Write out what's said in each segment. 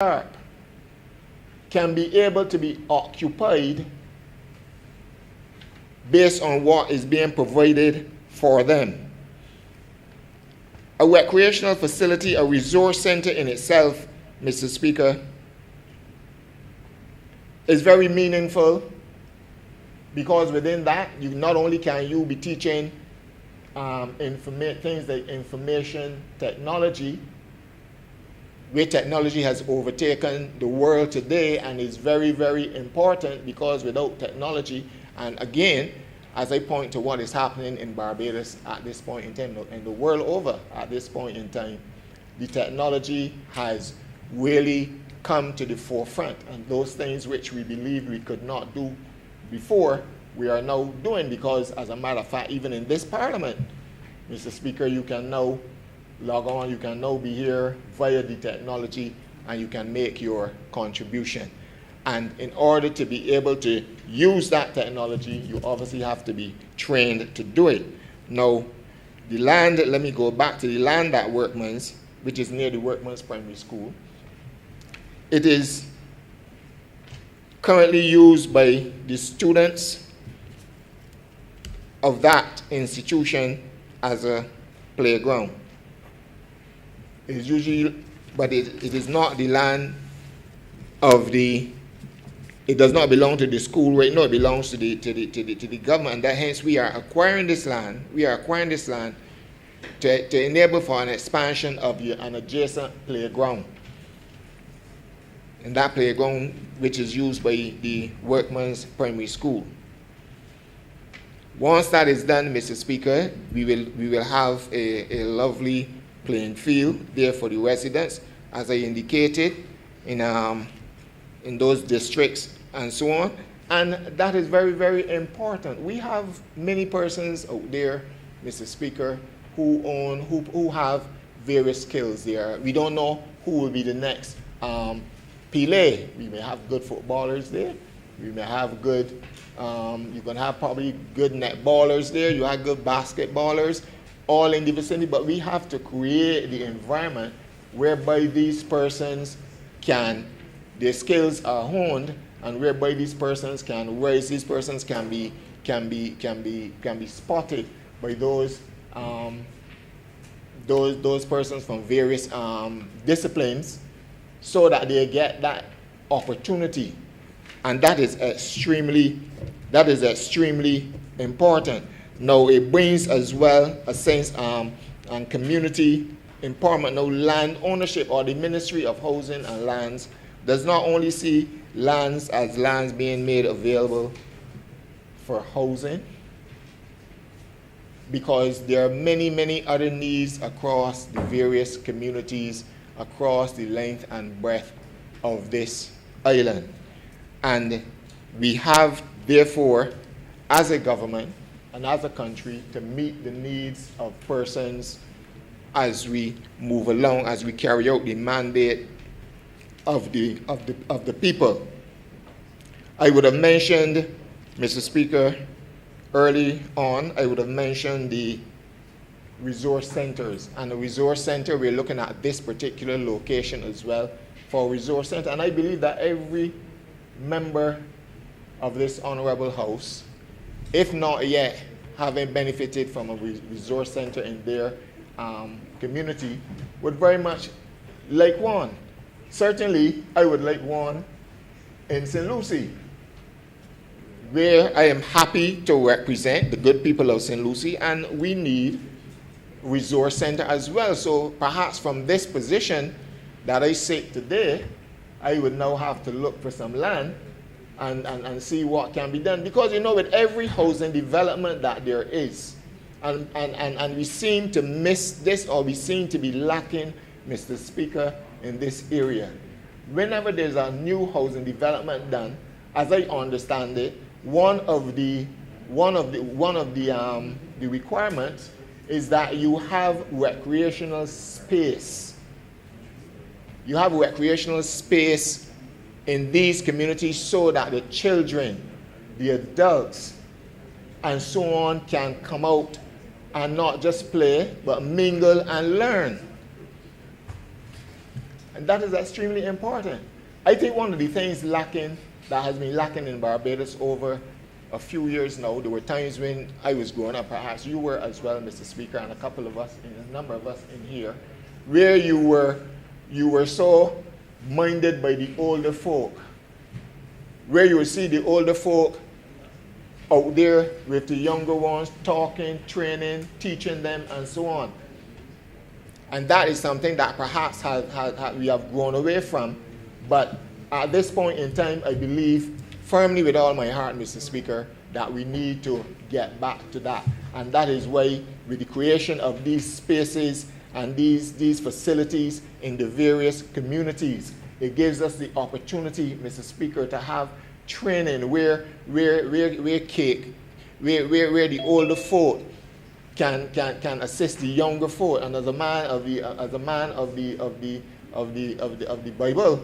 can be able to be occupied based on what is being provided for them. A recreational facility, a resource center in itself, Mr. Speaker, is very meaningful, because within that, you not only can you be teaching things like information technology, where technology has overtaken the world today and is very, very important, because without technology, and again, as I point to what is happening in Barbados at this point in time, and the world over at this point in time, the technology has really come to the forefront, and those things which we believed we could not do before, we are now doing, because as a matter of fact, even in this parliament, Mr. Speaker, you can now log on, you can now be here via the technology, and you can make your contribution. And in order to be able to use that technology, you obviously have to be trained to do it. Now, the land, let me go back to the land at Workman's, which is near the Workman's Primary School. It is currently used by the students of that institution as a playground. It is usually, but it is not the land of the, it does not belong to the school right now, it belongs to the government, and that hence we are acquiring this land, to enable for an expansion of an adjacent playground. And that playground, which is used by the Workman's Primary School. Once that is done, Mr. Speaker, we will have a lovely playing field there for the residents, as I indicated, in those districts and so on. And that is very, very important. We have many persons out there, Mr. Speaker, who have various skills there. We don't know who will be the next Pele. We may have good footballers there. We may have good, you can have probably good netballers there. You have good basketballers, all in the vicinity. But we have to create the environment whereby these persons their skills are honed, and whereby these persons can rise. These persons can be spotted by those persons from various disciplines, so that they get that opportunity. And that is extremely important. Now, it brings as well a sense and community empowerment. Now, land ownership, or the Ministry of Housing and Lands, does not only see lands as lands being made available for housing, because there are many, many other needs across the various communities across the length and breadth of this island. And we have, therefore, as a government and as a country, to meet the needs of persons as we move along, as we carry out the mandate of the people. I would have mentioned, Mr. Speaker, early on, I would have mentioned the resource centers. And the resource center, we're looking at this particular location as well for a resource center. And I believe that every member of this honorable house, if not yet having benefited from a resource center in their community, would very much like one. Certainly, I would like one in St. Lucie, where I am happy to represent the good people of St. Lucie, and we need a resource center as well. So perhaps from this position that I sit today, I would now have to look for some land and see what can be done. Because, you know, with every housing development that there is, and we seem to miss this, or we seem to be lacking, Mr. Speaker, in this area. Whenever there's a new housing development done, as I understand it, one of the requirements is that you have recreational space. You have recreational space in these communities, so that the children, the adults, and so on can come out and not just play, but mingle and learn. And that is extremely important. I think one of the things that has been lacking in Barbados over a few years now, there were times when I was growing up, perhaps you were as well, Mr. Speaker, and a couple of us, and a number of us in here, where you were so minded by the older folk, where you would see the older folk out there with the younger ones, talking, training, teaching them, and so on. And that is something that perhaps we have grown away from. But at this point in time, I believe firmly with all my heart, Mr. Speaker, that we need to get back to that. And that is why, with the creation of these spaces and these facilities in the various communities, it gives us the opportunity, Mr. Speaker, to have training where the older folk can assist the younger folk. And as a man of the Bible,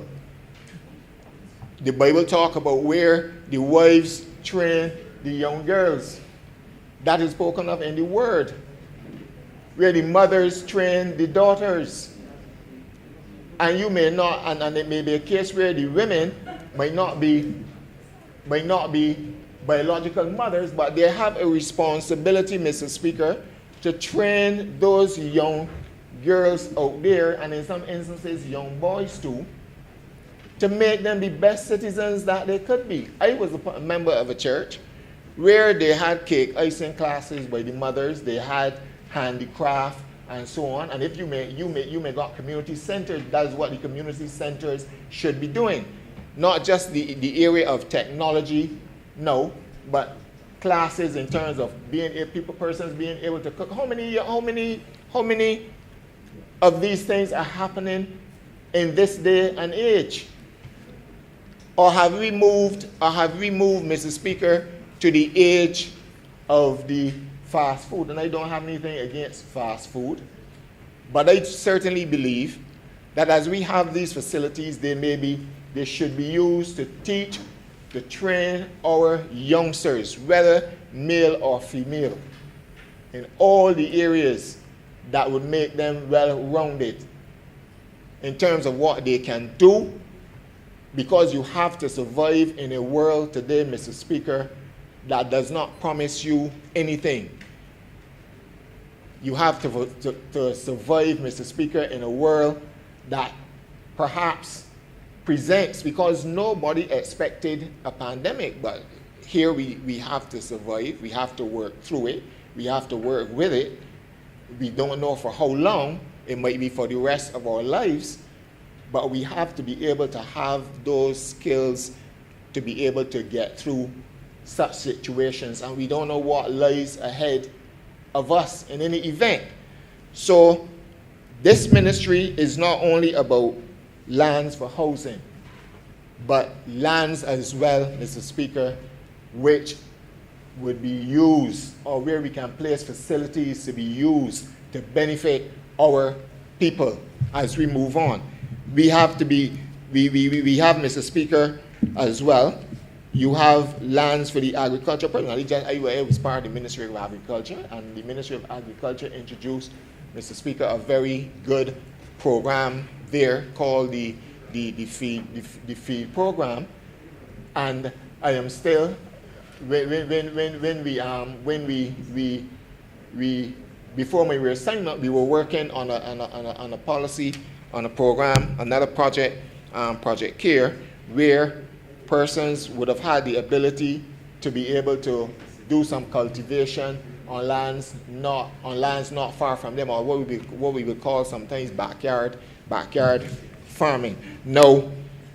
the Bible talk about where the wives train the young girls. That is spoken of in the Word. Where the mothers train the daughters. And you may not, and it may be a case where the women might not be biological mothers, but they have a responsibility, Mr. Speaker, to train those young girls out there, and in some instances young boys too, to make them the best citizens that they could be. I was a member of a church where they had cake icing classes by the mothers, they had handicraft and so on. And if you may got community centers, that's what the community centers should be doing. Not just the area of technology, no, but classes in terms of persons being able to cook. How many of these things are happening in this day and age? Or have we moved, Mr. Speaker, to the age of the fast food? And I don't have anything against fast food, but I certainly believe that as we have these facilities, they should be used to teach, to train our youngsters, whether male or female, in all the areas that would make them well-rounded in terms of what they can do, because you have to survive in a world today, Mr. Speaker, that does not promise you anything. You have to survive, Mr. Speaker, in a world that perhaps presents, because nobody expected a pandemic, but here we have to survive, we have to work through it, we have to work with it. We don't know for how long, it might be for the rest of our lives, but we have to be able to have those skills to be able to get through such situations, and we don't know what lies ahead of us in any event. So this ministry is not only about lands for housing, but lands as well, Mr. Speaker, which would be used, or where we can place facilities to be used to benefit our people as we move on. We have, Mr. Speaker, as well, you have lands for the agriculture. Personally, I was part of the Ministry of Agriculture, and the Ministry of Agriculture introduced, Mr. Speaker, a very good program there called the feed program. And I am still, before my reassignment, we were working on a policy, on a program, another project, Project Care, where persons would have had the ability to be able to do some cultivation on lands not far from them, or what we would call sometimes backyard farming. Now,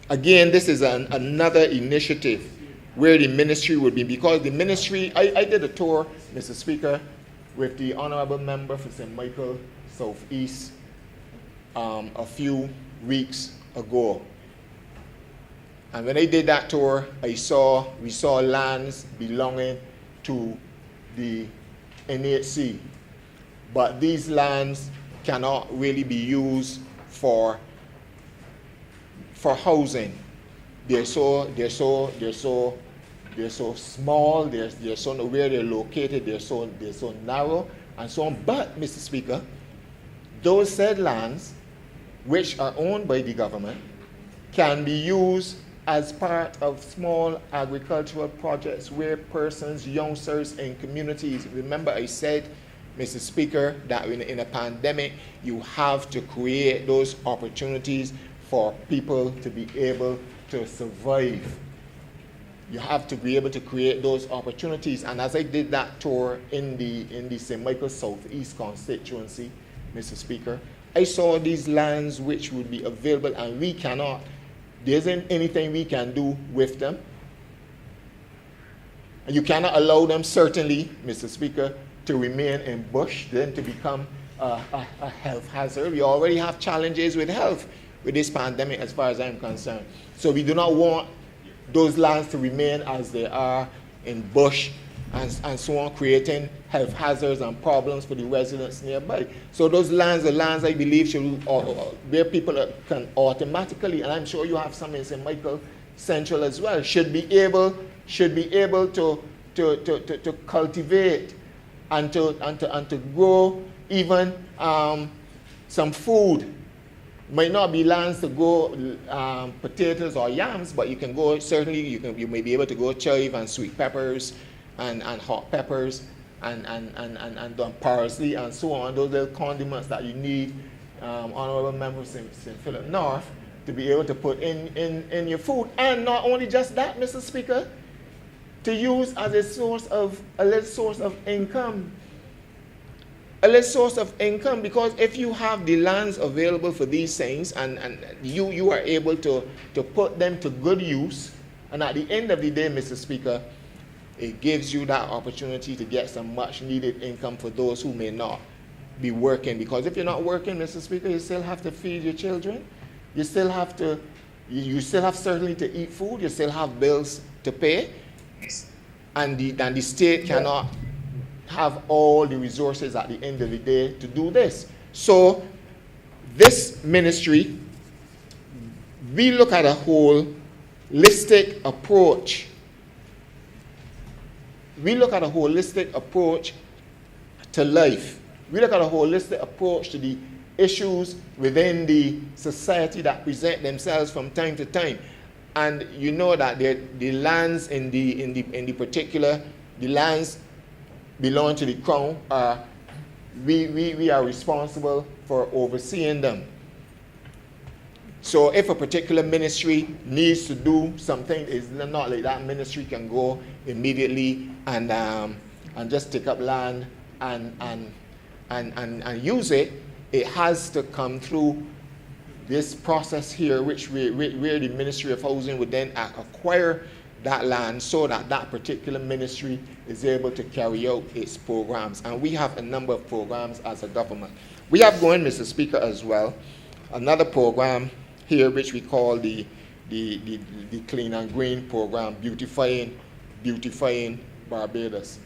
again, this is another initiative where the ministry would be, because the ministry, I did a tour, Mr. Speaker, with the honorable member for St. Michael Southeast a few weeks ago. And when I did that tour, we saw lands belonging to the NHC. But these lands cannot really be used for housing. They're so small, they're so where they're located, they're so narrow and so on. But, Mr. Speaker, those said lands which are owned by the government, can be used as part of small agricultural projects where persons, youngsters in communities, remember I said, Mr. Speaker, that in a pandemic, you have to create those opportunities for people to be able to survive. You have to be able to create those opportunities. And as I did that tour in the St. Michael Southeast constituency, Mr. Speaker, I saw these lands which would be available, and there isn't anything we can do with them. And you cannot allow them, certainly, Mr. Speaker, to remain in bush, then to become a health hazard. We already have challenges with health with this pandemic as far as I'm concerned. So we do not want those lands to remain as they are in bush and so on, creating health hazards and problems for the residents nearby. So those lands are lands I believe should, where people can automatically, and I'm sure you have some in St. Michael Central as well, should be able to cultivate and to grow even some food. Might not be lands to grow potatoes or yams, but you can go, certainly you may be able to grow chive and sweet peppers and hot peppers and parsley and so on, those little condiments that you need, Honorable Member St. Philip North, to be able to put in your food. And not only just that, Mr. Speaker, to use as a little source of income. A little source of income, because if you have the lands available for these things and you are able to put them to good use, and at the end of the day, Mr. Speaker, it gives you that opportunity to get some much needed income for those who may not be working. Because if you're not working, Mr. Speaker, you still have to feed your children. You still have certainly to eat food. You still have bills to pay. And the state cannot have all the resources at the end of the day to do this. So this ministry, we look at a holistic approach. We look at a holistic approach to life. We look at a holistic approach to the issues within the society that present themselves from time to time. And you know that the lands in the particular, the lands belong to the Crown. We are responsible for overseeing them. So if a particular ministry needs to do something, it's not like that ministry can go immediately and just take up land and use it. It has to come through this process here, where the Ministry of Housing would then acquire that land so that that particular ministry is able to carry out its programs. And we have a number of programs as a government. We have going, Mr. Speaker, as well, another program here which we call the Clean and Green program, beautifying Barbados,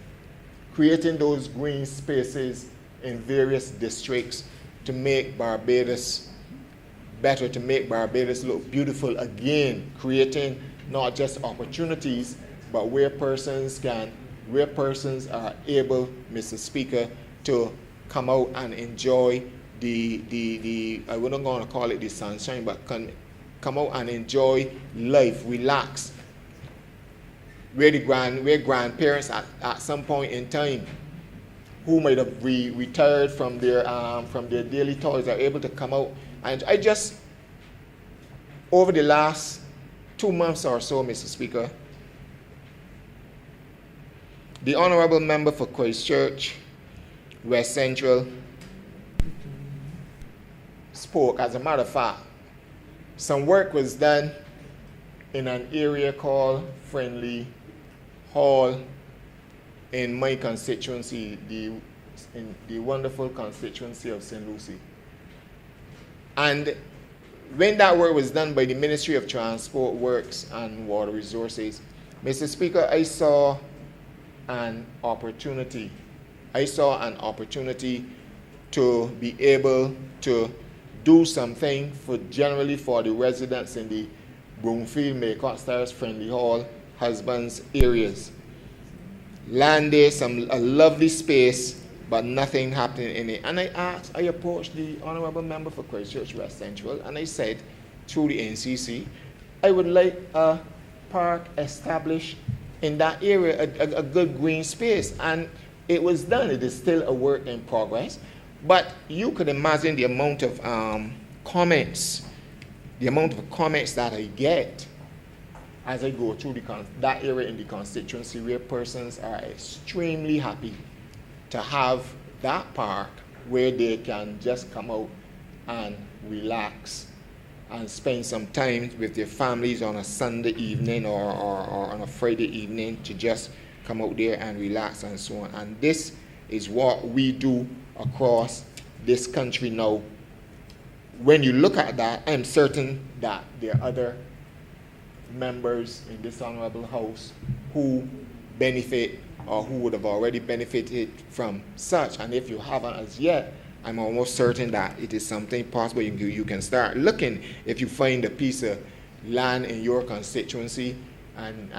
creating those green spaces in various districts to make Barbados better, to make Barbados look beautiful again, creating not just opportunities, but where persons are able, Mr. Speaker, to come out and enjoy I wouldn't want to call it the sunshine, but come out and enjoy life, relax. Where grandparents at some point in time, who might have retired from their daily toils, are able to come out. And I just, over the last 2 months or so, Mr. Speaker, the Honorable Member for Christchurch, West Central, spoke. As a matter of fact, some work was done in an area called Friendly Hall in my constituency, in the wonderful constituency of St. Lucie. And when that work was done by the Ministry of Transport Works and Water Resources, Mr. Speaker, I saw an opportunity. To be able to do something generally for the residents in the Broomfield, Maycott Stairs, Friendly Hall, Husbands areas. Land there, a lovely space, but nothing happened in it. And I approached the honorable member for Christchurch West Central, and I said, through the NCC, I would like a park established in that area, a good green space. And it was done. It is still a work in progress. But you could imagine the amount of comments that I get as I go through that area in the constituency, where persons are extremely happy to have that park where they can just come out and relax and spend some time with their families on a Sunday evening or on a Friday evening, to just come out there and relax and so on. And this is what we do across this country now. When you look at that, I'm certain that there are other members in this honorable house who benefit or who would have already benefited from such. And if you haven't as yet, I'm almost certain that it is something possible. You can start looking. If you find a piece of land in your constituency and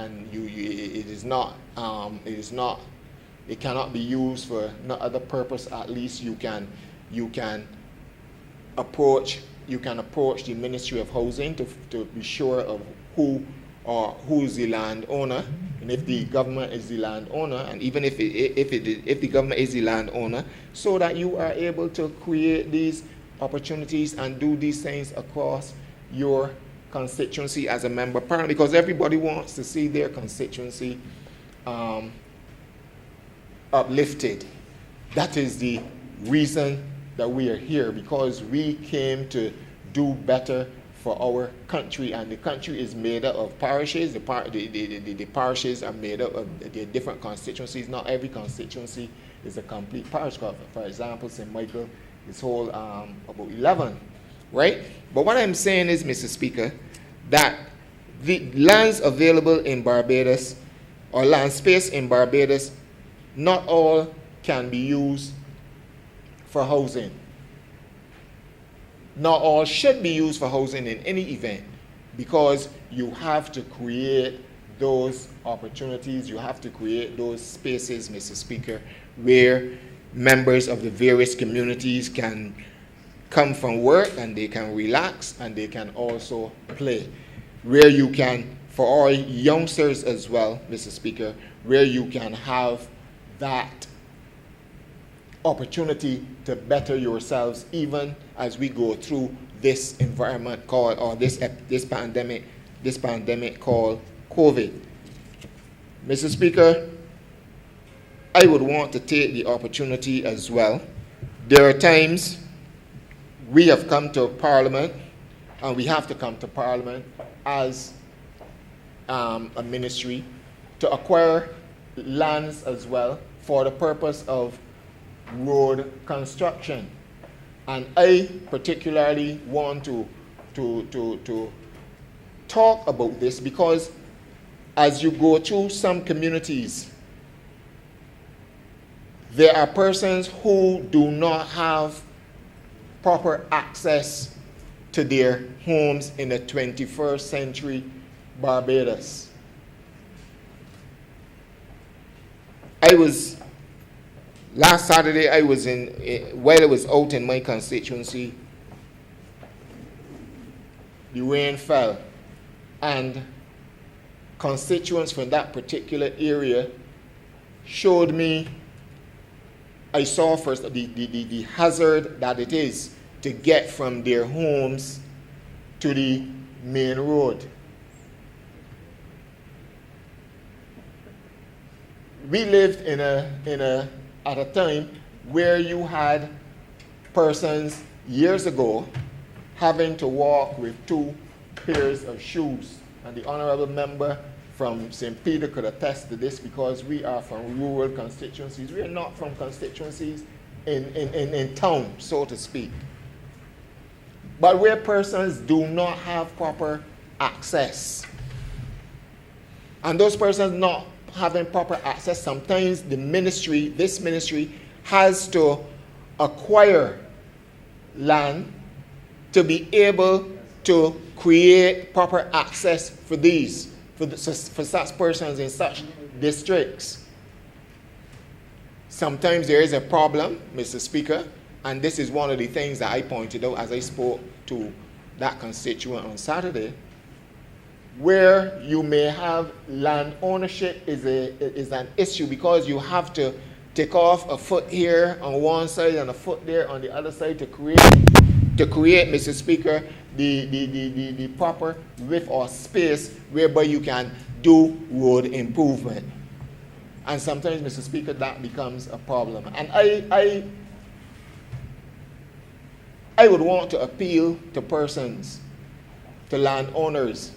it cannot be used for no other purpose, at least you can approach the Ministry of Housing to be sure of who's the landowner, and if the government is the landowner, and even if the government is the landowner, so that you are able to create these opportunities and do these things across your constituency as a member parliament, because everybody wants to see their constituency uplifted. That is the reason that we are here, because we came to do better for our country, and the country is made up of parishes. The parishes are made up of the different constituencies. Not every constituency is a complete parish. For example, St. Michael is whole about 11, right? But what I'm saying is, Mr. Speaker, that the lands available in Barbados, or land space in Barbados, not all can be used for housing. Not all should be used for housing in any event, because you have to create those opportunities, you have to create those spaces, Mr. Speaker, where members of the various communities can come from work and they can relax and they can also play. Where you can, for our youngsters as well, Mr. Speaker, where you can have that opportunity to better yourselves, even as we go through this environment called, or this pandemic called COVID. Mr. Speaker, I would want to take the opportunity as well. There are times we have come to Parliament, and we have to come to Parliament as a ministry to acquire lands as well for the purpose of road construction. And I particularly want to talk about this, because as you go through some communities, there are persons who do not have proper access to their homes in the 21st century Barbados. Last Saturday, while I was out in my constituency, the rain fell, and constituents from that particular area showed me, I saw first the hazard that it is to get from their homes to the main road. We lived at a time where you had persons years ago having to walk with 2 pairs of shoes. And the honorable member from St. Peter could attest to this, because we are from rural constituencies. We are not from constituencies in town, so to speak. But where persons do not have proper access, and those persons not having proper access, sometimes this ministry has to acquire land to be able to create proper access for such persons in such districts. Sometimes there is a problem, Mr. Speaker, and this is one of the things that I pointed out as I spoke to that constituent on Saturday, where you may have land ownership is an issue because you have to take off a foot here on one side and a foot there on the other side to create, Mr. Speaker, the proper width or space whereby you can do road improvement. And sometimes, Mr. Speaker, that becomes a problem. And I would want to appeal to persons, to landowners,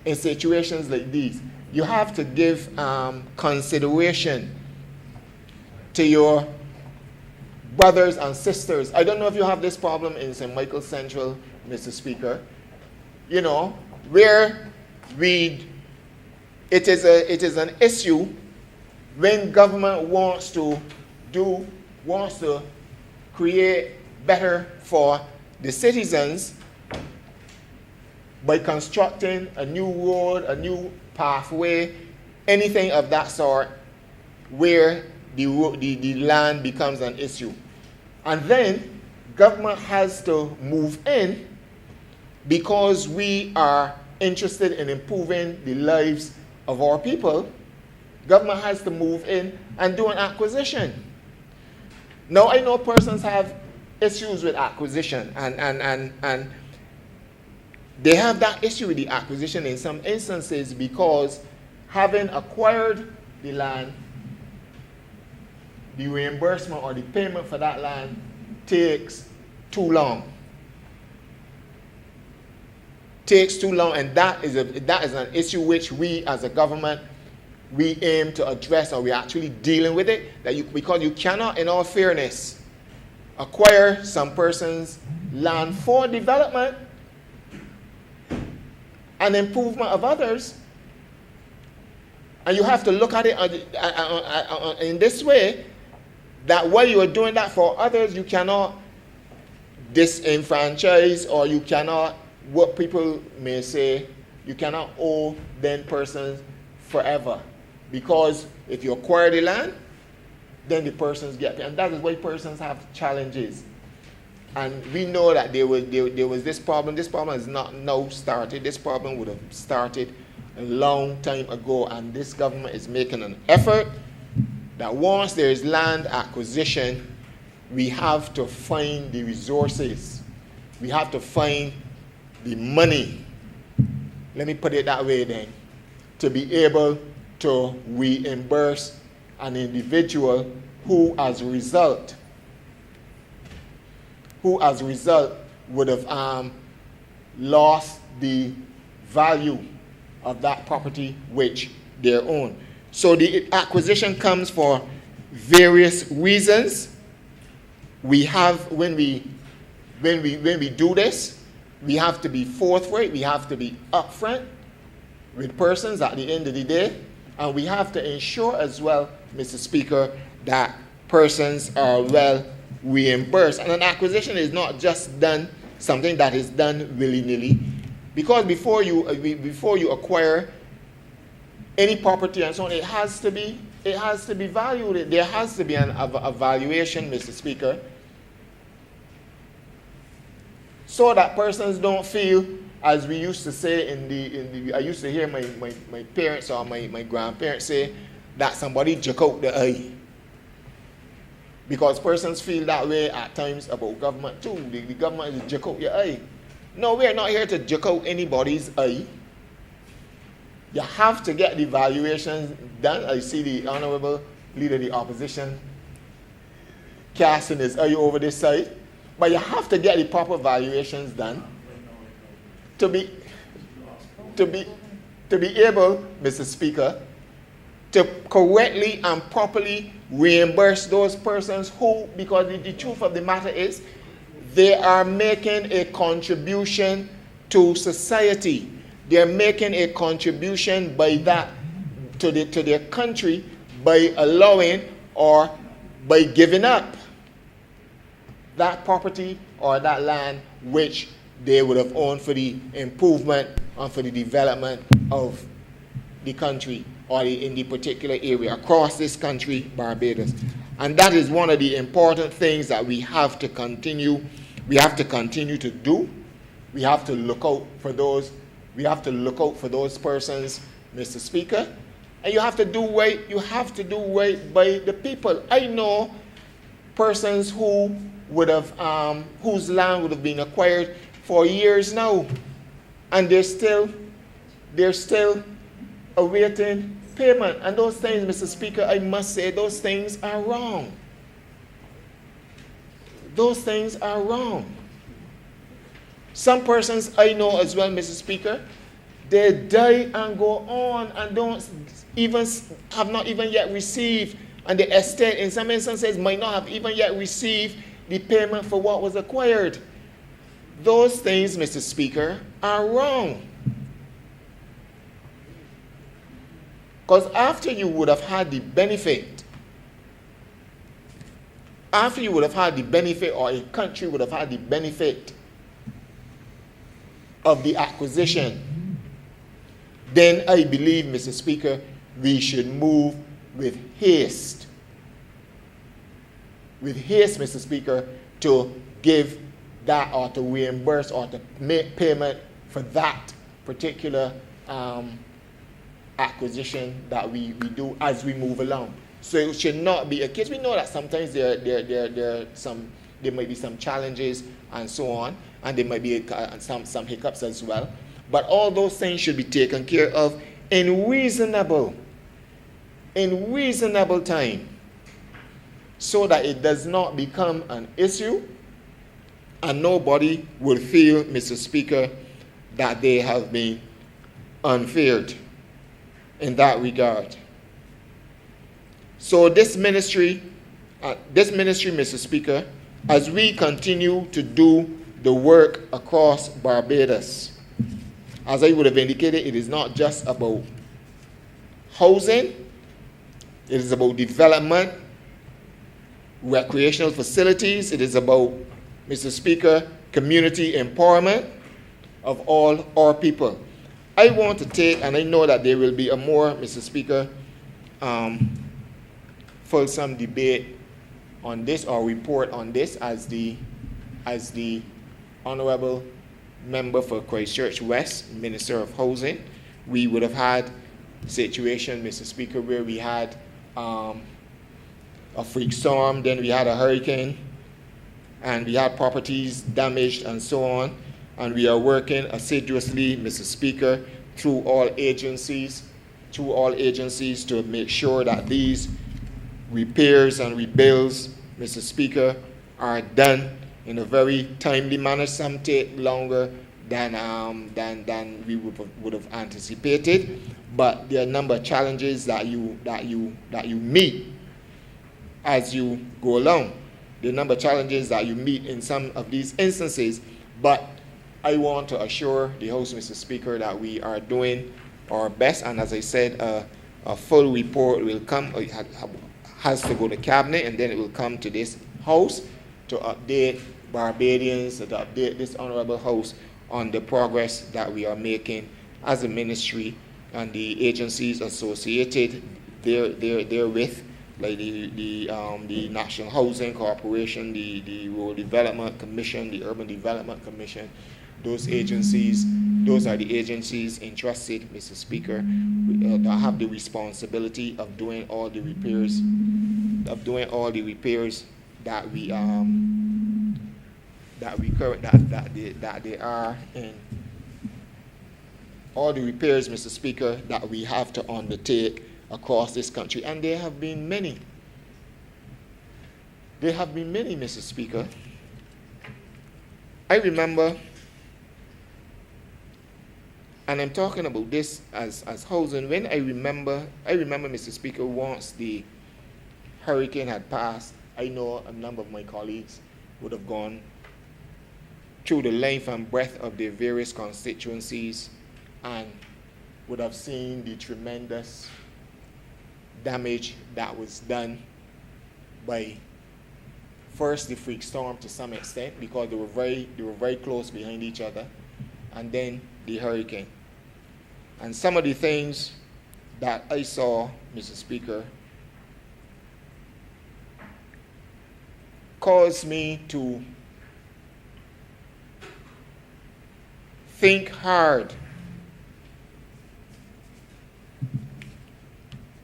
in situations like these. You have to give consideration to your brothers and sisters. I don't know if you have this problem in St. Michael Central, Mr. Speaker, you know, where it is an issue when government wants to create better for the citizens by constructing a new road, a new pathway, anything of that sort, where the land becomes an issue. And then government has to move in because we are interested in improving the lives of our people. Government has to move in and do an acquisition. Now, I know persons have issues with acquisition, and they have that issue with the acquisition in some instances because having acquired the land, the reimbursement or the payment for that land takes too long. Takes too long, and that is an issue which we as a government, we aim to address, or we're actually dealing with it, because you cannot, in all fairness, acquire some person's land for development and improvement of others, and you have to look at it in this way, that while you are doing that for others, you cannot disenfranchise, or you cannot, what people may say, you cannot owe then persons forever. Because if you acquire the land, then the persons get paid. And that is why persons have challenges. And we know that there was this problem. This problem has not now started. This problem would have started a long time ago. And this government is making an effort that once there is land acquisition, we have to find the resources. We have to find the money, let me put it that way then, to be able to reimburse an individual who as a result would have lost the value of that property which they own. So the acquisition comes for various reasons. We have, when we do this, we have to be forthright, we have to be upfront with persons at the end of the day, and we have to ensure as well, Mr. Speaker, that persons are well reimbursed. And an acquisition is not just done, something that is done willy-nilly, because before you acquire any property and so on, it has to be valued. There has to be an evaluation, Mr. Speaker, so that persons don't feel, as we used to say I used to hear my parents or my grandparents say, that somebody jerk out the eye. Because persons feel that way at times about government too. The government is jerk out your eye. No, we are not here to jerk out anybody's eye. You have to get the valuations done. I see the Honorable Leader of the Opposition casting his eye over this side. But you have to get the proper valuations done to be able, Mr. Speaker, to correctly and properly reimburse those persons who, because the truth of the matter is, they are making a contribution to society. They're making a contribution by that to their country by allowing or by giving up that property or that land which they would have owned for the improvement and for the development of the country or in the particular area across this country, Barbados. And that is one of the important things that we have to continue to do. We have to look out for those. We have to look out for those persons, Mr. Speaker. And you have to do right by the people. I know persons who would have whose land would have been acquired for years now, and they're still awaiting payment. And those things, Mr. Speaker, I must say, those things are wrong. Those things are wrong. Some persons I know as well, Mr. Speaker, they die and go on and have not even yet received, and the estate in some instances might not have even yet received the payment for what was acquired. Those things, Mr. Speaker, are wrong. Because after you would have had the benefit, or a country would have had the benefit of the acquisition, then I believe, Mr. Speaker, we should move with haste. With haste, Mr. Speaker, to give that, or to reimburse, or to make payment for that particular acquisition that we do as we move along. So it should not be a case. We know that sometimes there might be some challenges and so on, and there might be some hiccups as well. But all those things should be taken care of in reasonable time, so that it does not become an issue, and nobody will feel, Mr. Speaker, that they have been unfair in that regard. So this ministry, Mr. Speaker, as we continue to do the work across Barbados, as I would have indicated, it is not just about housing, it is about development, recreational facilities, it is about, Mr. Speaker, community empowerment of all our people. I want to take, and I know that there will be a more, Mr. Speaker, fulsome debate on this, or report on this, as the Honorable Member for Christchurch West, Minister of Housing. We would have had a situation, Mr. Speaker, where we had a freak storm, then we had a hurricane, and we had properties damaged and so on. And we are working assiduously, Mr. Speaker, through all agencies to make sure that these repairs and rebuilds, Mr. Speaker, are done in a very timely manner. Some take longer than we would have anticipated, but there are a number of challenges that you meet as you go along. There are a number of challenges that you meet in some of these instances, but I want to assure the House, Mr. Speaker, that we are doing our best, and as I said, a full report will come. It has to go to Cabinet, and then it will come to this House to update Barbadians, to update this Honorable House on the progress that we are making as a ministry and the agencies associated therewith, like the National Housing Corporation, the Rural Development Commission, the Urban Development Commission. Those agencies, those are the agencies entrusted, Mr. Speaker, that have the responsibility of doing all the repairs, that they are in. All the repairs, Mr. Speaker, that we have to undertake across this country, and there have been many. There have been many, Mr. Speaker. I remember, and I'm talking about this as housing, when I remember, Mr. Speaker, once the hurricane had passed, I know a number of my colleagues would have gone through the length and breadth of their various constituencies and would have seen the tremendous damage that was done by first the freak storm to some extent, because they were very close behind each other, and then the hurricane. And some of the things that I saw, Mr. Speaker, caused me to think hard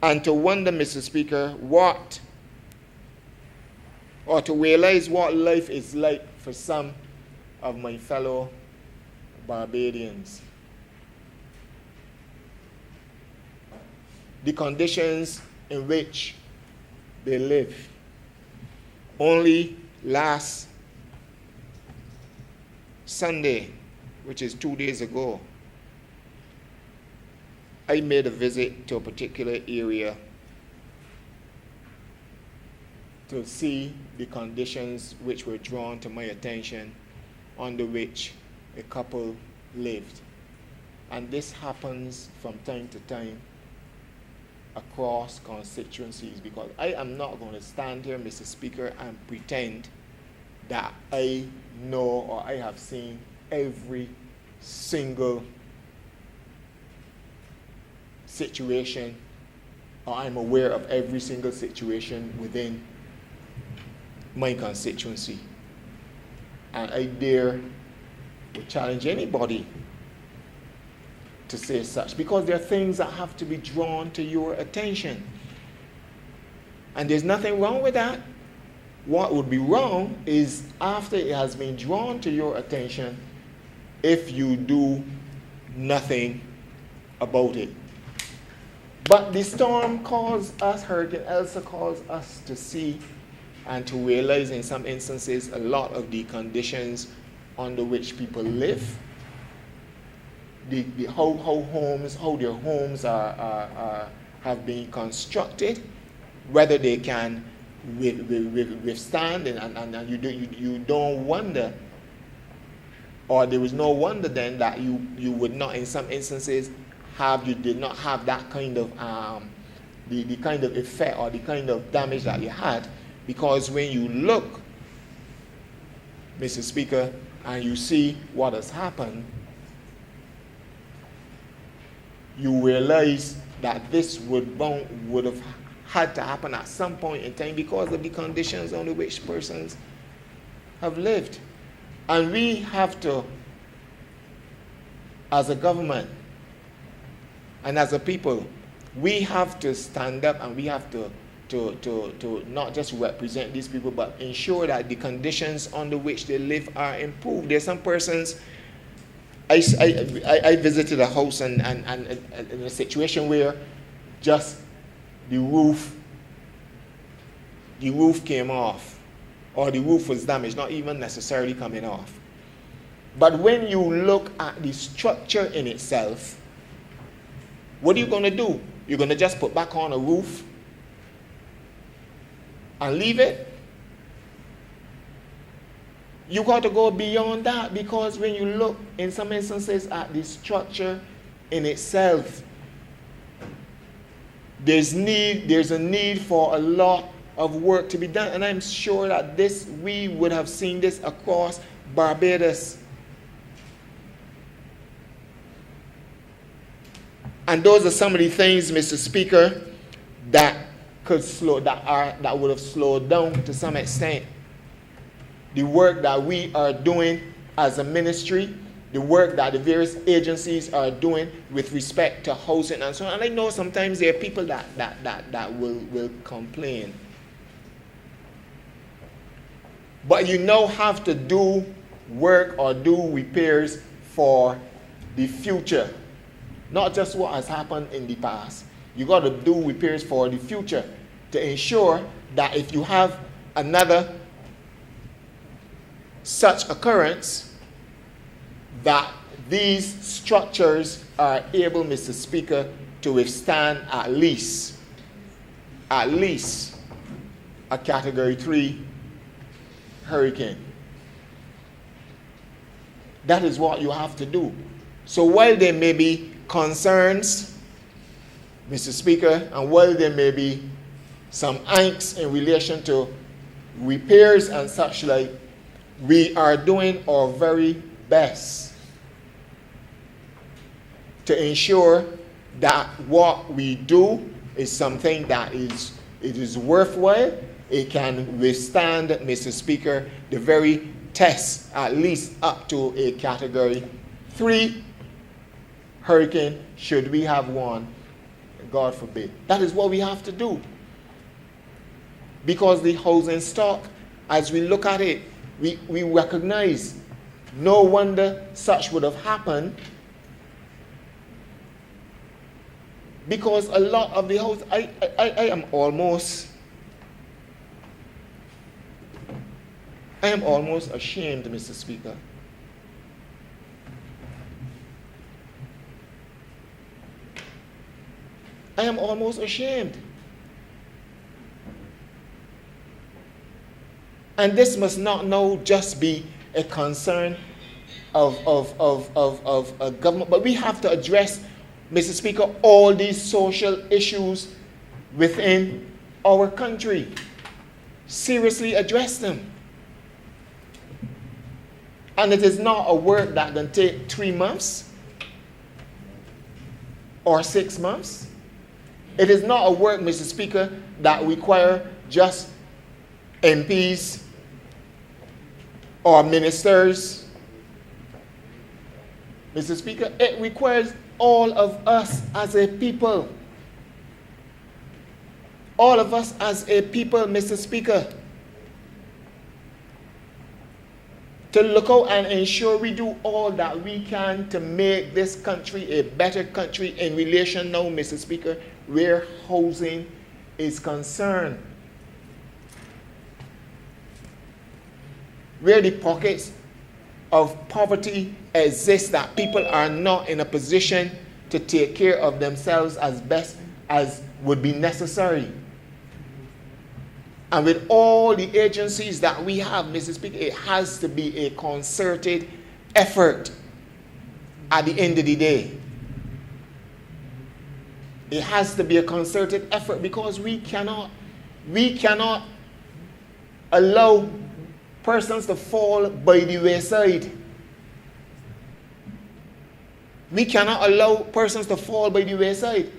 and to wonder, Mr. Speaker, to realize what life is like for some of my fellow Barbadians. The conditions in which they live. Only last Sunday, which is 2 days ago, I made a visit to a particular area to see the conditions which were drawn to my attention under which a couple lived. And this happens from time to time across constituencies, because I am not going to stand here, Mr. Speaker, and pretend that I know or I have seen every single situation, or I'm aware of every single situation within my constituency. And I dare to challenge anybody to say such, because there are things that have to be drawn to your attention. And there's nothing wrong with that. What would be wrong is after it has been drawn to your attention, if you do nothing about it. But the storm caused us, Hurricane Elsa caused us to see and to realize in some instances a lot of the conditions under which people live, how their homes have been constructed, whether they can withstand, and you don't wonder, or there was no wonder then that you would not in some instances you did not have that kind of the kind of effect or the kind of damage that you had, because when you look, Mr. Speaker, and you see what has happened, you realize that this would have had to happen at some point in time because of the conditions under which persons have lived. And we have to, as a government and as a people, we have to stand up and we have to not just represent these people, but ensure that the conditions under which they live are improved. There's some persons, I visited a house and in a situation where just the roof came off, or the roof was damaged, not even necessarily coming off. But when you look at the structure in itself, what are you going to do? You're going to just put back on a roof and leave it? You got to go beyond that, because when you look in some instances at the structure in itself, there's a need for a lot of work to be done. And I'm sure that we would have seen this across Barbados. And those are some of the things, Mr. Speaker, that would have slowed down to some extent the work that we are doing as a ministry, the work that the various agencies are doing with respect to housing and so on. And I know sometimes there are people that will complain. But you now have to do work or do repairs for the future, not just what has happened in the past. You got to do repairs for the future to ensure that if you have another such occurrence, that these structures are able, Mr. Speaker, to withstand at least a Category 3 hurricane. That is what you have to do. So while there may be concerns, Mr. Speaker, and while there may be some angst in relation to repairs and such like, we are doing our very best to ensure that what we do is something that is worthwhile. It can withstand, Mr. Speaker, the very test, at least up to a Category 3 hurricane, should we have one, God forbid. That is what we have to do. Because the housing stock, as we look at it, we recognize no wonder such would have happened, because a lot of the house, I am almost ashamed, Mr. Speaker. I am almost ashamed. And this must not now just be a concern of a government, but we have to address, Mr. Speaker, all these social issues within our country. Seriously address them. And it is not a work that can take 3 months or 6 months. It is not a work, Mr. Speaker, that require just MPs or ministers. Mr. Speaker, it requires all of us as a people. All of us as a people, Mr. Speaker, to look out and ensure we do all that we can to make this country a better country in relation now, Mr. Speaker, where housing is concerned. Where the pockets of poverty exist, that people are not in a position to take care of themselves as best as would be necessary. And with all the agencies that we have, Mr. Speaker, it has to be a concerted effort at the end of the day. It has to be a concerted effort, because we cannot allow persons to fall by the wayside. We cannot allow persons to fall by the wayside.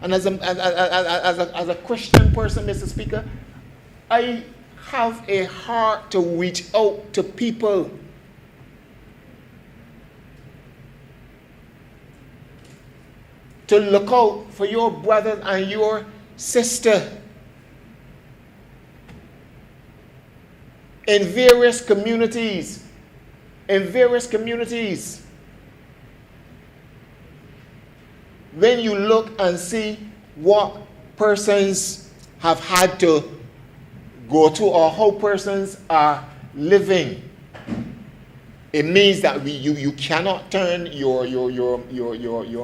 And as a Christian person, Mr. Speaker, I have a heart to reach out to people. To look out for your brother and your sister in various communities. When you look and see what persons have had to go through or how persons are living, it means that you cannot turn your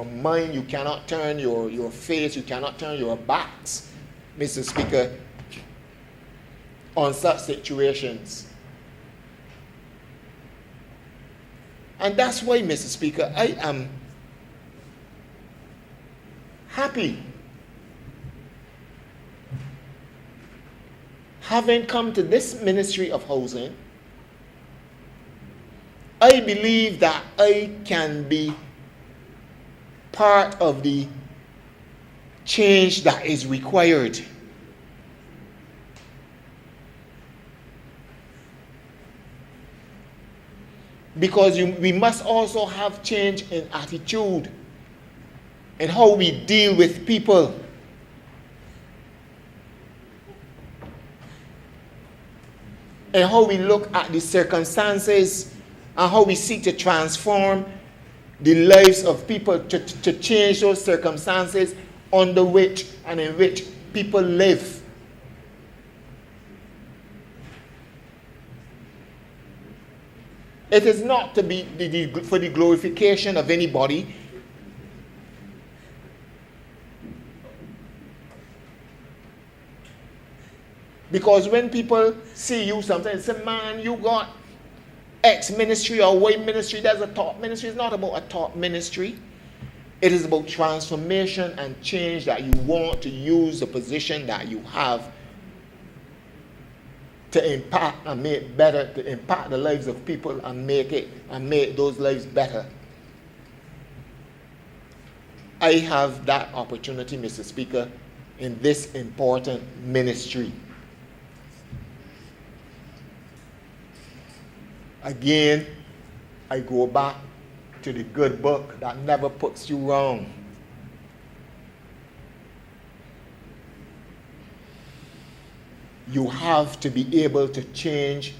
mind, you cannot turn your face, you cannot turn your backs, Mr. Speaker, on such situations. And that's why, Mr. Speaker, I am happy, having come to this Ministry of Housing. I believe that I can be part of the change that is required. Because we must also have change in attitude and how we deal with people. And how we look at the circumstances and how we seek to transform the lives of people, to change those circumstances under which and in which people live. It is not to be for the glorification of anybody. Because when people see you sometimes, say, man, you got X ministry or Y ministry, there's a top ministry. It's not about a top ministry. It is about transformation and change, that you want to use the position that you have to impact and make better, to impact the lives of people and make those lives better. I have that opportunity, Mr. Speaker, in this important ministry. Again, I go back to the good book that never puts you wrong. You have to be able to change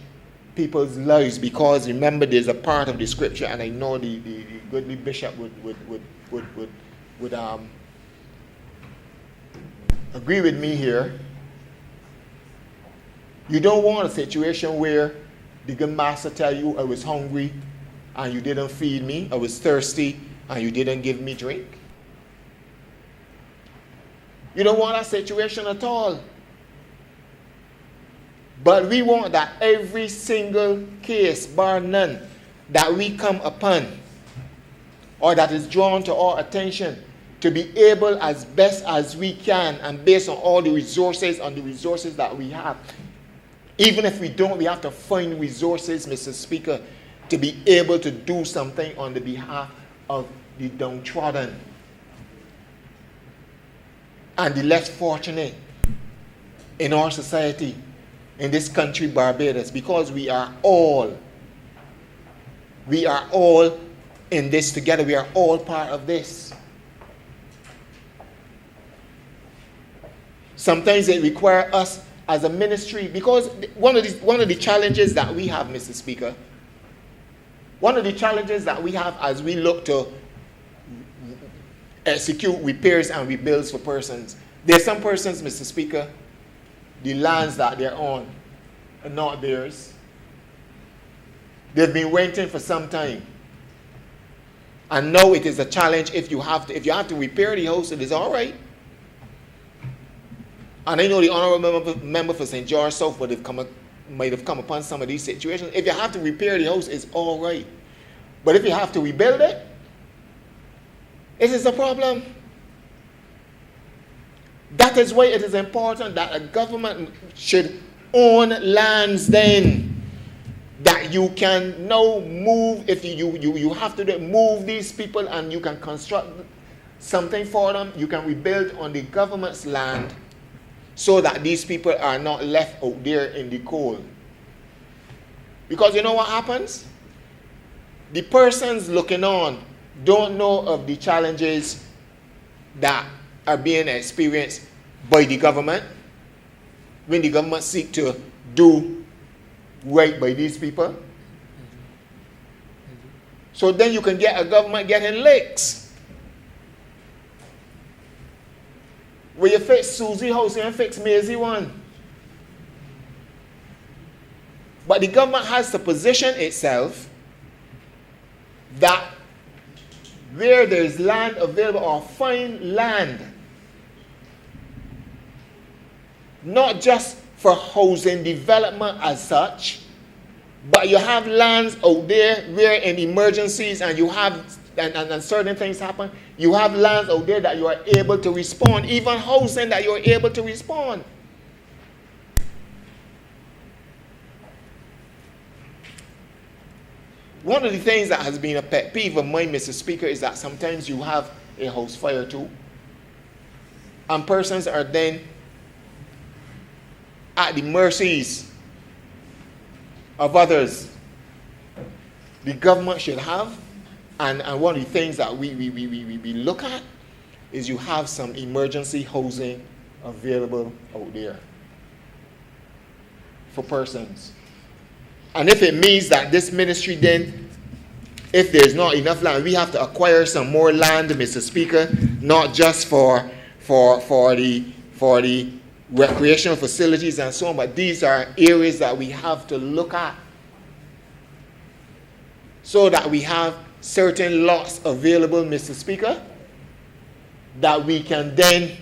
people's lives, because remember, there's a part of the scripture, and I know the goodly bishop would agree with me here. You don't want a situation where the good master tell you, I was hungry and you didn't feed me, I was thirsty and you didn't give me drink. You don't want that situation at all. But we want that every single case, bar none, that we come upon or that is drawn to our attention, to be able as best as we can, and based on all the resources, that we have. Even if we don't, we have to find resources, Mr. Speaker, to be able to do something on the behalf of the downtrodden and the less fortunate in our society, in this country, Barbados, because we are all in this together. We are all part of this. Sometimes it requires us as a ministry, because one of the challenges that we have, Mr. Speaker, one of the challenges that we have as we look to execute repairs and rebuilds for persons, there's some persons, Mr. Speaker, the lands that they're on are not theirs. They've been renting for some time. And now it is a challenge. If you have to repair the house, it is all right. And I know the honorable member for St. George South might have come upon some of these situations. If you have to repair the house, it's all right. But if you have to rebuild it, it is a problem. That is why it is important that a government should own lands then, that you can now move. If you have to move these people and you can construct something for them, you can rebuild on the government's land, so that these people are not left out there in the cold. Because you know what happens? The persons looking on don't know of the challenges that are being experienced by the government when the government seek to do right by these people. So then you can get a government getting licks. Where you fix Susie house, you fix Maisie one. But the government has to position itself that where there is land available, or find land, not just for housing development as such, but you have lands out there where in emergencies and you have and certain things happen, you have lands out there that you are able to respond, even housing that you are able to respond. One of the things that has been a pet peeve of mine, Mr. Speaker, is that sometimes you have a house fire too, and persons are then at the mercies of others. The government should have, and one of the things that we look at is you have some emergency housing available out there for persons. And if it means that this ministry then, if there's not enough land, we have to acquire some more land, Mr. Speaker, not just for the recreational facilities and so on, but these are areas that we have to look at, so that we have certain lots available, Mr. Speaker, that we can then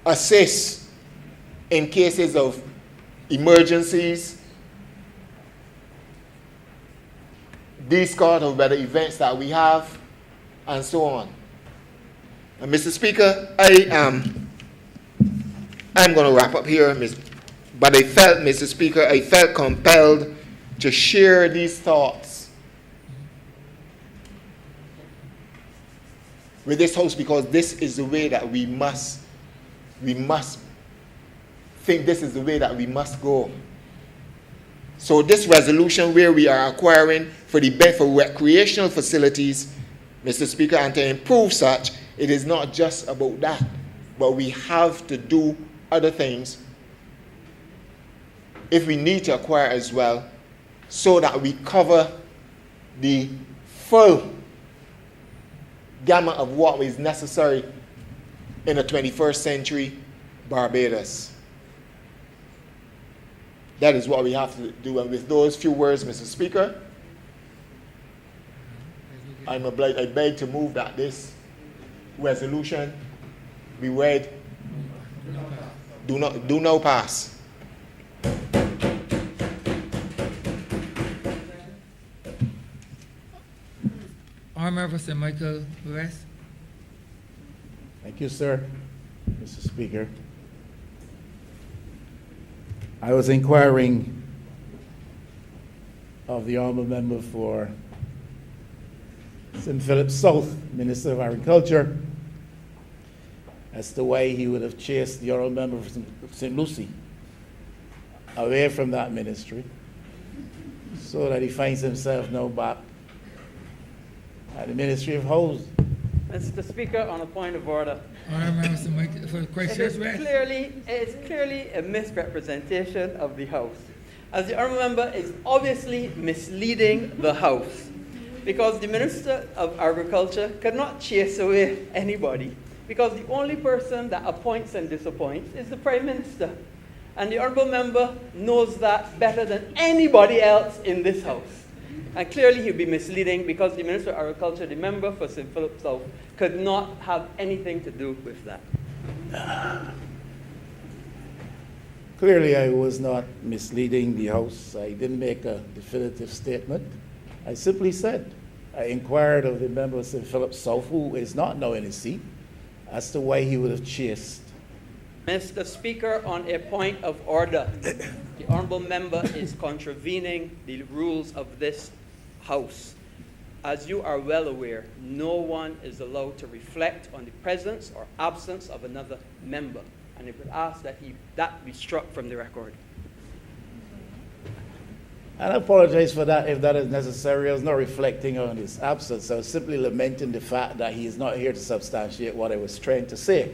assist in cases of emergencies, these kind of weather events that we have, and so on. And Mr. Speaker, I'm going to wrap up here, but I felt, Mr. Speaker, I felt compelled to share these thoughts with this house, because this is the way that we must think this is the way that we must go. So this resolution where we are acquiring for recreational facilities, Mr. Speaker, and to improve such, it is not just about that, but we have to do other things if we need to acquire as well, so that we cover the full gamut of what is necessary in a 21st century Barbados. That is what we have to do. And with those few words, Mr. Speaker, I beg to move that this resolution be read. Do now pass. Honorable Sir Michael West. Thank you, sir. Mr. Speaker. I was inquiring of the honorable member for St. Philip South, Minister of Agriculture, as to why he would have chased the honorable member for St. Lucie away from that ministry, so that he finds himself now back at the Ministry of Housing. Mr. Speaker, on a point of order. Honorable Sir Michael for Christchurch West. It is clearly a misrepresentation of the House, as the honourable member is obviously misleading the House, because the Minister of Agriculture cannot chase away anybody, because the only person that appoints and disappoints is the Prime Minister. And the honourable member knows that better than anybody else in this House. And clearly he'll be misleading, because the Minister of Agriculture, the member for St. Philip South, could not have anything to do with that. Clearly, I was not misleading the House. I didn't make a definitive statement. I simply said, I inquired of the member of St. Philip South, who is not now in his seat, as to why he would have chased. Mr. Speaker, on a point of order, the honourable member is contravening the rules of this House. As you are well aware, no one is allowed to reflect on the presence or absence of another member, and it would ask that that be struck from the record. And I apologize for that if that is necessary. I was not reflecting on his absence. I was simply lamenting the fact that he is not here to substantiate what I was trying to say.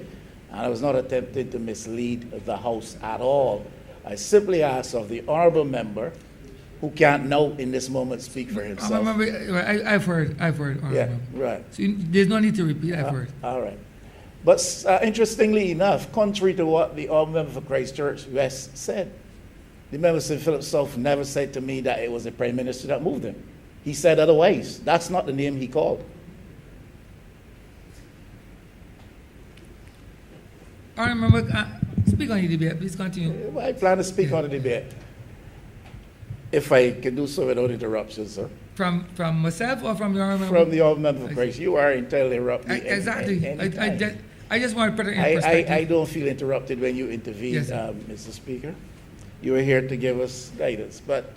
And I was not attempting to mislead the House at all. I simply asked of the honourable member, who can't now in this moment speak for himself. I've heard, honorable Yeah, member. right. So there's no need to repeat, I've heard. All right. But interestingly enough, contrary to what the honourable member for Christchurch West said, the member of St. Philip South never said to me that it was the Prime Minister that moved him. He said otherwise. That's not the name he called. Honorable member, speak on the debate, please continue. I plan to speak on the debate, if I can do so without interruption, sir. From myself or from the honorable member? From the honourable member for Christ. You are entirely interrupted. Exactly. I just want to put it in perspective. I don't feel interrupted when you intervene, Yes, Mr. Speaker. You are here to give us guidance. But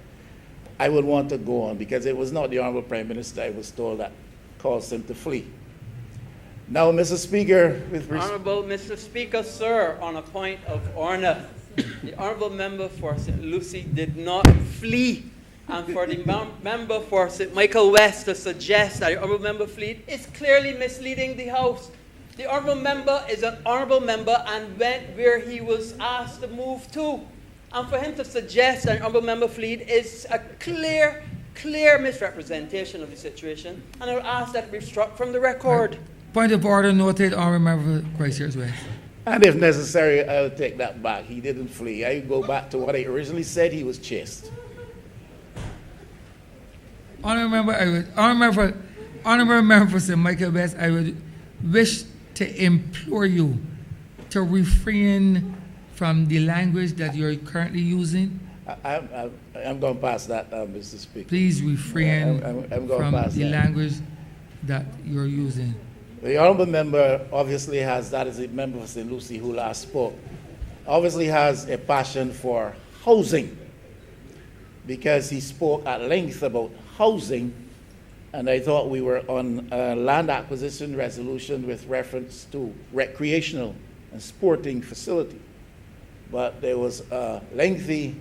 I would want to go on, because it was not the Honourable Prime Minister, I was told, that caused him to flee. Now, Mr. Speaker, with Honourable Mr. Speaker, sir, on a point of order, the honourable member for St. Lucie did not flee. And for the member for St. Michael West to suggest that the honourable member fled is clearly misleading the House. The honourable member is an honourable member and went where he was asked to move to. And for him to suggest that an honourable member fled is a clear misrepresentation of the situation. And I would ask that it be struck from the record. Right. Point of order noted, honorable member for Christchurch West. And if necessary, I'll take that back. He didn't flee. I go back to what I originally said. He was chased. Honorable member for St. Michael West, I would wish to implore you to refrain from the language that you're currently using. I'm going past that, Mr. Speaker. Please refrain I'm going from past the that. language that you're using. The honourable member obviously has, that is a member of St. Lucie who last spoke, obviously has a passion for housing, because he spoke at length about housing and I thought we were on a land acquisition resolution with reference to recreational and sporting facility. But there was a lengthy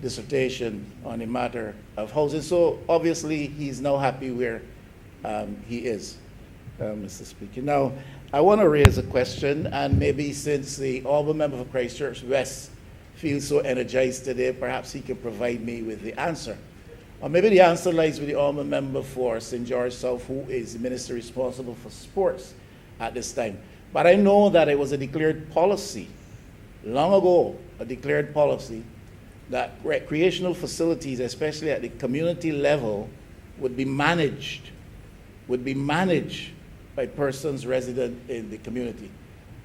dissertation on the matter of housing. So obviously he's now happy where he is, Mr. Speaker. Now, I want to raise a question, and maybe since the honourable member for Christchurch West feels so energized today, perhaps he can provide me with the answer. Or maybe the answer lies with the honourable member for St. George South, who is the minister responsible for sports at this time. But I know that it was a declared policy, long ago, a declared policy, that recreational facilities, especially at the community level, would be managed by persons resident in the community.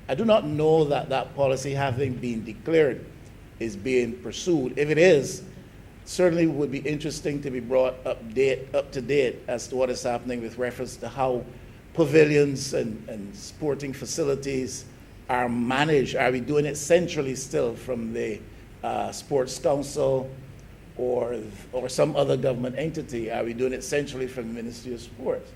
I do not know that that policy, having been declared, is being pursued. If it is, certainly would be interesting to be brought up to date as to what is happening with reference to how pavilions and sporting facilities are managed. Are we doing it centrally still from the Sports Council or some other government entity? Are we doing it centrally from the Ministry of Sports?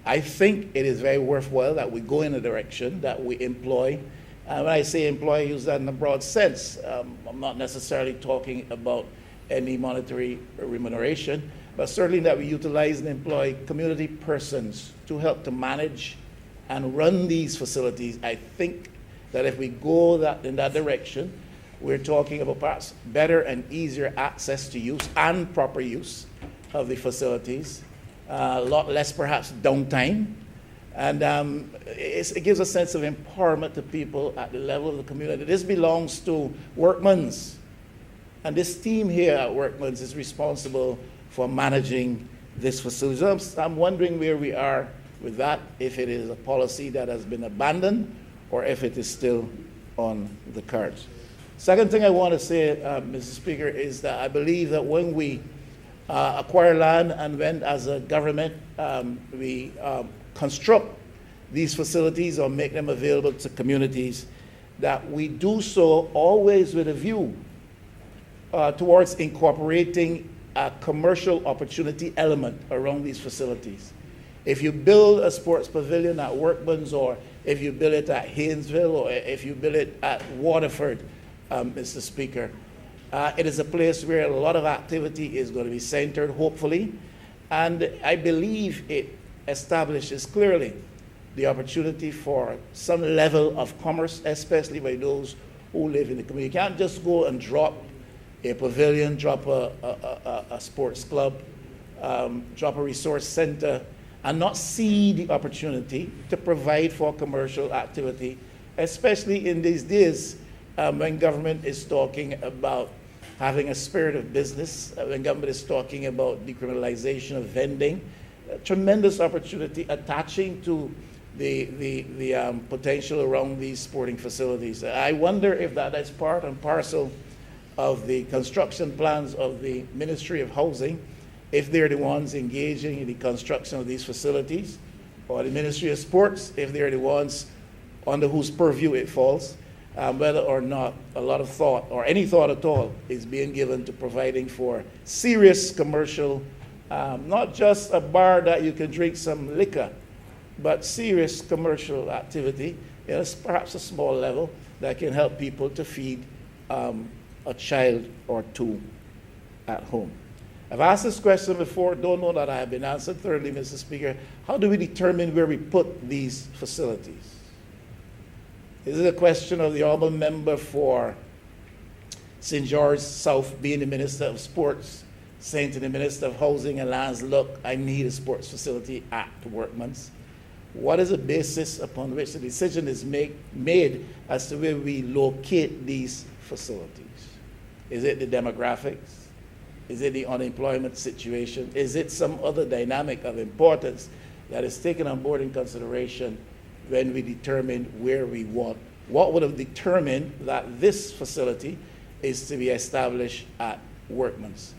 I think it is very worthwhile that we go in a direction that we employ. When I say employ, I use that in a broad sense. I'm not necessarily talking about any monetary remuneration, but certainly that we utilize and employ community persons to help to manage and run these facilities. I think that if we go in that direction, we're talking about perhaps better and easier access to use and proper use of the facilities, a lot less perhaps downtime, and it gives a sense of empowerment to people at the level of the community. This belongs to Workman's, and this team here at Workman's is responsible for managing this facility. So I'm wondering where we are with that, if it is a policy that has been abandoned or if it is still on the cards. Second thing I want to say, Mr. Speaker, is that I believe that when we acquire land and when as a government we construct these facilities or make them available to communities, that we do so always with a view towards incorporating a commercial opportunity element around these facilities. If you build a sports pavilion at Workman's, or if you build it at Haynesville, or if you build it at Waterford, Mr. Speaker, it is a place where a lot of activity is going to be centered, hopefully, and I believe it establishes clearly the opportunity for some level of commerce, especially by those who live in the community. You can't just go and drop a pavilion, drop a sports club, drop a resource center, and not see the opportunity to provide for commercial activity, especially in these days when government is talking about having a spirit of business, when government is talking about decriminalization of vending, a tremendous opportunity attaching to the potential around these sporting facilities. I wonder if that is part and parcel of the construction plans of the Ministry of Housing, if they're the ones engaging in the construction of these facilities, or the Ministry of Sports, if they're the ones under whose purview it falls, whether or not a lot of thought, or any thought at all, is being given to providing for serious commercial, not just a bar that you can drink some liquor, but serious commercial activity, perhaps a small level, that can help people to feed a child or two at home. I've asked this question before, don't know that I have been answered. Thirdly, Mr. Speaker, how do we determine where we put these facilities? Is it a question of the honourable member for St. George South being the Minister of Sports, saying to the Minister of Housing and Lands, look, I need a sports facility at Workman's? What is the basis upon which the decision is made as to where we locate these facilities? Is it the demographics? Is it the unemployment situation? Is it some other dynamic of importance that is taken on board in consideration when we determine where we want? What would have determined that this facility is to be established at Workman's?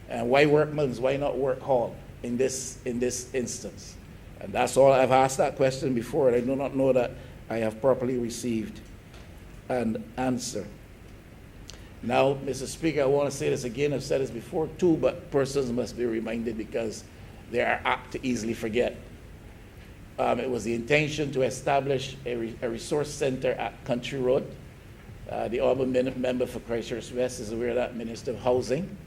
And why Workman's? Why not Work Hall in this instance? And that's all. I've asked that question before, and I do not know that I have properly received an answer. Now, Mr. Speaker, I want to say this again. I've said this before too, but persons must be reminded, because they are apt to easily forget. It was the intention to establish a resource center at Country Road. The Honorable member for Christchurch West is aware of that, Minister of Housing.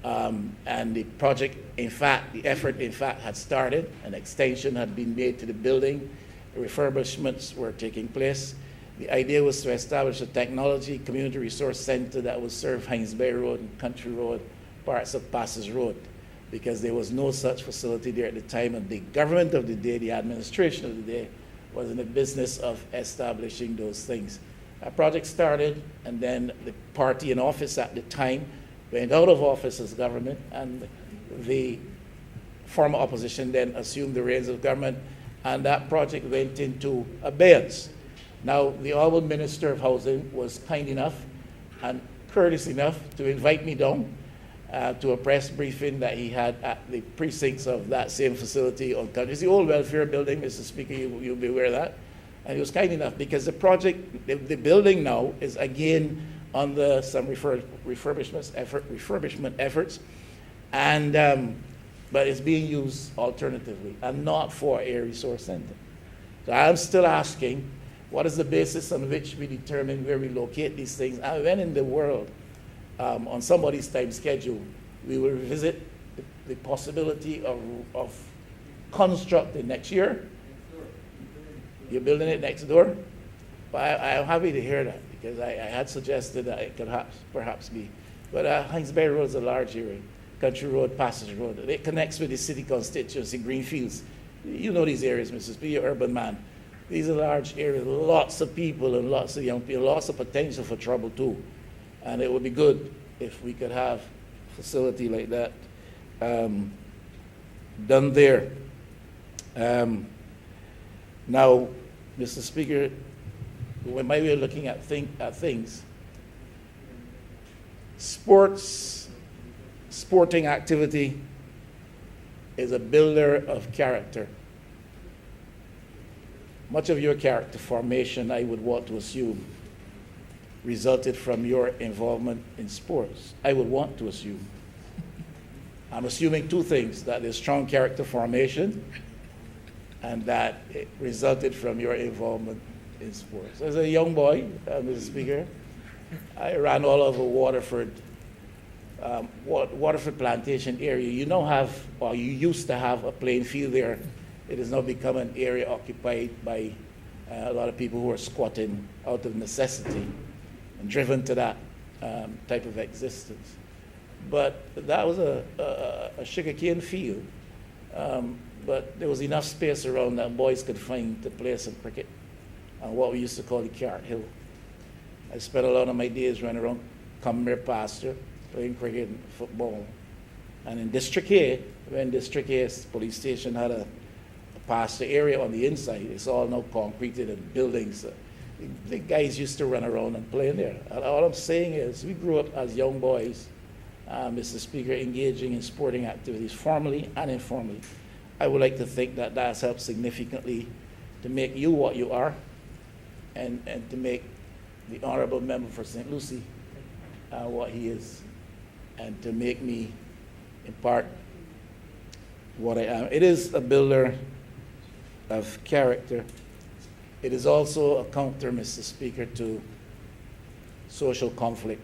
And the project, in fact, the effort, in fact, had started. An extension had been made to the building. Refurbishments were taking place. The idea was to establish a technology community resource center that would serve Hines Bay Road and Country Road, parts of Passes Road, because there was no such facility there at the time, and the government of the day, the administration of the day, was in the business of establishing those things. A project started, and then the party in office at the time went out of office as government, and the former opposition then assumed the reins of government, and that project went into abeyance. Now, the Honorable Minister of Housing was kind enough and courteous enough to invite me down to a press briefing that he had at the precincts of that same facility on Country. It's the old welfare building, Mr. Speaker, you'll be aware of that. And he was kind enough because the project, the building now is again under some refurbishment efforts, and but it's being used alternatively and not for a resource center. So I'm still asking, what is the basis on which we determine where we locate these things? And when in the world, on somebody's time schedule, we will revisit the possibility of constructing next year? You're building it next door? Well, I'm happy to hear that, because I had suggested that it could perhaps be. But Hines Bay Road is a large area. Country Road, Passage Road. It connects with the city constituency, Greenfields. You know these areas, Mrs. B, you're an urban man. These are large areas, lots of people and lots of young people, lots of potential for trouble too. And it would be good if we could have a facility like that done there. Now, Mr. Speaker, when we are looking at things, sporting activity is a builder of character. Much of your character formation, I would want to assume, resulted from your involvement in sports. I would want to assume. I'm assuming two things: that there's strong character formation, and that it resulted from your involvement in sports. As a young boy, Mr. Speaker, I ran all over Waterford Plantation area. You now have, or you used to have, a playing field there. It has now become an area occupied by a lot of people who are squatting out of necessity and driven to that type of existence. But that was a sugarcane field. But there was enough space around that boys could find to play some cricket on what we used to call the Carrot Hill. I spent a lot of my days running around Cumber Pasture, playing cricket and football. And in District A, when District A's police station had a pasture area on the inside, it's all now concreted and buildings. The guys used to run around and play in there. And all I'm saying is, we grew up as young boys, Mr. Speaker, engaging in sporting activities, formally and informally. I would like to think that that has helped significantly to make you what you are, and to make the Honorable Member for St. Lucie what he is, and to make me, in part, what I am. It is a builder of character. It is also a counter, Mr. Speaker, to social conflict,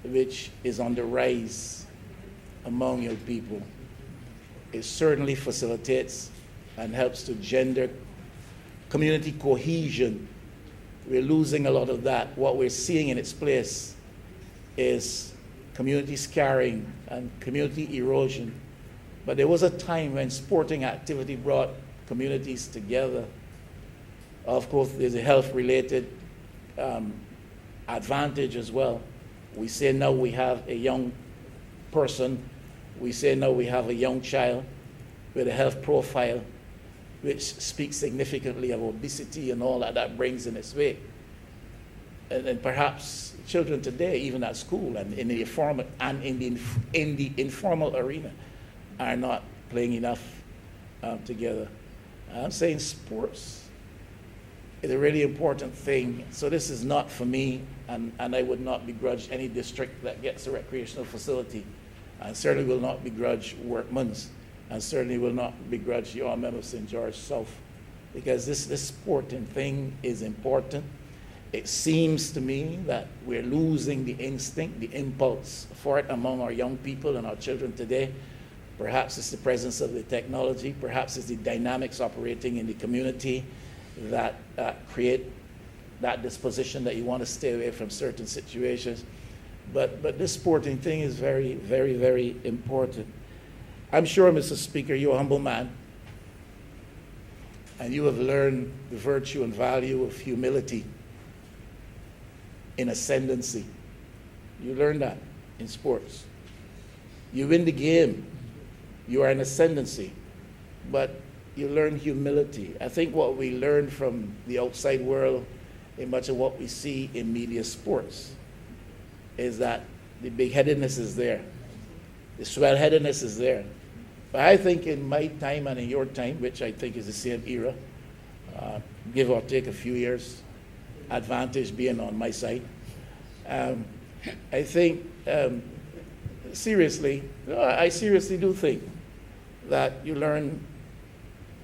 which is on the rise among your people. It certainly facilitates and helps to gender community cohesion. We're losing a lot of that. What we're seeing in its place is community scarring and community erosion. But there was a time when sporting activity brought communities together. Of course, there's a health-related advantage as well. We say now we have a young person, we say now we have a young child with a health profile which speaks significantly of obesity and all that brings in its way. And perhaps children today, even at school and in the informal and in the informal arena, are not playing enough together. I'm saying sports is a really important thing. So this is not for me, and I would not begrudge any district that gets a recreational facility. I certainly will not begrudge Workman's. and certainly will not begrudge you all members of St. George South, because this sporting thing is important. It seems to me that we're losing the instinct, the impulse for it among our young people and our children today. Perhaps it's the presence of the technology, perhaps it's the dynamics operating in the community that create that disposition that you want to stay away from certain situations. But this sporting thing is very, very, very important. I'm sure, Mr. Speaker, you're a humble man, and you have learned the virtue and value of humility in ascendancy. You learn that in sports. You win the game, you are in ascendancy, but you learn humility. I think what we learn from the outside world in much of what we see in media sports is that the big-headedness is there. The swell-headedness is there. But I think in my time and in your time, which I think is the same era, give or take a few years, advantage being on my side, I think, seriously, I seriously do think that you learn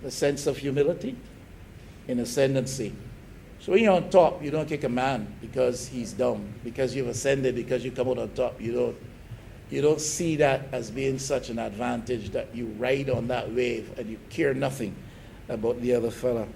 the sense of humility in ascendancy. So when you're on top, you don't kick a man because he's down, because you've ascended, because you come out on top. You don't see that as being such an advantage that you ride on that wave and you care nothing about the other fella.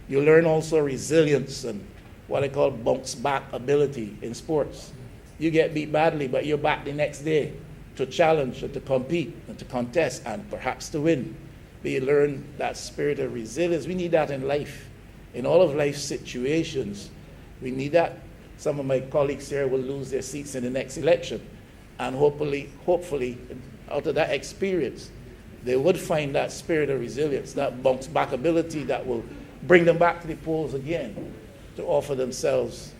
You learn also resilience and what I call bounce back ability in sports. You get beat badly, but you're back the next day to challenge and to compete and to contest and perhaps to win. But you learn that spirit of resilience. We need that in life. In all of life's situations, we need that. Some of my colleagues here will lose their seats in the next election. And hopefully, out of that experience, they would find that spirit of resilience, that bounce back ability that will bring them back to the polls again to offer themselves.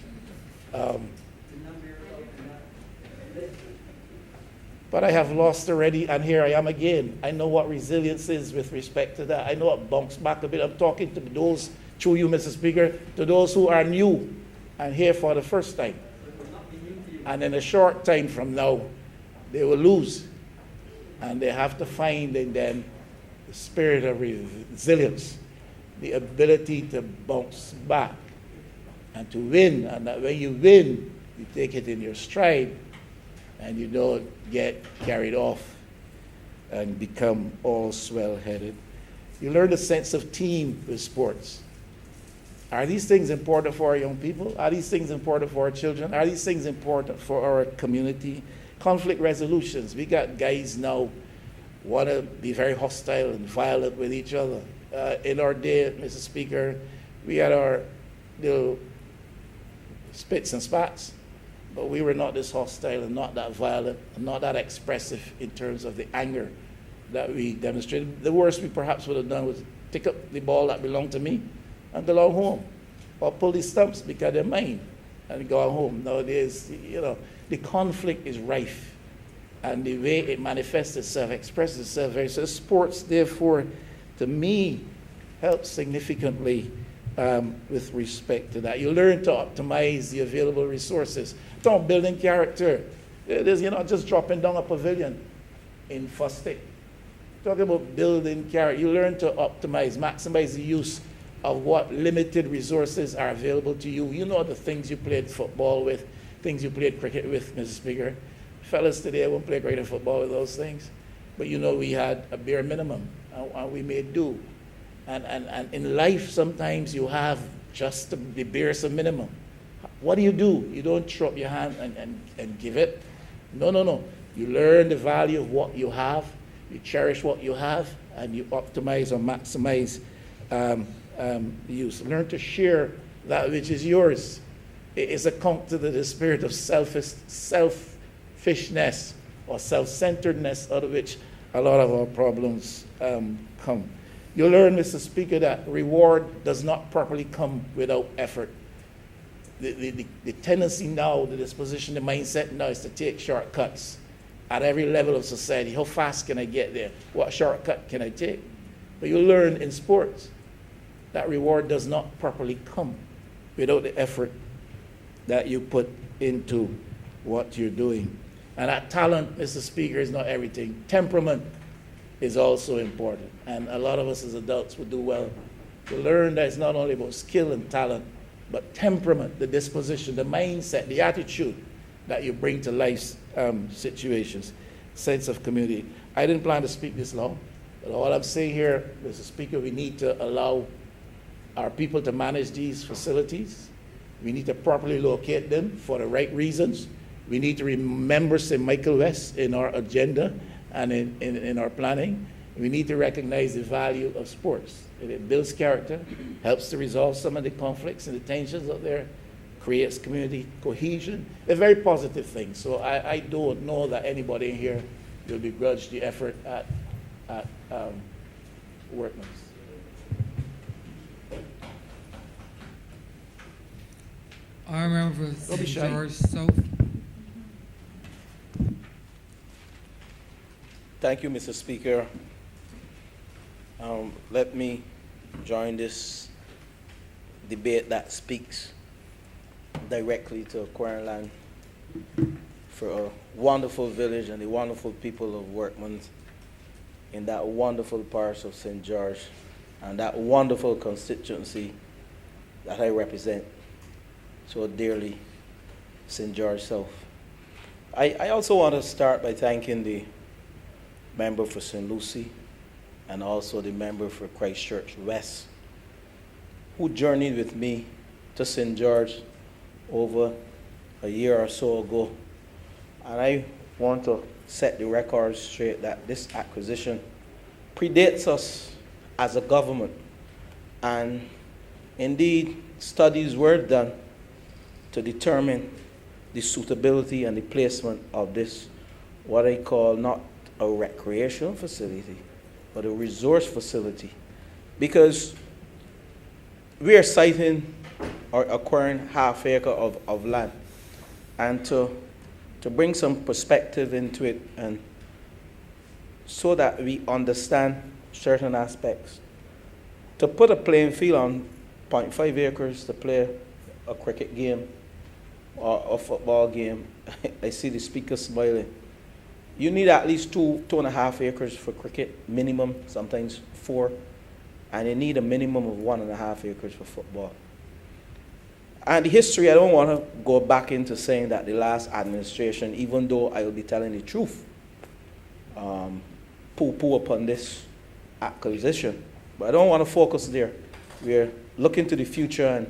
But I have lost already, and here I am again. I know what resilience is with respect to that. I know what bounce back a bit. I'm talking to those, through you, Mr. Speaker, to those who are new and here for the first time. And in a short time from now, they will lose. And they have to find in them the spirit of resilience, the ability to bounce back and to win. And that when you win, you take it in your stride and you don't get carried off and become all swell-headed. You learn the sense of team with sports. Are these things important for our young people? Are these things important for our children? Are these things important for our community? Conflict resolutions. We got guys now want to be very hostile and violent with each other. In our day, Mr. Speaker, we had our little spits and spats, but we were not this hostile and not that violent and not that expressive in terms of the anger that we demonstrated. The worst we perhaps would have done was take up the ball that belonged to me and go home, or pull the stumps because they're mine and go home. Nowadays, the conflict is rife, and the way it manifests itself, expresses itself very. So sports, therefore, to me, helps significantly with respect to that. You learn to optimize the available resources. Don't building character. You're not just dropping down a pavilion in Fustic. Talking about building character. You learn to optimize, maximize the use of what limited resources are available to you. You know the things you played football with, things you played cricket with, Mr. Speaker. Fellas today won't play cricket and football with those things. But we had a bare minimum, and we made do. And in life, sometimes you have just the barest minimum. What do? You don't throw up your hand and give it. No. You learn the value of what you have, you cherish what you have, and you optimize or maximize use. Learn to share that which is yours. It is a counter to the spirit of selfishness or self-centeredness, out of which a lot of our problems come. You learn, Mr. Speaker, that reward does not properly come without effort. The tendency now, the disposition, the mindset now is to take shortcuts at every level of society. How fast can I get there? What shortcut can I take? But you learn in sports that reward does not properly come without the effort that you put into what you're doing. And that talent, Mr. Speaker, is not everything. Temperament is also important. And a lot of us as adults would do well to learn that it's not only about skill and talent, but temperament, the disposition, the mindset, the attitude that you bring to life's situations, sense of community. I didn't plan to speak this long, but all I'm saying here, Mr. Speaker, we need to allow our people to manage these facilities. We need to properly locate them for the right reasons. We need to remember St. Michael West in our agenda and in our planning. We need to recognize the value of sports. It builds character, helps to resolve some of the conflicts and the tensions out there, creates community cohesion. They're very positive things. So I don't know that anybody in here will begrudge the effort at Workman's. I remember Don't be St. shy. George South. Thank you, Mr. Speaker. Let me join this debate that speaks directly to Quarrenland for a wonderful village and the wonderful people of Workman in that wonderful parish of St. George and that wonderful constituency that I represent so dearly, St. George South. I also want to start by thanking the member for St. Lucie and also the member for Christchurch West, who journeyed with me to St. George over a year or so ago. And I want to set the record straight that this acquisition predates us as a government. And indeed, studies were done to determine the suitability and the placement of this, what I call not a recreational facility, but a resource facility. Because we are siting or acquiring half acre of land. And to bring some perspective into it, and so that we understand certain aspects. To put a playing field on 0.5 acres to play a cricket game or a football game, I see the speaker smiling. You need at least 2.5 acres for cricket, minimum, sometimes 4, and you need a minimum of 1.5 acres for football. And the history, I don't want to go back into saying that the last administration, even though I will be telling the truth, poo-poo upon this acquisition. But I don't want to focus there. We're looking to the future,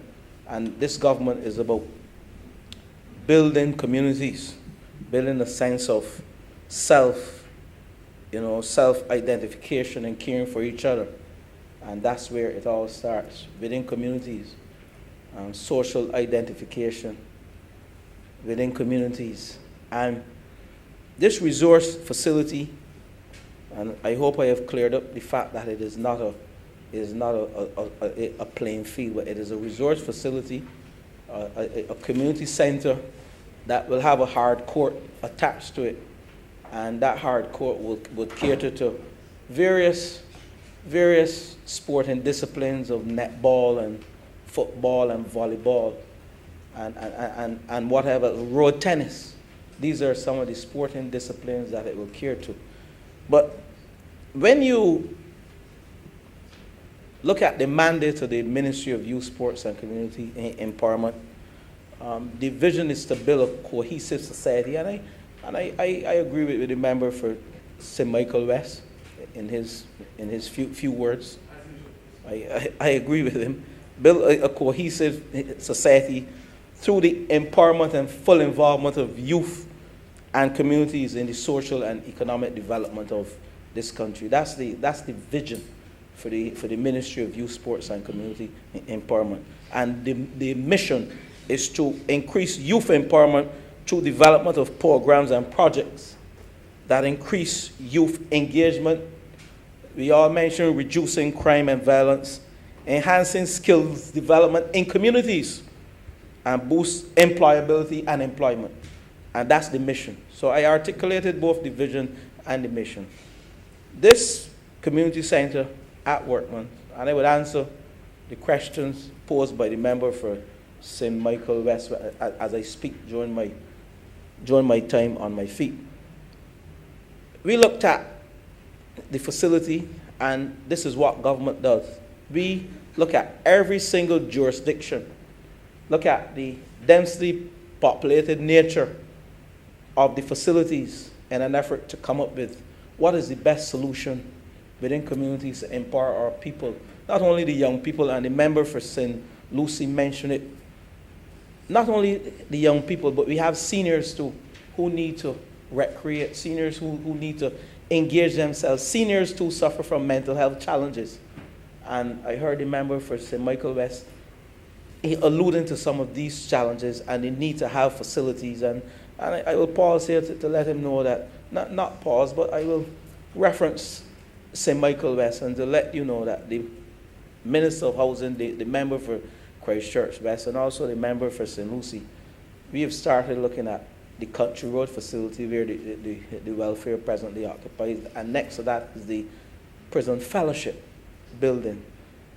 and this government is about building communities, building a sense of self-identification and caring for each other. And that's where it all starts, within communities. Social identification within communities. And this resource facility, and I hope I have cleared up the fact that it is not a playing field, but it is a resource facility, a community center that will have a hard court attached to it. And that hard court will cater to various sporting disciplines of netball and football and volleyball and whatever, road tennis. These are some of the sporting disciplines that it will cater to. But when you look at the mandate of the Ministry of Youth, Sports and Community Empowerment, the vision is to build a cohesive society. And I agree with the member for St. Michael West in his few words. I agree with him. Build a cohesive society through the empowerment and full involvement of youth and communities in the social and economic development of this country. That's the vision for the Ministry of Youth, Sports and Community Empowerment. And the mission is to increase youth empowerment through development of programs and projects that increase youth engagement. We all mentioned reducing crime and violence, enhancing skills development in communities, and boost employability and employment. And that's the mission. So I articulated both the vision and the mission. This community center at Workman, and I would answer the questions posed by the member for St. Michael West as I speak during my time on my feet. We looked at the facility, and this is what government does. We look at every single jurisdiction, look at the densely populated nature of the facilities in an effort to come up with what is the best solution within communities to empower our people, not only the young people, and the member for St. Lucie mentioned it, not only the young people, but we have seniors too who need to recreate, seniors who need to engage themselves, seniors too suffer from mental health challenges. And I heard the member for St. Michael West alluding to some of these challenges and the need to have facilities. And I will pause here to let him know that, not pause, but I will reference St. Michael West and to let you know that the Minister of Housing, the member for Christchurch West, and also the member for St. Lucie, we have started looking at the Country Road facility where the welfare presently occupies, and next to that is the Prison Fellowship building.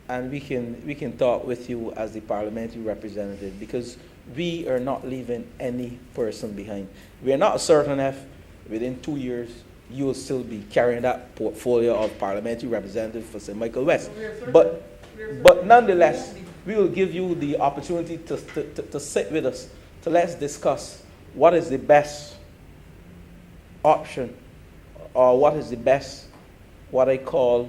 And we can talk with you as the parliamentary representative, because we are not leaving any person behind. We are not certain if within 2 years you will still be carrying that portfolio of parliamentary representative for St. Michael West. But nonetheless, we will give you the opportunity to sit with us, to let's discuss what is the best option, or what is the best, what I call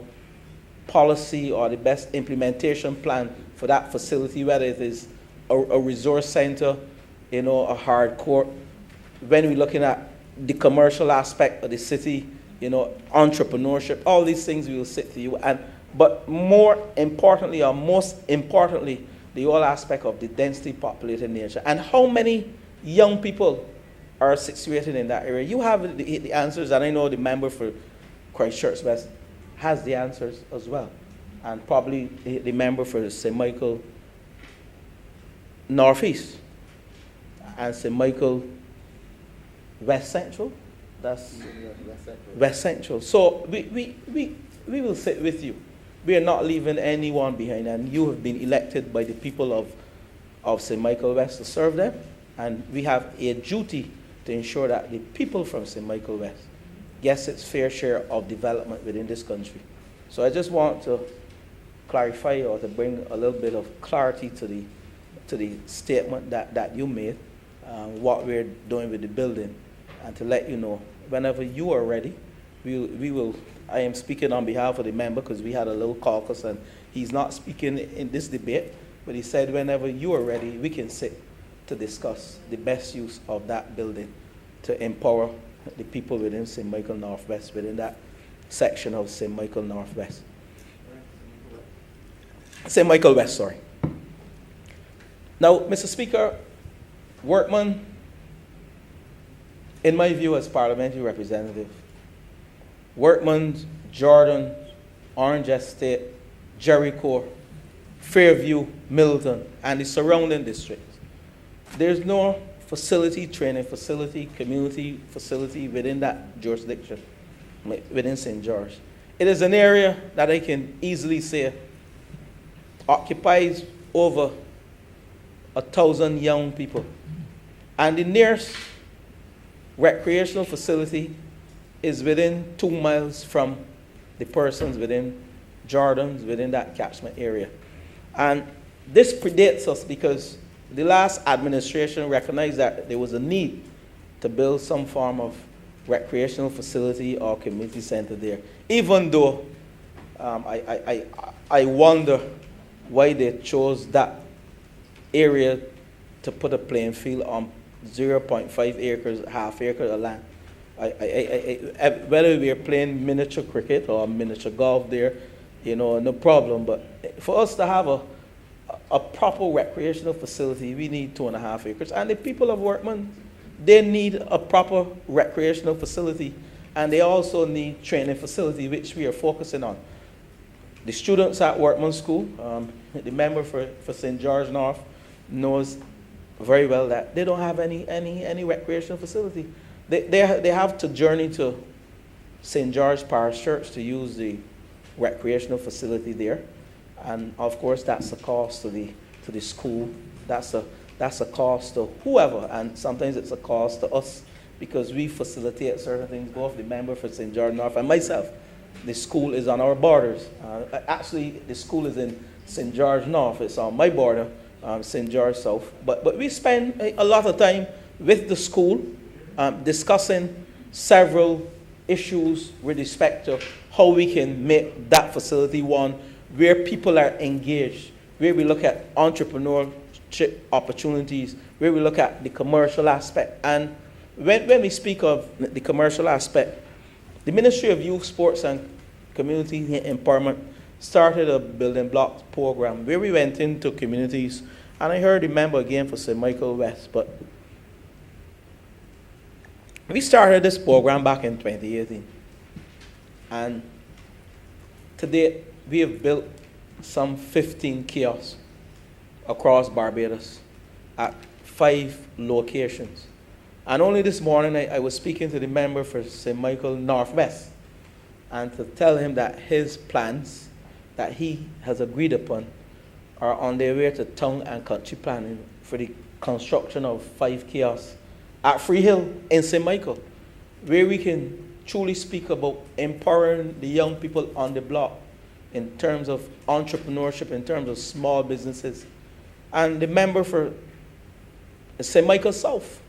policy, or the best implementation plan for that facility, whether it is a resource center, a hard court. When we're looking at the commercial aspect of the city, entrepreneurship, all these things we will sit to you. But more importantly, or most importantly, the whole aspect of the densely populated nature and how many young people are situated in that area. You have the answers, and I know the member for Christchurch West has the answers as well. And probably the member for St. Michael Northeast and St. Michael West Central. That's West Central. So we will sit with you. We are not leaving anyone behind, and you have been elected by the people of St. Michael West to serve them, and we have a duty to ensure that the people from St. Michael West gets its fair share of development within this country. So I just want to clarify, or to bring a little bit of clarity to the statement that you made, what we're doing with the building, and to let you know, whenever you are ready, we will. I am speaking on behalf of the member because we had a little caucus, and he's not speaking in this debate, but he said whenever you are ready, we can sit to discuss the best use of that building to empower the people within St. Michael Northwest, within that section of St. Michael Northwest. St. Michael West, sorry. Now, Mr. Speaker, Workman, in my view as parliamentary representative, Workman, Jordan, Orange Estate, Jericho, Fairview, Milton, and the surrounding districts, there's no facility, training facility, community facility within that jurisdiction, within St. George. It is an area that I can easily say occupies over 1,000 young people. And the nearest recreational facility is within 2 miles from the persons within Jordan's, within that catchment area. And this predates us because the last administration recognized that there was a need to build some form of recreational facility or community center there. Even though I wonder why they chose that area to put a playing field on 0.5 acres, half acre of land. Whether we are playing miniature cricket or miniature golf there, no problem. But for us to have a proper recreational facility, we need 2.5 acres. And the people of Workman, they need a proper recreational facility, and they also need training facility, which we are focusing on. The students at Workman School, the member for St. George North knows very well that they don't have any recreational facility. They have to journey to St. George Parish Church to use the recreational facility there. And of course, that's a cost to the school. That's a cost to whoever, and sometimes it's a cost to us because we facilitate certain things. Both the member for St. George North and myself the school is on our borders. Actually, the school is in St. George North. It's on my border, St. George South. But we spend a lot of time with the school discussing several issues with respect to how we can make that facility one where people are engaged, where we look at entrepreneurship opportunities, where we look at the commercial aspect. And when we speak of the commercial aspect, the Ministry of Youth, Sports and Community Empowerment started a building blocks program where we went into communities, and I heard the member again for St. Michael West, but we started this program back in 2018. And today we have built some 15 kiosks across Barbados at 5 locations. And only this morning I was speaking to the member for St. Michael Northwest, and to tell him that his plans that he has agreed upon are on their way to town and country planning for the construction of 5 kiosks at Freehill in St. Michael, where we can truly speak about empowering the young people on the block in terms of entrepreneurship, in terms of small businesses. And the member for St. Michael South,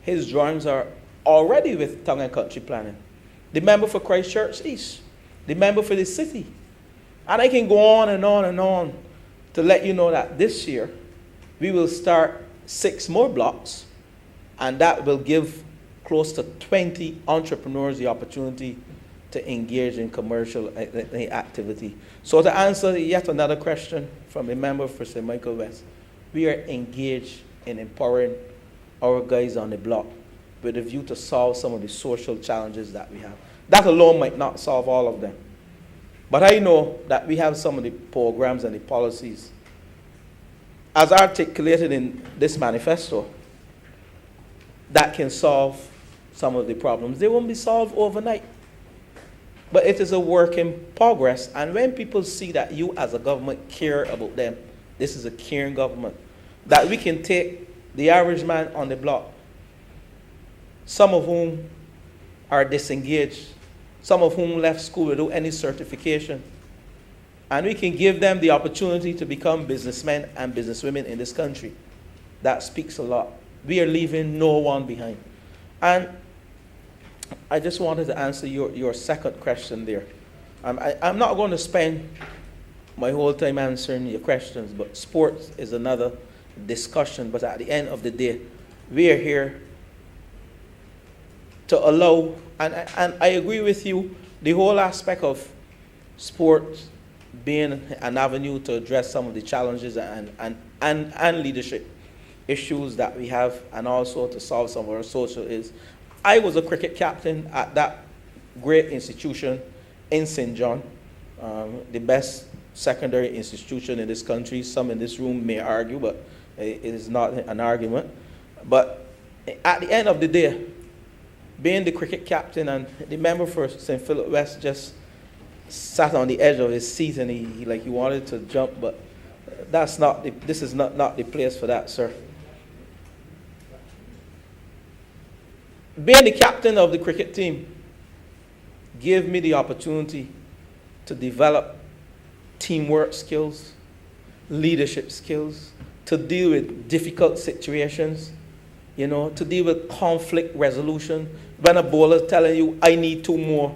his drawings are already with town and country planning. The member for Christchurch East, the member for the city. And I can go on and on and on to let you know that this year we will start 6 more blocks, and that will give close to 20 entrepreneurs the opportunity to engage in commercial activity. So to answer yet another question from a member for St. Michael West, we are engaged in empowering our guys on the block with a view to solve some of the social challenges that we have. That alone might not solve all of them. But I know that we have some of the programs and the policies, as articulated in this manifesto, that can solve some of the problems. They won't be solved overnight, but it is a work in progress. And when people see that you as a government care about them, this is a caring government, that we can take the average man on the block, some of whom are disengaged, some of whom left school without any certification, and we can give them the opportunity to become businessmen and businesswomen in this country. That speaks a lot. We are leaving no one behind. And I just wanted to answer your second question there. I'm not going to spend my whole time answering your questions, but sports is another discussion. But at the end of the day, we are here to allow, and I agree with you, the whole aspect of sports being an avenue to address some of the challenges and leadership issues that we have, and also to solve some of our social ills. I was a cricket captain at that great institution in St. John, the best secondary institution in this country. Some in this room may argue, but it is not an argument. But at the end of the day, being the cricket captain, and the member for St. Philip West just sat on the edge of his seat, and he wanted to jump, but this is not the place for that, sir. Being the captain of the cricket team gave me the opportunity to develop teamwork skills, leadership skills, to deal with difficult situations, to deal with conflict resolution. When a bowler is telling you, I need 2 more,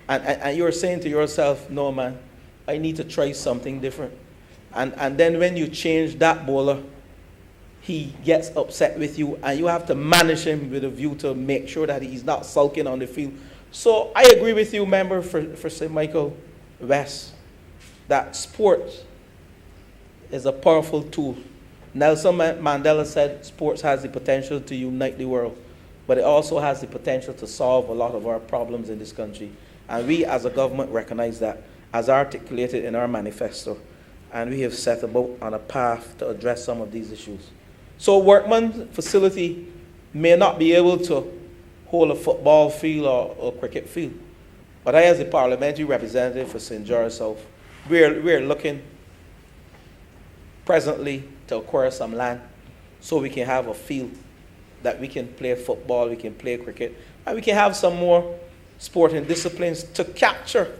and you're saying to yourself, no, man, I need to try something different. And then when you change that bowler, he gets upset with you, and you have to manage him with a view to make sure that he's not sulking on the field. So I agree with you, member for St. Michael West, that sports is a powerful tool. Nelson Mandela said sports has the potential to unite the world, but it also has the potential to solve a lot of our problems in this country. And we as a government recognize that, as articulated in our manifesto, and we have set about on a path to address some of these issues. So Workman facility may not be able to hold a football field or cricket field, but I, as a parliamentary representative for St. George South, we're looking presently to acquire some land so we can have a field that we can play football, we can play cricket, and we can have some more sporting disciplines to capture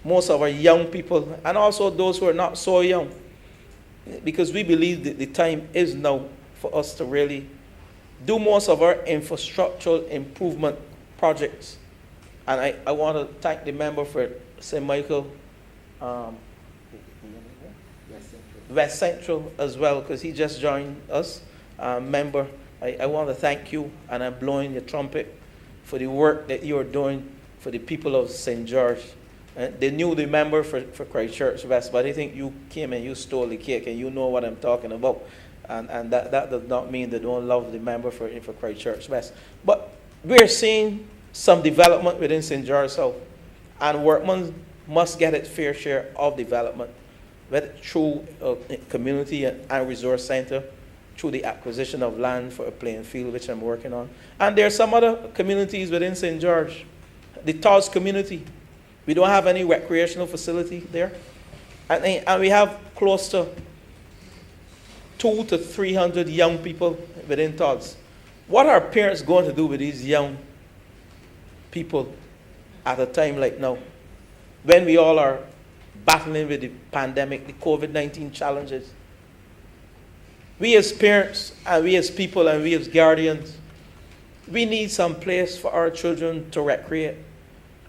most of our young people and also those who are not so young, because we believe that the time is now for us to really do most of our infrastructural improvement projects. And I want to thank the member for St. Michael West Central as well, because he just joined us. Member, I want to thank you, and I'm blowing your trumpet for the work that you are doing for the people of St. George. They knew the member for Christchurch West, but I think you came and you stole the cake, and you know what I'm talking about. And that does not mean they don't love the member for Christchurch West. But we're seeing some development within St. George South, and Workman must get its fair share of development, whether through a community and resource center, through the acquisition of land for a playing field, which I'm working on. And there are some other communities within St. George. The Tues community, we don't have any recreational facility there. And we have close to 200 to 300 young people within Tues. What are parents going to do with these young people at a time like now, when we all are battling with the pandemic, the COVID-19 challenges? We as parents, and we as people, and we as guardians, we need some place for our children to recreate.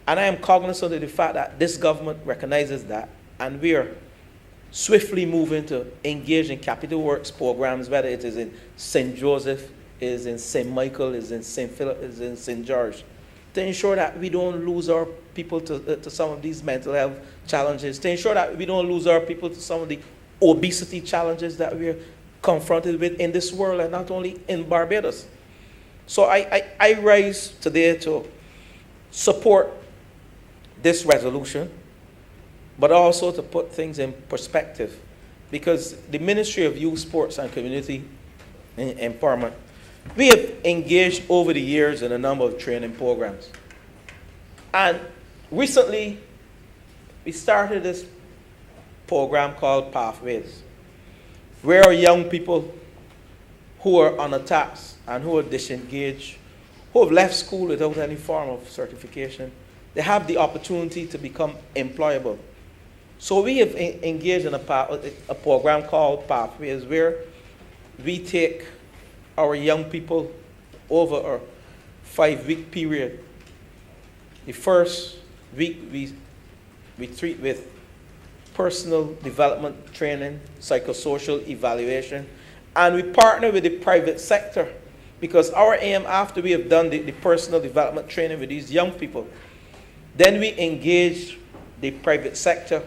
And I am cognizant of the fact that this government recognizes that, and we are swiftly moving to engage in capital works programs, whether it is in St. Joseph, is in St. Michael, is in St. Philip, is in St. George, to ensure that we don't lose our people to some of these mental health challenges, to ensure that we don't lose our people to some of the obesity challenges that we're confronted with in this world, and not only in Barbados. So I rise today to support this resolution, but also to put things in perspective, because the Ministry of Youth, Sports and Community Empowerment, we have engaged over the years in a number of training programs. And recently, we started this program called Pathways, where our young people who are on attacks and who are disengaged, who have left school without any form of certification, they have the opportunity to become employable. So we have engaged in a program called Pathways, where we take our young people over a 5-week period. The first week we treat with personal development training, psychosocial evaluation, and we partner with the private sector, because our aim, after we have done the personal development training with these young people, then we engage the private sector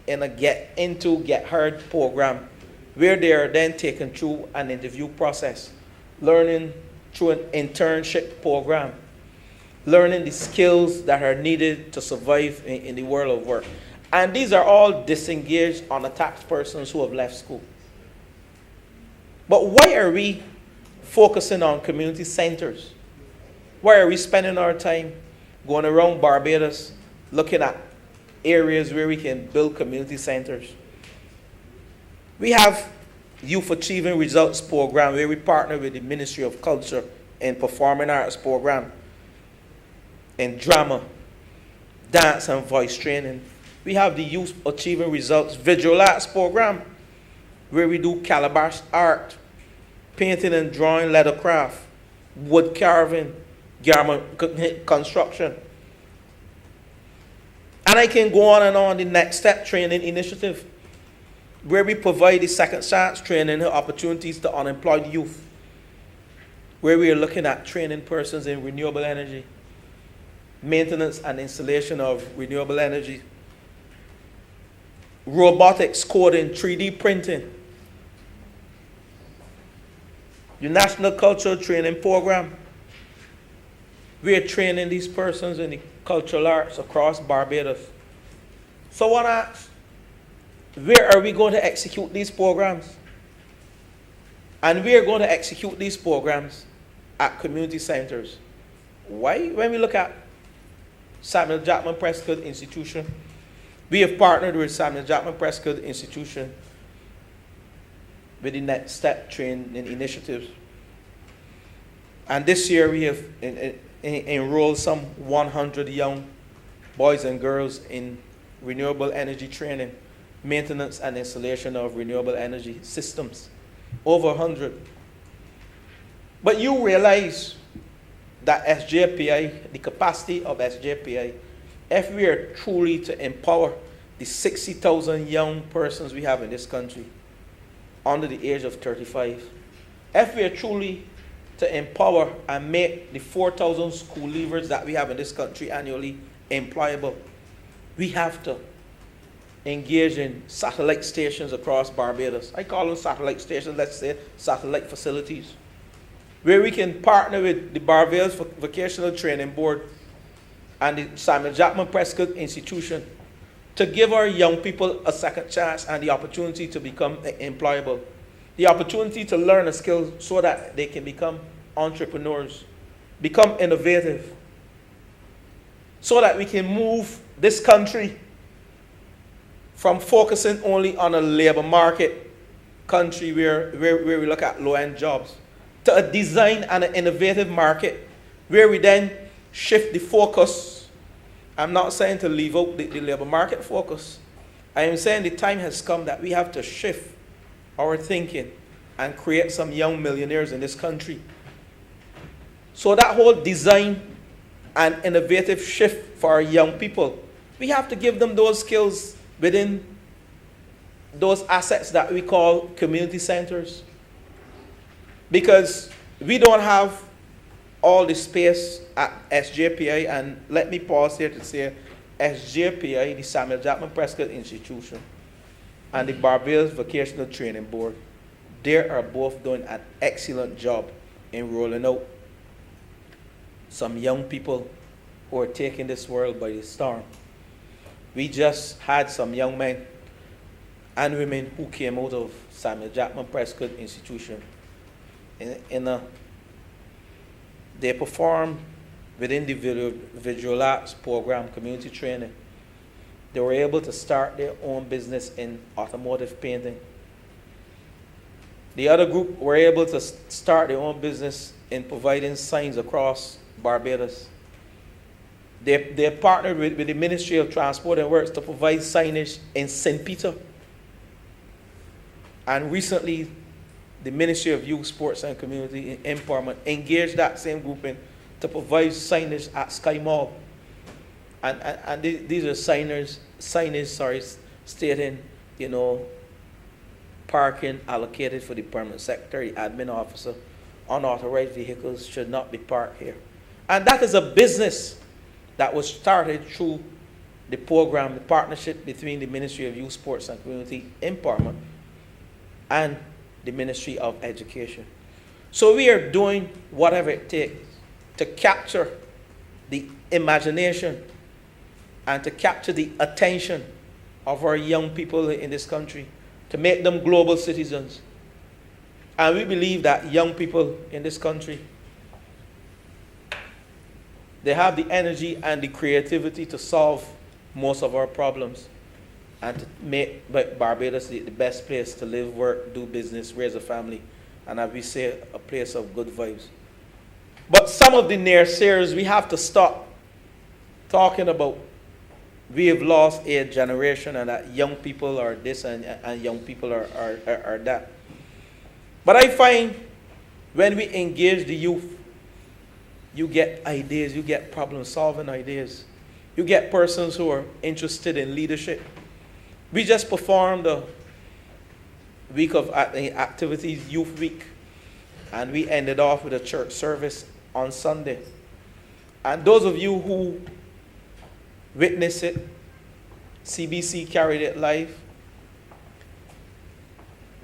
in a Get Heard program, where they are then taken through an interview process, learning through an internship program, learning the skills that are needed to survive in the world of work. And these are all disengaged, unattached persons who have left school. But why are we focusing on community centers? Why are we spending our time going around Barbados looking at areas where we can build community centers? We have Youth Achieving Results program, where we partner with the Ministry of Culture and Performing Arts program, and drama, dance and voice training. We have the Youth Achieving Results Visual Arts program, where we do calabash art, painting and drawing, leather craft, wood carving, garment construction. And I can go on and on. The Next Step Training Initiative, where we provide the second chance training opportunities to unemployed youth, where we are looking at training persons in renewable energy, maintenance and installation of renewable energy, robotics, coding, 3D printing. The National Cultural Training Program, we are training these persons in the cultural arts across Barbados. So one asks, where are we going to execute these programs? And we are going to execute these programs at community centers. Why? When we look at Samuel Jackman Prescott Institution, we have partnered with Samuel Jackman Prescott Institution with the Next Step Training Initiatives. And this year we have enroll some 100 young boys and girls in renewable energy training, maintenance and installation of renewable energy systems. Over 100. But you realize that SJPI, the capacity of SJPI, if we are truly to empower the 60,000 young persons we have in this country under the age of 35, if we are truly to empower and make the 4,000 school leavers that we have in this country annually employable, we have to engage in satellite stations across Barbados. I call them satellite stations, let's say satellite facilities, where we can partner with the Barbados Vocational Training Board and the Samuel Jackman Prescott Institution to give our young people a second chance and the opportunity to become employable, the opportunity to learn a skill so that they can become entrepreneurs, become innovative, so that we can move this country from focusing only on a labor market country where we look at low-end jobs, to a design and an innovative market where we then shift the focus. I'm not saying to leave out the labor market focus. I am saying the time has come that we have to shift our thinking and create some young millionaires in this country. So that whole design and innovative shift for our young people, we have to give them those skills within those assets that we call community centers. Because we don't have all the space at SJPI, and let me pause here to say SJPI, the Samuel Jackman Prescott Institution, and the Barbados Vocational Training Board, they are both doing an excellent job in rolling out some young people who are taking this world by the storm. We just had some young men and women who came out of Samuel Jackman Prescott Institution. They performed within the visual arts program, community training. They were able to start their own business in automotive painting. The other group were able to start their own business in providing signs across Barbados. They partnered with the Ministry of Transport and Works to provide signage in St. Peter. And recently, the Ministry of Youth, Sports and Community Empowerment engaged that same grouping to provide signage at Sky Mall. And these are signage stating, parking allocated for the permanent secretary, admin officer, unauthorized vehicles should not be parked here. And that is a business that was started through the program, the partnership between the Ministry of Youth, Sports and Community Empowerment and the Ministry of Education. So we are doing whatever it takes to capture the imagination and to capture the attention of our young people in this country, to make them global citizens. And we believe that young people in this country, they have the energy and the creativity to solve most of our problems and to make Barbados the best place to live, work, do business, raise a family, and as we say, a place of good vibes. But some of the naysayers, we have to stop talking about we have lost a generation and that young people are this and young people are that. But I find when we engage the youth, you get ideas, you get problem-solving ideas. You get persons who are interested in leadership. We just performed a week of activities, Youth Week, and we ended off with a church service on Sunday. And those of you who witnessed it, CBC carried it live.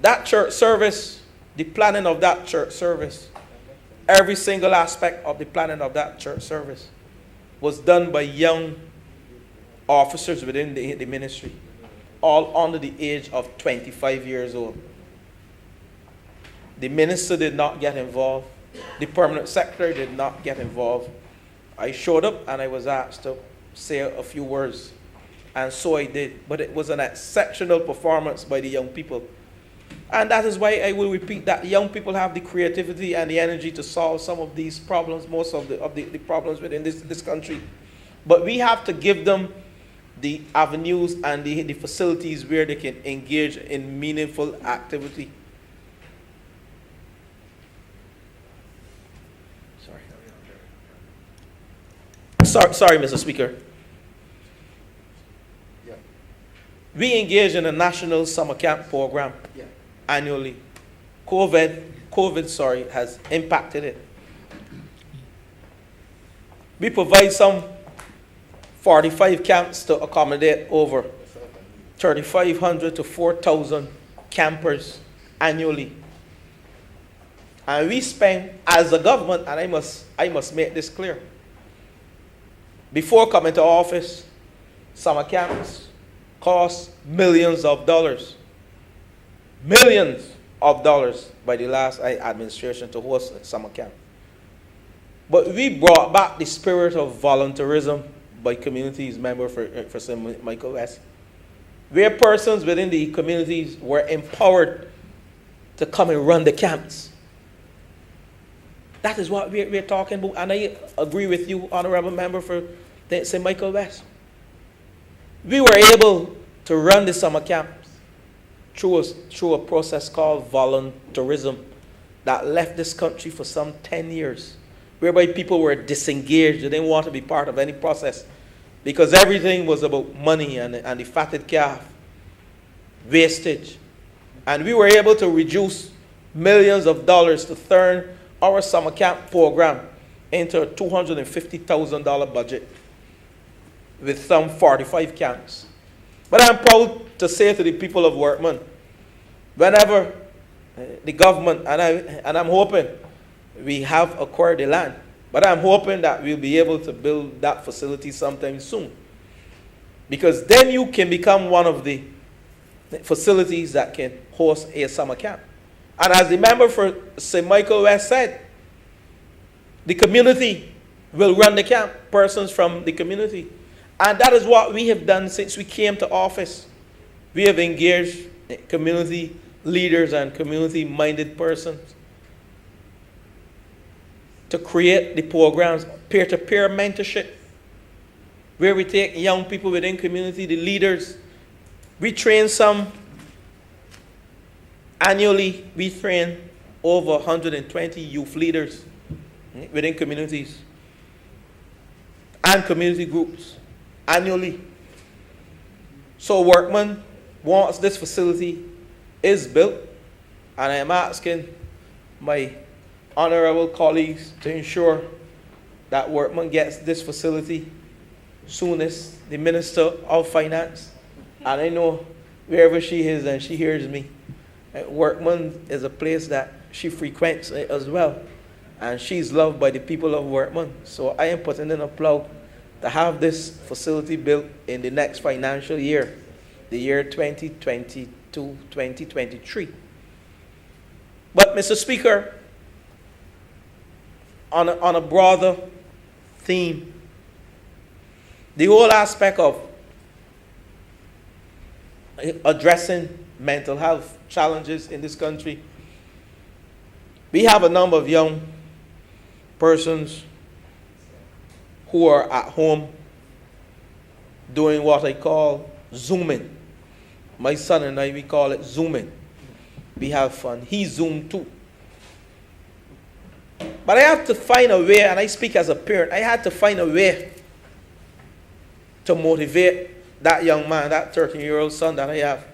That church service, the planning of that church service, every single aspect of the planning of that church service was done by young officers within the ministry, all under the age of 25 years old. The minister did not get involved. The permanent secretary did not get involved. I showed up and I was asked to say a few words, and so I did. But it was an exceptional performance by the young people. And that is why I will repeat that young people have the creativity and the energy to solve some of these problems, most of the problems within this country. But we have to give them the avenues and the facilities where they can engage in meaningful activity. Sorry, Mr. Speaker. Yeah. We engage in a national summer camp program annually. COVID has impacted it. We provide some 45 camps to accommodate over 3,500 to 4,000 campers annually. And we spend, as a government, and I must make this clear, before coming to office, summer camps cost millions of dollars. Millions of dollars by the last administration to host a summer camp. But we brought back the spirit of volunteerism by communities member for St. Michael West, where persons within the communities were empowered to come and run the camps. That is what we're talking about, and I agree with you, Honorable Member for St. Michael West. We were able to run the summer camps through a process called volunteerism that left this country for some 10 years, whereby people were disengaged. They didn't want to be part of any process because everything was about money and the fatted calf, wastage. And we were able to reduce millions of dollars to turn our summer camp program into a $250,000 budget with some 45 camps. But I'm proud to say to the people of Workman, whenever the government, and I'm hoping we have acquired the land, but I'm hoping that we'll be able to build that facility sometime soon. Because then you can become one of the facilities that can host a summer camp. And as the member for St. Michael West said, the community will run the camp, persons from the community. And that is what we have done since we came to office. We have engaged community leaders and community-minded persons to create the programs, peer-to-peer mentorship, where we take young people within community, the leaders. We train some annually. We train over 120 youth leaders within communities and community groups annually. So Workman, once this facility is built, and I am asking my honorable colleagues to ensure that Workman gets this facility soonest, the Minister of Finance, and I know wherever she is and she hears me, Workman is a place that she frequents as well, and she's loved by the people of Workman. So I am putting in a plug to have this facility built in the next financial year, the year 2022-2023. But Mr. Speaker, on a broader theme, the whole aspect of addressing mental health challenges in this country, we have a number of young persons who are at home doing what I call Zooming. My son and I, we call it Zooming. We have fun. He Zoomed too. But I have to find a way, and I speak as a parent, I had to find a way to motivate that young man, that 13-year-old son that I have.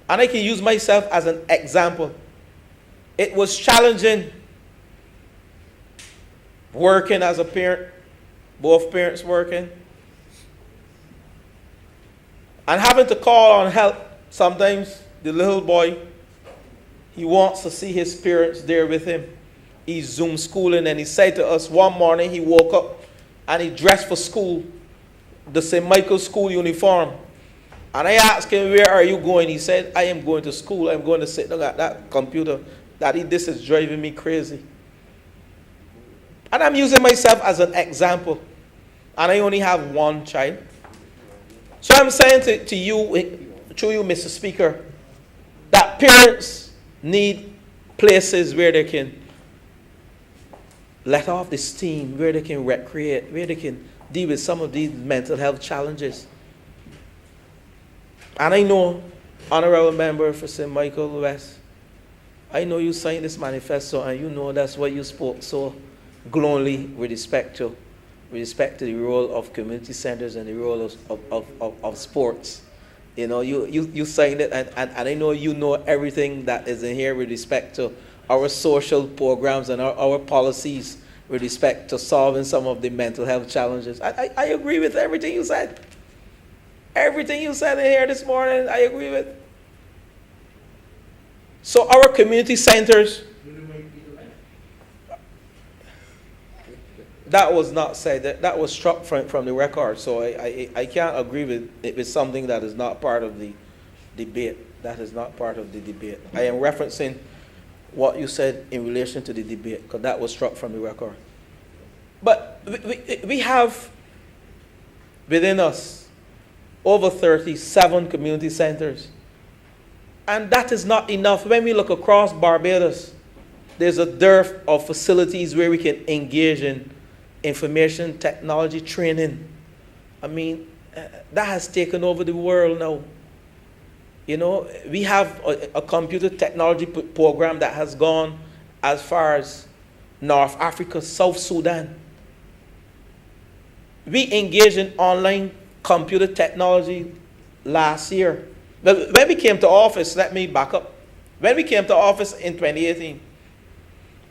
And I can use myself as an example. It was challenging working as a parent, both parents working, and having to call on help. Sometimes the little boy, he wants to see his parents there with him. He's Zoom schooling, and he said to us one morning, he woke up and he dressed for school, the St. Michael school uniform. And I asked him, where are you going? He said, I am going to school. I'm going to sit down at that computer. Daddy, this is driving me crazy. And I'm using myself as an example. And I only have one child. So I'm saying to you, through you, Mr. Speaker, that parents need places where they can let off the steam, where they can recreate, where they can deal with some of these mental health challenges. And I know, Honorable Member for St. Michael West, I know you signed this manifesto, and you know that's why you spoke so glowingly with respect to the role of community centers and the role of sports. You know, you signed it, and I know you know everything that is in here with respect to our social programs and our policies with respect to solving some of the mental health challenges. I agree with everything you said. Everything you said in here this morning, I agree with. So our community centers, that was not said, that was struck from the record. So I can't agree with it with something that is not part of the debate. That is not part of the debate. I am referencing what you said in relation to the debate, because that was struck from the record. But we have within us over 37 community centers. And that is not enough. When we look across Barbados, there's a dearth of facilities where we can engage in information technology training. I mean, that has taken over the world now. You know, we have a computer technology program that has gone as far as North Africa, South Sudan. We engaged in online computer technology last year. When we came to office, let me back up. When we came to office in 2018,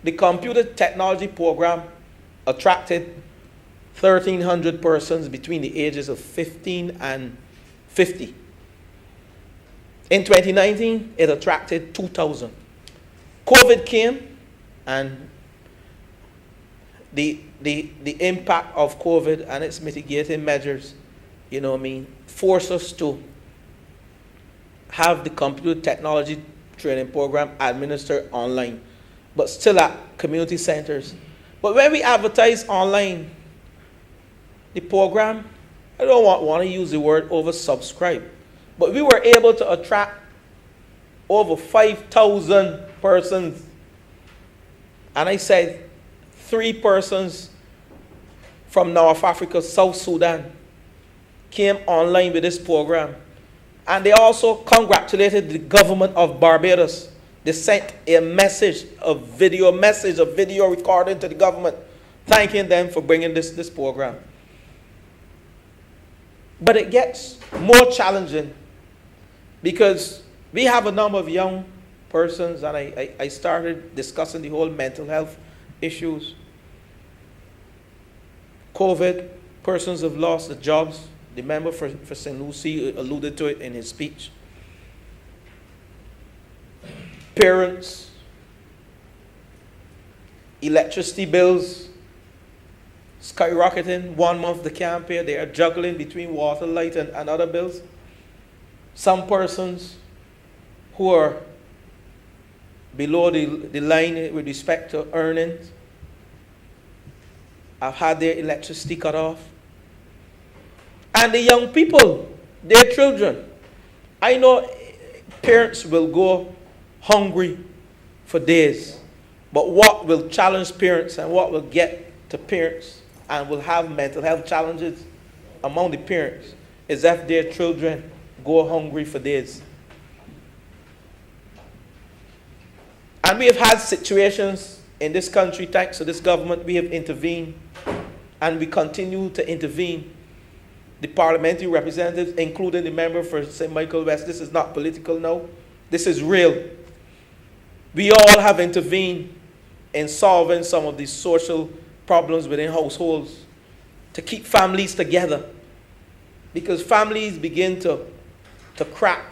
the computer technology program attracted 1,300 persons between the ages of 15 and 50. In 2019, it attracted 2,000. COVID came, and the impact of COVID and its mitigating measures, you know what I mean, forced us to have the computer technology training program administered online, but still at community centers. But when we advertise online, the program, I don't want to use the word oversubscribe, but we were able to attract over 5,000 persons. And I said 3 persons from North Africa, South Sudan, came online with this program. And they also congratulated the government of Barbados. They sent a video recording to the government, thanking them for bringing this program. But it gets more challenging because we have a number of young persons, and I started discussing the whole mental health issues. COVID, persons have lost their jobs. The member for St. Lucie alluded to it in his speech. Parents, electricity bills skyrocketing. 1 month they can't pay. They are juggling between water, light, and other bills. Some persons who are below the line with respect to earnings have had their electricity cut off. And the young people, their children. I know parents will go hungry for days, but what will challenge parents and what will get to parents and will have mental health challenges among the parents is if their children go hungry for days. And we have had situations in this country, thanks to this government, we have intervened and we continue to intervene. The parliamentary representatives, including the member for St. Michael West, this is not political now, this is real. We all have intervened in solving some of these social problems within households to keep families together. Because families begin to crack,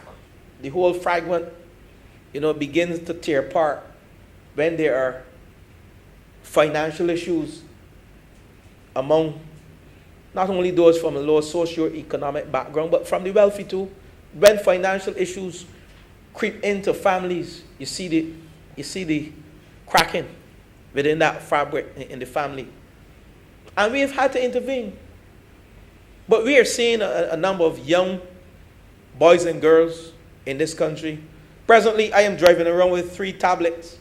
the whole fragment, begins to tear apart when there are financial issues among not only those from a lower socio-economic background, but from the wealthy too. When financial issues creep into families, you see the cracking within that fabric in the family. And we have had to intervene. But we are seeing a number of young boys and girls in this country. Presently, I am driving around with 3 tablets.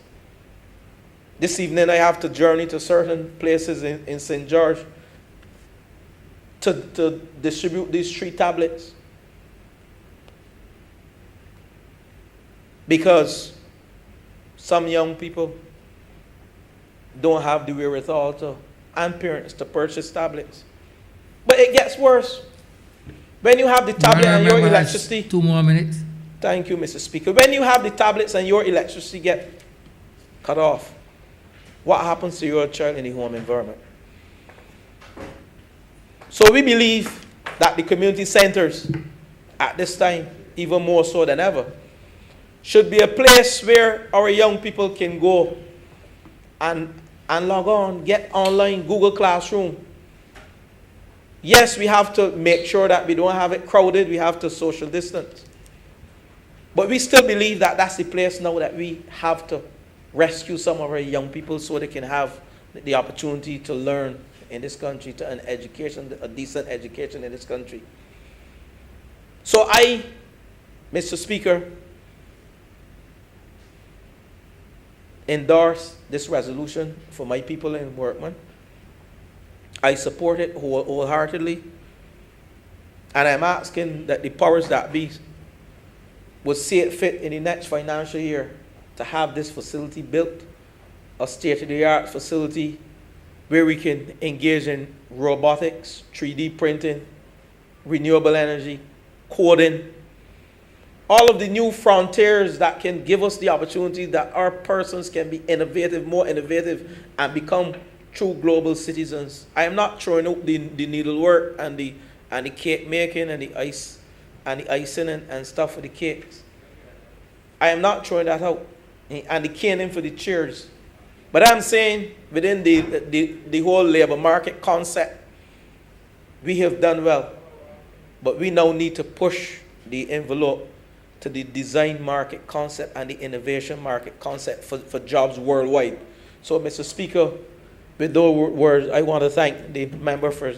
This evening, I have to journey to certain places in St. George to distribute these 3 tablets. Because some young people don't have the wherewithal to, and parents to purchase tablets. But it gets worse. When you have the tablet and your electricity... 2 more minutes. Thank you, Mr. Speaker. When you have the tablets and your electricity get cut off, what happens to your child in the home environment? So we believe that the community centers at this time, even more so than ever, should be a place where our young people can go and log on, get online, Google Classroom. Yes, we have to make sure that we don't have it crowded. We have to social distance. But we still believe that that's the place now that we have to rescue some of our young people so they can have the opportunity to learn in this country, to an education, a decent education in this country. So I, Mr. Speaker, endorse this resolution for my people in Workman. I support it wholeheartedly. And I'm asking that the powers that be would see it fit in the next financial year to have this facility built, a state-of-the-art facility where we can engage in robotics, 3D printing, renewable energy, coding, all of the new frontiers that can give us the opportunity that our persons can be innovative, more innovative, and become true global citizens. I am not throwing out the needlework and the cake making and the ice and the icing and stuff for the cakes. I am not throwing that out, and the caning for the chairs. But I'm saying within the whole labor market concept, we have done well. But we now need to push the envelope to the design market concept and the innovation market concept for jobs worldwide. So, Mr. Speaker, with those words, I want to thank the member for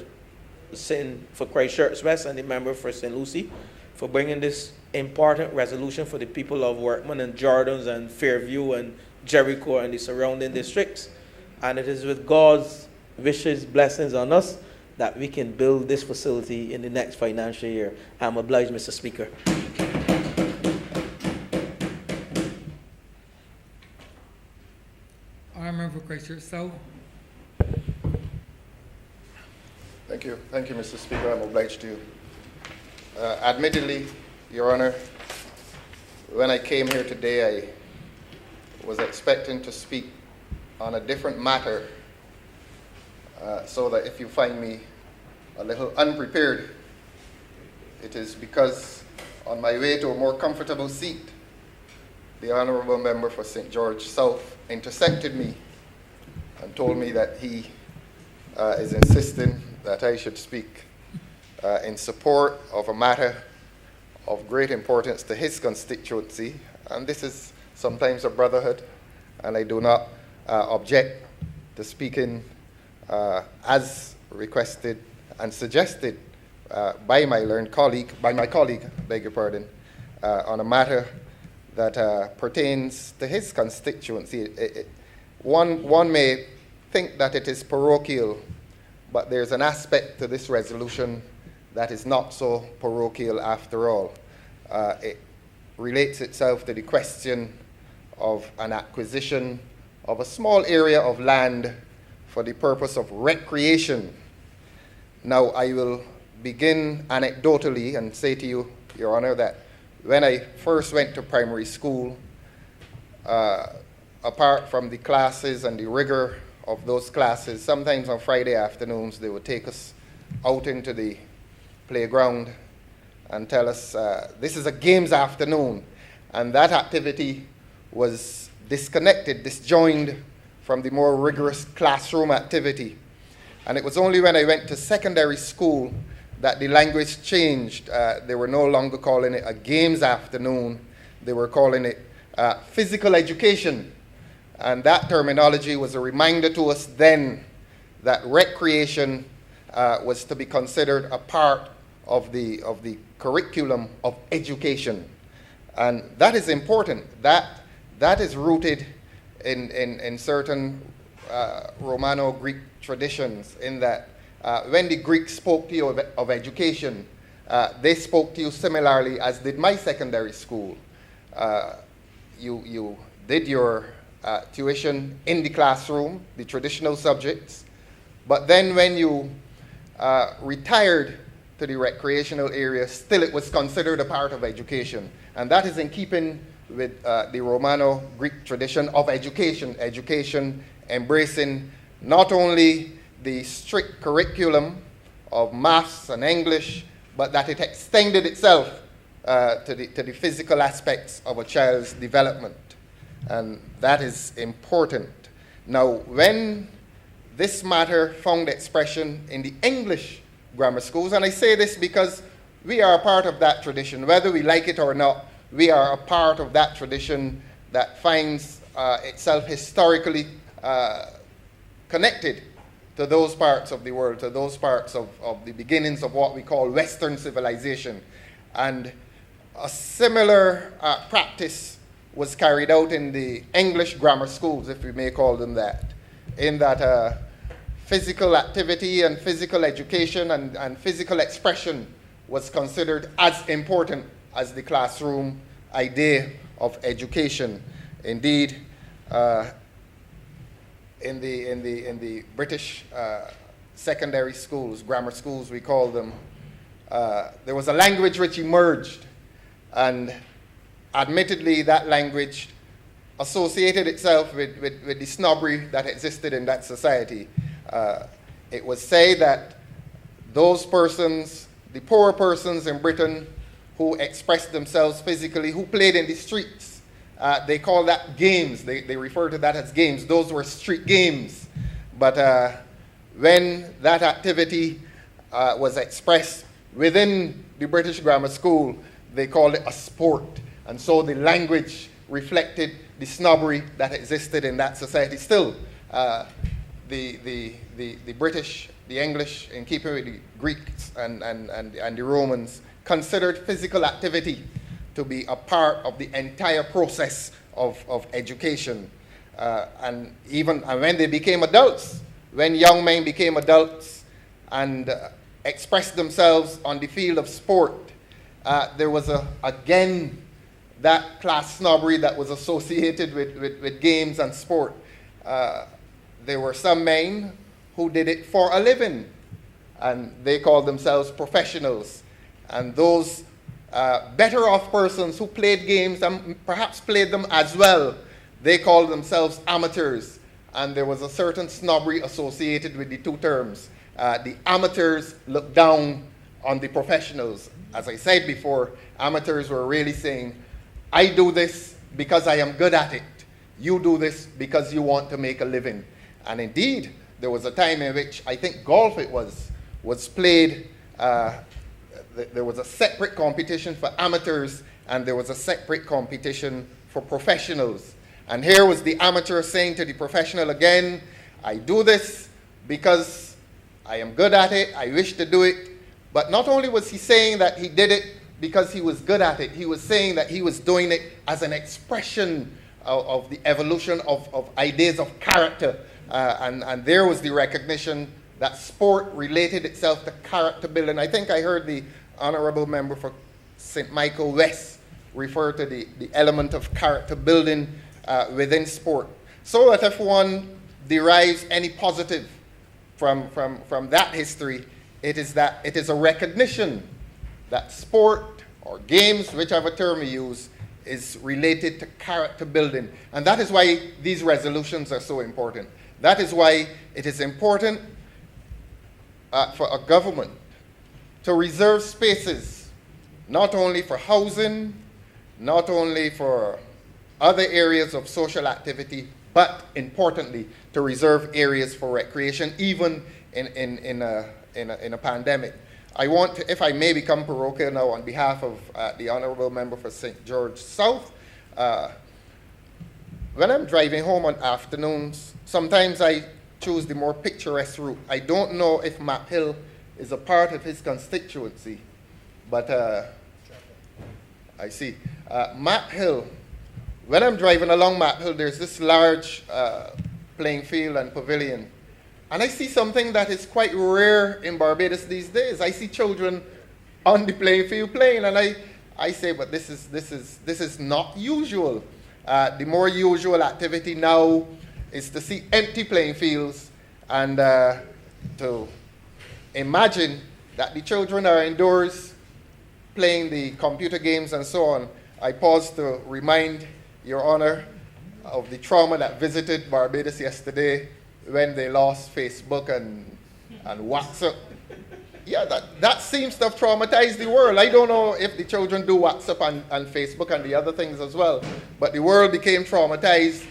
Christchurch West and the member for St. Lucie for bringing this important resolution for the people of Workman and Jordans and Fairview and Jericho and the surrounding districts. And it is with God's wishes, blessings on us, that we can build this facility in the next financial year. I'm obliged, Mr. Speaker. Honourable Member for Christchurch South. Thank you, Mr. Speaker. I'm obliged to you. Admittedly, Your Honor, when I came here today, I was expecting to speak on a different matter, so that if you find me a little unprepared, it is because on my way to a more comfortable seat, the Honourable Member for St. George South intercepted me and told me that he is insisting that I should speak in support of a matter of great importance to his constituency, and this is sometimes a brotherhood, and I do not object to speaking as requested and suggested by my colleague, beg your pardon, on a matter that pertains to his constituency. One may think that it is parochial, but there's an aspect to this resolution that is not so parochial after all. It relates itself to the question of an acquisition of a small area of land for the purpose of recreation. Now, I will begin anecdotally and say to you, Your Honor, that when I first went to primary school, apart from the classes and the rigor of those classes, sometimes on Friday afternoons they would take us out into the playground and tell us, this is a games afternoon. And that activity was disjoined from the more rigorous classroom activity. And it was only when I went to secondary school that the language changed. They were no longer calling it a games afternoon. They were calling it physical education. And that terminology was a reminder to us then that recreation was to be considered a part of the curriculum of education. And that is important. That is rooted in certain Romano-Greek traditions, in that when the Greeks spoke to you of education, they spoke to you similarly as did my secondary school. You did your tuition in the classroom, the traditional subjects, but then when you retired to the recreational area, still it was considered a part of education. And that is in keeping with the Romano-Greek tradition of education embracing not only the strict curriculum of maths and English, but that it extended itself to the physical aspects of a child's development. And that is important. Now, when this matter found expression in the English grammar schools, and I say this because we are a part of that tradition. Whether we like it or not, we are a part of that tradition that finds itself historically connected to those parts of the world, to those parts of the beginnings of what we call Western civilization. And a similar practice was carried out in the English grammar schools, if we may call them that, in that physical activity and physical education and physical expression was considered as important as the classroom idea of education. Indeed, in the British secondary schools, grammar schools we call them, there was a language which emerged, and admittedly that language associated itself with the snobbery that existed in that society. It was said that those persons, the poorer persons in Britain who expressed themselves physically, who played in the streets, they call that games. They refer to that as games. Those were street games. But when that activity was expressed within the British grammar school, they called it a sport. And so the language reflected the snobbery that existed in that society. Still, the British, the English, in keeping with the Greeks and the Romans, considered physical activity to be a part of the entire process of education. And when they became adults, when young men became adults and expressed themselves on the field of sport, there was again that class snobbery that was associated with games and sport. There were some men who did it for a living, and they called themselves professionals. And those better off persons who played games and perhaps played them as well, they called themselves amateurs. And there was a certain snobbery associated with the two terms. The amateurs looked down on the professionals. As I said before, amateurs were really saying, I do this because I am good at it. You do this because you want to make a living. And indeed, there was a time in which I think golf was played. There was a separate competition for amateurs, and there was a separate competition for professionals. And here was the amateur saying to the professional again, I do this because I am good at it, I wish to do it. But not only was he saying that he did it because he was good at it, he was saying that he was doing it as an expression of the evolution of ideas of character. And there was the recognition that sport related itself to character building. I think I heard the Honorable Member for St. Michael West refer to the element of character building within sport. So that if one derives any positive from that history, it is a recognition that sport or games, whichever term we use, is related to character building. And that is why these resolutions are so important. That is why it is important for a government to reserve spaces, not only for housing, not only for other areas of social activity, but importantly, to reserve areas for recreation, even in a pandemic. I want to, if I may become parochial now on behalf of the Honorable Member for St. George South, when I'm driving home on afternoons, sometimes I choose the more picturesque route. I don't know if Map Hill is a part of his constituency, But I see. Map Hill. When I'm driving along Map Hill, there's this large playing field and pavilion. And I see something that is quite rare in Barbados these days. I see children on the playing field playing, and I say, but this is not usual. The more usual activity now is to see empty playing fields and to imagine that the children are indoors playing the computer games and so on. I pause to remind Your Honor of the trauma that visited Barbados yesterday when they lost Facebook and WhatsApp. Yeah, that seems to have traumatized the world. I don't know if the children do WhatsApp and Facebook and the other things as well, but the world became traumatized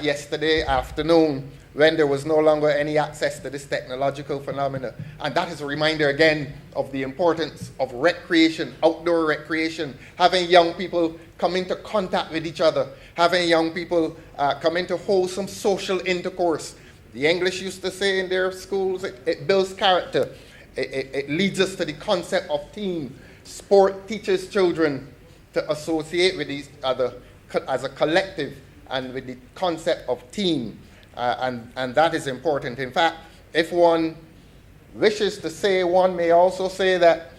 yesterday afternoon when there was no longer any access to this technological phenomena. And that is a reminder again of the importance of recreation, outdoor recreation, having young people come into contact with each other, having young people come into wholesome social intercourse. The English used to say in their schools, it builds character. It leads us to the concept of team. Sport teaches children to associate with each other as a collective and with the concept of team. And that is important. In fact, if one wishes to say, one may also say that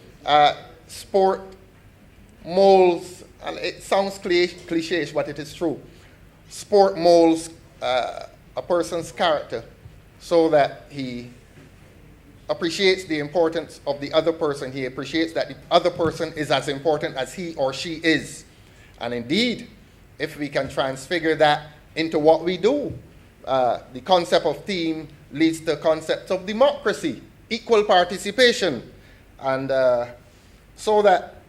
sport molds, and it sounds cliche, but it is true. Sport molds a person's character so that he appreciates the importance of the other person. He appreciates that the other person is as important as he or she is. And indeed, if we can transfigure that into what we do, the concept of team leads to concepts of democracy, equal participation, and so that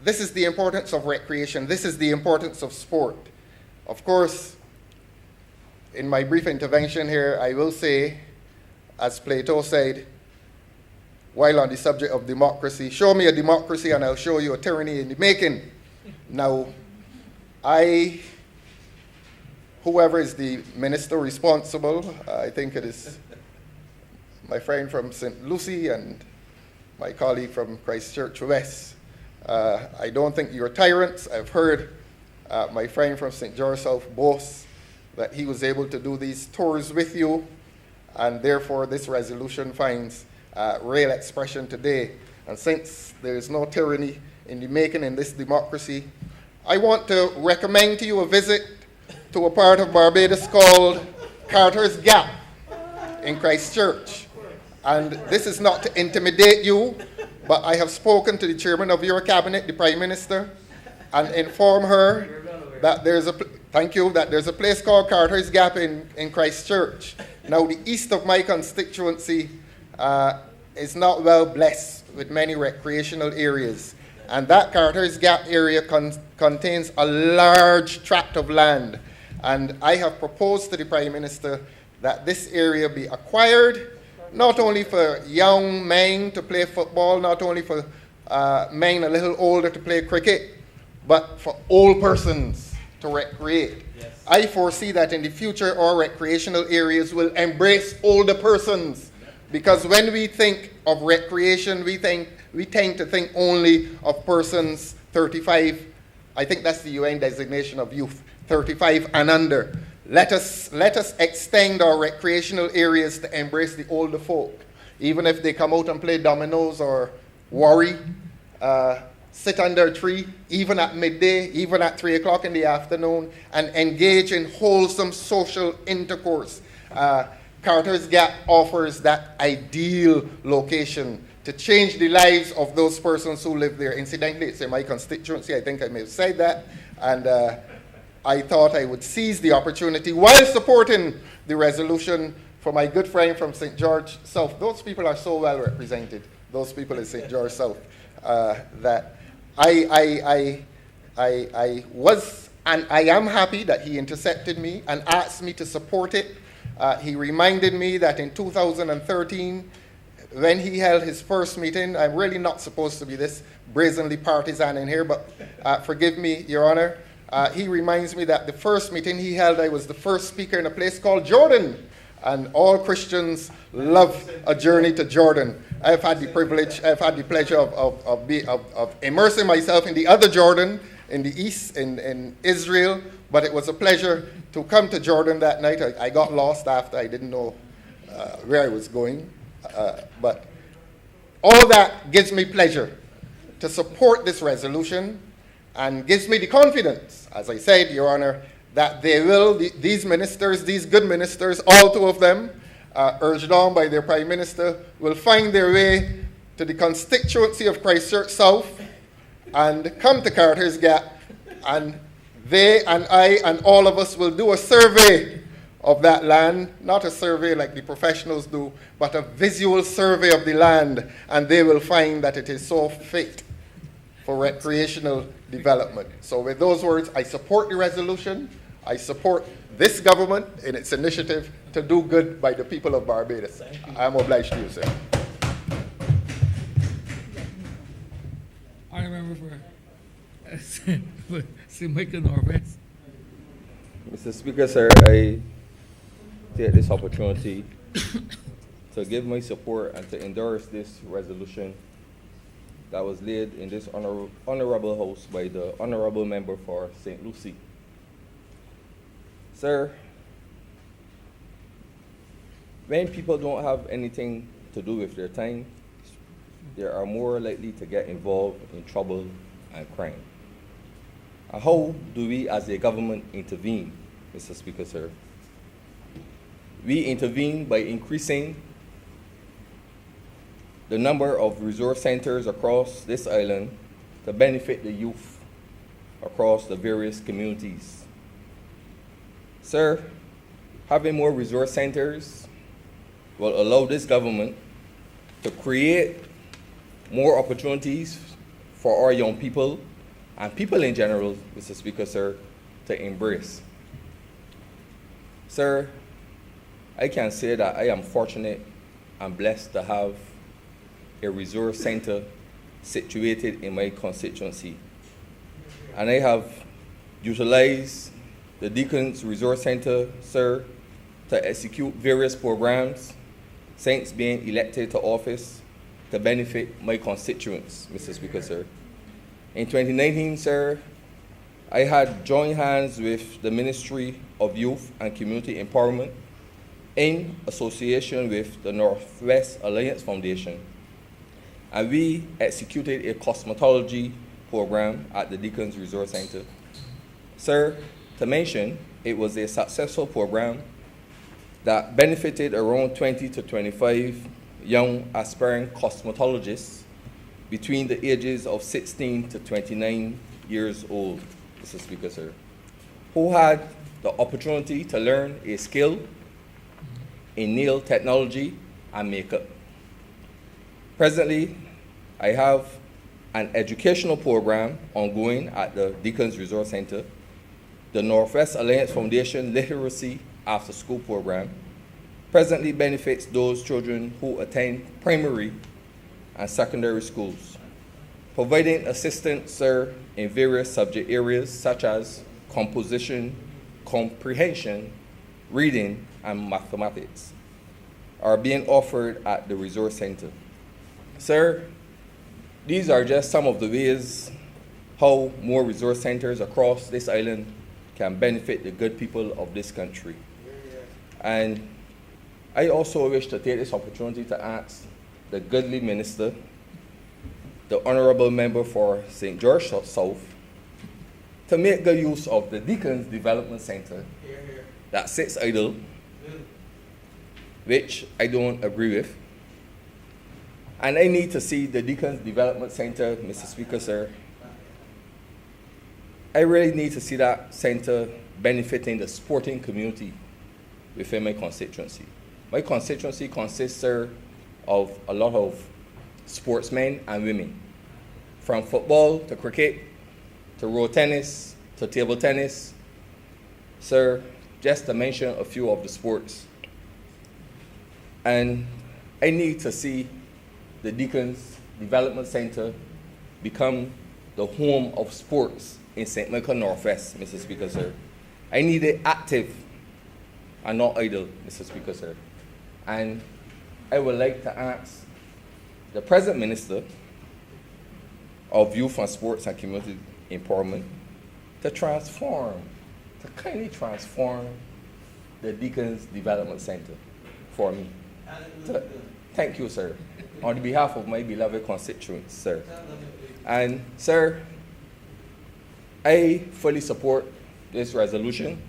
this is the importance of recreation, this is the importance of sport. Of course, in my brief intervention here, I will say, as Plato said, while on the subject of democracy, show me a democracy and I'll show you a tyranny in the making. Now, whoever is the minister responsible, I think it is my friend from St. Lucie and my colleague from Christchurch West. I don't think you're tyrants. I've heard my friend from St. George South boast that he was able to do these tours with you, and therefore this resolution finds real expression today. And since there is no tyranny in the making in this democracy, I want to recommend to you a visit to a part of Barbados called Carter's Gap in Christchurch. And this is not to intimidate you, but I have spoken to the chairman of your cabinet, the Prime Minister, and informed her that there's a place called Carter's Gap in Christchurch. Now, the east of my constituency is not well blessed with many recreational areas. And that Carter's Gap area contains a large tract of land. And I have proposed to the Prime Minister that this area be acquired, not only for young men to play football, not only for men a little older to play cricket, but for old persons to recreate. Yes. I foresee that in the future our recreational areas will embrace older persons, because when we think of recreation, we tend to think only of persons 35. I think that's the UN designation of youth, 35 and under. Let us extend our recreational areas to embrace the older folk, even if they come out and play dominoes or worry, sit under a tree, even at midday, even at 3 o'clock in the afternoon, and engage in wholesome social intercourse. Carter's Gap offers that ideal location to change the lives of those persons who live there. Incidentally, it's in my constituency. I think I may have said that. And I thought I would seize the opportunity while supporting the resolution for my good friend from St. George South. Those people are so well represented, those people in St. George South, that I was, and I am happy that he intercepted me and asked me to support it. He reminded me that in 2013, when he held his first meeting, I'm really not supposed to be this brazenly partisan in here, but forgive me, Your Honor. He reminds me that the first meeting he held, I was the first speaker in a place called Jordan. And all Christians love a journey to Jordan. I've had the pleasure of immersing myself in the other Jordan, in the east, in Israel. But it was a pleasure to come to Jordan that night. I got lost after. I didn't know where I was going. But all that gives me pleasure to support this resolution and gives me the confidence, as I said, Your Honor, that these ministers, these good ministers, all two of them, urged on by their Prime Minister, will find their way to the constituency of Christchurch South and come to Carter's Gap, and they and I and all of us will do a survey of that land, not a survey like the professionals do, but a visual survey of the land, and they will find that it is so fit for recreational development. So with those words, I support the resolution. I support this government in its initiative to do good by the people of Barbados. I'm obliged to you, sir. I remember for St. Michael Northwest. Mr. Speaker, sir, I take this opportunity to give my support and to endorse this resolution that was laid in this honorable house by the honorable member for St. Lucie. Sir, when people don't have anything to do with their time, they are more likely to get involved in trouble and crime. And how do we as a government intervene, Mr. Speaker, sir? We intervene by increasing the number of resource centers across this island to benefit the youth across the various communities. Sir, having more resource centers will allow this government to create more opportunities for our young people and people in general, Mr. Speaker, sir, to embrace. Sir, I can say that I am fortunate and blessed to have a resource center situated in my constituency. And I have utilized the Deacons Resource Center, sir, to execute various programs since being elected to office to benefit my constituents, Mr. Speaker, sir. In 2019, sir, I had joined hands with the Ministry of Youth and Community Empowerment in association with the Northwest Alliance Foundation, and we executed a cosmetology program at the Deacons Resource Center. Sir, to mention, it was a successful program that benefited around 20 to 25 young aspiring cosmetologists between the ages of 16 to 29 years old, Mr. Speaker, sir, who had the opportunity to learn a skill in nail technology and makeup. Presently, I have an educational program ongoing at the Deacons Resource Center, the Northwest Alliance Foundation Literacy After School Program presently benefits those children who attend primary and secondary schools, providing assistance, sir, in various subject areas such as composition, comprehension, reading, and mathematics are being offered at the Resource Center. Sir, these are just some of the ways how more resource centers across this island can benefit the good people of this country. And I also wish to take this opportunity to ask the goodly minister, the honorable member for St. George South, to make good use of the Deacons Development Center that sits idle, which I don't agree with. And I need to see the Deacons Development Center, Mr. Speaker, sir. I really need to see that center benefiting the sporting community within my constituency. My constituency consists, sir, of a lot of sportsmen and women, from football to cricket, to road tennis, to table tennis. Sir, just to mention a few of the sports. And I need to see the Deacons Development Center become the home of sports in St. Michael Northwest, Mr. Speaker, sir. I need it active are not idle, Mr. Speaker, sir. And I would like to ask the present Minister of Youth and Sports and Community Empowerment to kindly transform the Deacons Development Center for me. Thank you, sir, on behalf of my beloved constituents, sir. And, sir, I fully support this resolution,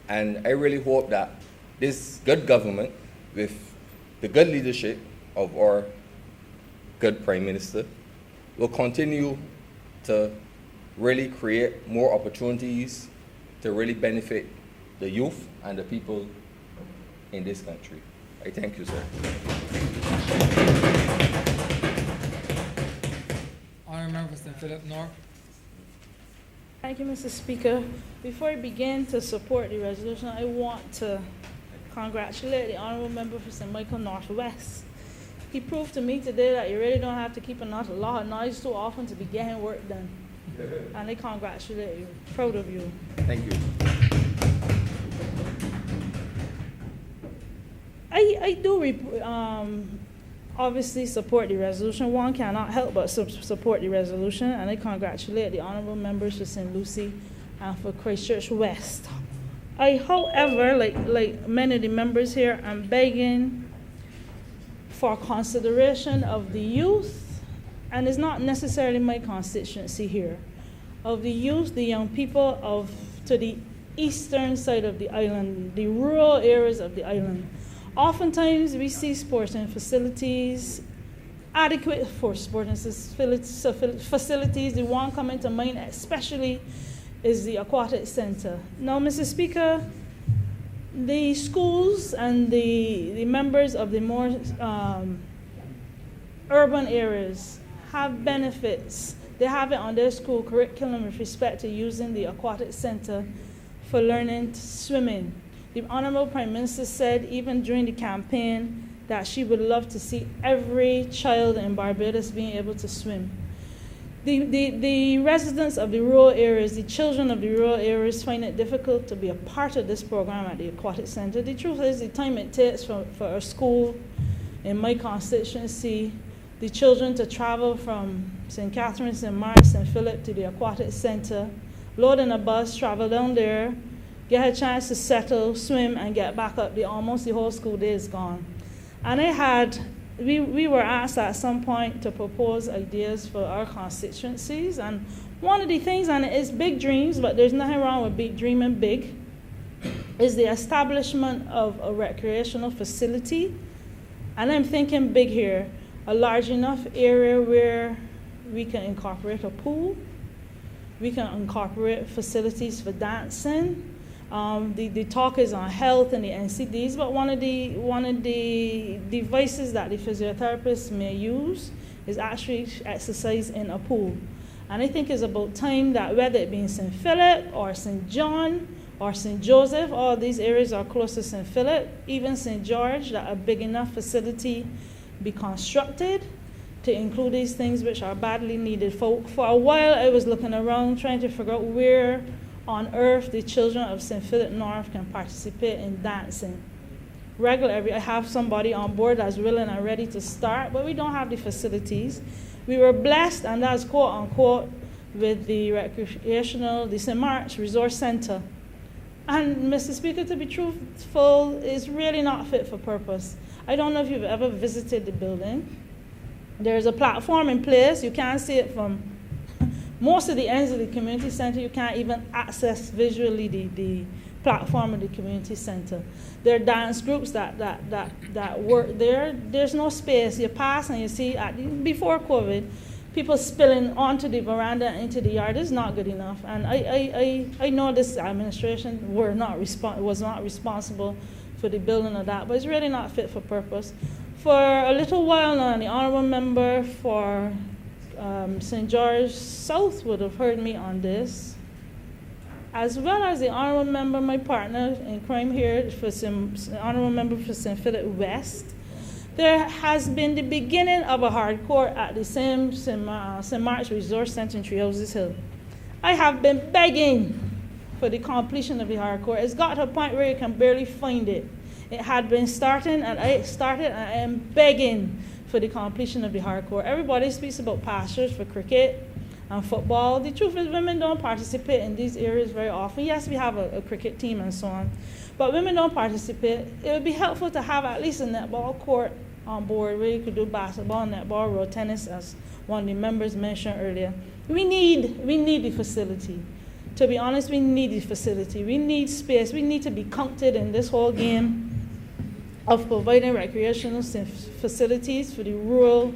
and I really hope that this good government, with the good leadership of our good Prime Minister, will continue to really create more opportunities to really benefit the youth and the people in this country. I thank you, sir. Honourable Member for St. Philip North. Thank you, Mr. Speaker. Before I begin to support the resolution, I want to congratulate the Honourable Member for St. Michael Northwest. He proved to me today that you really don't have to keep a lot of noise too often to be getting work done. And I congratulate you. Proud of you. Thank you. I do obviously support the resolution. One cannot help but support the resolution, and I congratulate the honourable members for St. Lucie and for Christchurch West. However, like many of the members here, I'm begging for consideration of the youth, and it's not necessarily my constituency here, of the youth, the young people to the eastern side of the island, the rural areas of the island. Oftentimes we see sporting facilities, adequate for sporting facilities. The one coming to mind especially is the aquatic center. Now, Mr. Speaker, the schools and the members of the more urban areas have benefits. They have it on their school curriculum with respect to using the aquatic center for learning swimming. The Honorable Prime Minister said, even during the campaign, that she would love to see every child in Barbados being able to swim. The residents of the rural areas, the children of the rural areas, find it difficult to be a part of this program at the Aquatic Center. The truth is, the time it takes for a school in my constituency, the children to travel from St. Catherine, St. Mark, St. Philip to the Aquatic Center, load in a bus, travel down there, get a chance to settle, swim, and get back up. Almost the whole school day is gone. And we were asked at some point to propose ideas for our constituencies. And one of the things, and it is big dreams, but there's nothing wrong with dreaming big, is the establishment of a recreational facility. And I'm thinking big here, a large enough area where we can incorporate a pool, we can incorporate facilities for dancing. The talk is on health and the NCDs, but one of the devices that the physiotherapists may use is actually exercise in a pool. And I think it's about time that whether it be in St. Philip or St. John or St. Joseph, all these areas are close to St. Philip, even St. George, that a big enough facility be constructed to include these things which are badly needed. For a while I was looking around trying to figure out where on earth the children of St. Philip North can participate in dancing. I have somebody on board that's willing and ready to start, but we don't have the facilities. We were blessed, and that's quote unquote, with the St. Mark's Resource Center. And Mr. Speaker, to be truthful, it's really not fit for purpose. I don't know if you've ever visited the building. There's a platform in place. You can't see it from most of the ends of the community center. You can't even access visually the platform of the community center. There are dance groups that work there. There's no space. You pass and you see, before COVID, people spilling onto the veranda and into the yard. Is not good enough. And I know this administration was not responsible for the building of that, but it's really not fit for purpose. For a little while now, the honorable member for St. George South would have heard me on this, as well as the honorable member, my partner in crime here, honorable member for St. Philip West. There has been the beginning of a hardcore at the same St. Mark's Resource Center in Tree Houses Hill. I have been begging for the completion of the hardcore. It's got to a point where you can barely find it. It had been starting, and I am begging for the completion of the hardcore. Everybody speaks about pastures for cricket and football. The truth is women don't participate in these areas very often. Yes, we have a cricket team and so on, but women don't participate. It would be helpful to have at least a netball court on board where you could do basketball, netball, road tennis, as one of the members mentioned earlier. We need the facility. To be honest, we need the facility. We need space. We need to be counted in this whole game of providing recreational facilities for the rural